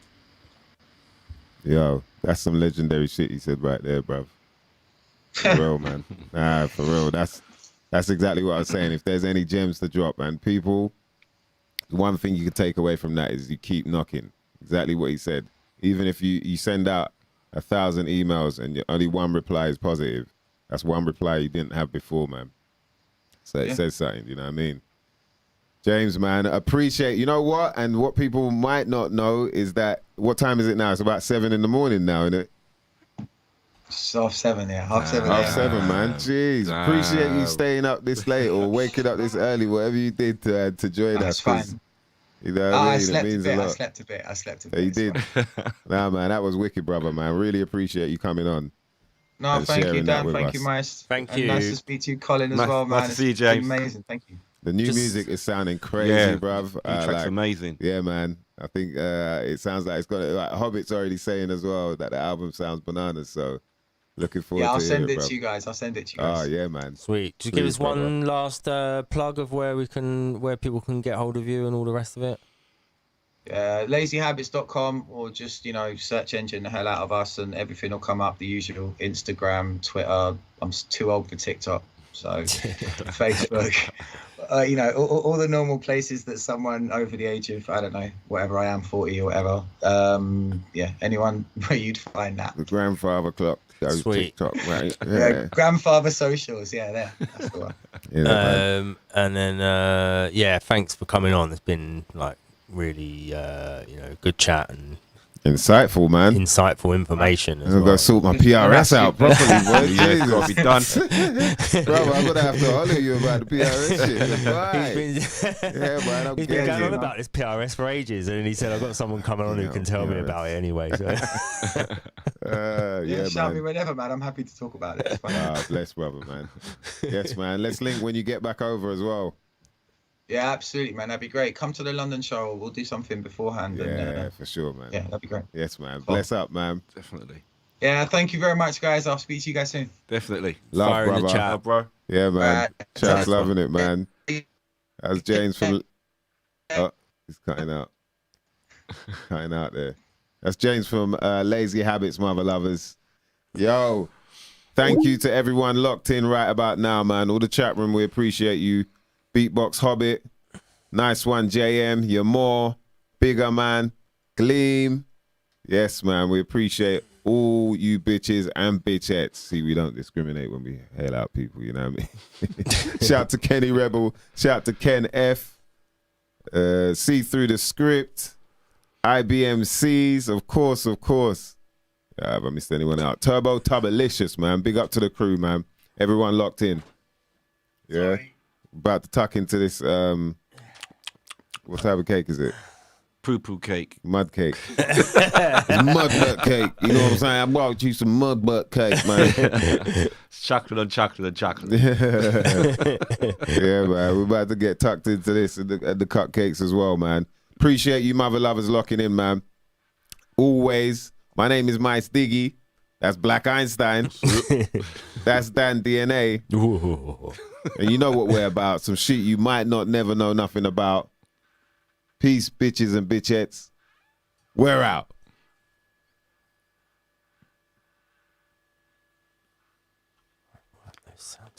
Yo, that's some legendary shit you said right there, bruv. For real, man. Nah, for real. That's exactly what I was saying. If there's any gems to drop, man, people, one thing you can take away from that is you keep knocking. Exactly what he said. Even if you send out 1,000 emails and only one reply is positive, that's one reply you didn't have before, man. So it says something, you know what I mean? James, man, appreciate, you know what? And what people might not know is that, what time is it now? It's about 7 in the morning now, isn't it? It's 7:30, yeah. 7:30. Half 7, man. Jeez, appreciate you staying up this late or waking up this early, whatever you did to join us. That's fine. You know what I mean? I slept it means a lot. I slept a bit. Yeah, you did. Nah, man, that was wicked, brother, man. Really appreciate you coming on. No, and thank you, sharing that Dan. with Thank you, us. Mice. Thank And nice you. to speak to you, Colin, as Nice- well, man. nice to see you, It's been James. amazing. Thank you. The new Just- music is sounding crazy, Yeah, bruv. New track's amazing. Yeah, man. I think it sounds like it's got like Hobbit's already saying as well that the album sounds bananas. So looking forward Yeah, I'll to hearing send it bruv. to you guys. I'll send it to you Oh guys. yeah, man. Sweet. Just Sweet, give us brother. one last plug of where people can get hold of you and all the rest of it. Lazyhabits.com, or just, search engine the hell out of us and everything will come up. The usual Instagram, Twitter. I'm too old for TikTok, so Facebook. All the normal places that someone over the age of, I don't know, whatever I am, 40 or whatever. Yeah, anyone where you'd find that. The grandfather clock goes Sweet. TikTok, right? Yeah, Yeah. grandfather socials. Yeah, there. That's the one. Yeah, man. And then thanks for coming on. It's been like really good chat and Insightful, man. insightful information as I'm gonna well. sort my PRS out properly, boy. Yeah, gotta be done. Bro, I'm gonna have to holler you about the PRS shit. Why? He's been, Yeah, man. I'm he's been going on getting about this PRS for ages, and he said, "I've got someone coming on who Yeah, can tell me PRS. about it anyway." So. Yeah, Shout me man. whenever, man. I'm happy to talk about it. It's fine. Ah, bless, brother, man. Yes, man. Let's link when you get back over as well. Yeah, absolutely, man. That'd be great. Come to the London show. We'll do something beforehand. Yeah, And, for sure, man. yeah, that'd be great. Yes, man. Bless up, man. Definitely. Yeah, thank you very much, guys. I'll speak to you guys soon. Definitely. Love, Fire in the brother. chat. Oh, bro. Yeah, man. Right. Chat's Nice loving it, man. That's James from. Oh, he's cutting out. Cutting out there. That's James from Lazy Habits, mother lovers. Yo, thank you to everyone locked in right about now, man. All the chat room, we appreciate you. Beatbox Hobbit, nice one, JM. You're more bigger, man. Gleam. Yes, man. We appreciate all you bitches and bitchettes. See, we don't discriminate when we hail out people, you know what I mean? Shout to Kenny Rebel. Shout to Ken F. See Through the Script. IBMCs, of course, of course. Have I missed anyone out? Turbo Tubberlicious, man. Big up to the crew, man. Everyone locked in. Yeah. About to tuck into this. What type of cake is it? Poo-poo cake. Mud cake. It's mud butt cake. You know what I'm saying? I brought you some mud butt cake, man. Chocolate and chocolate and chocolate. Yeah, man. We're about to get tucked into this and the cupcakes as well, man. Appreciate you, mother lovers, locking in, man. Always. My name is Mice Diggy. That's Black Einstein. That's Dan DNA. And you know what we're about. Some shit you might not never know nothing about. Peace, bitches and bitchettes. We're out. Sound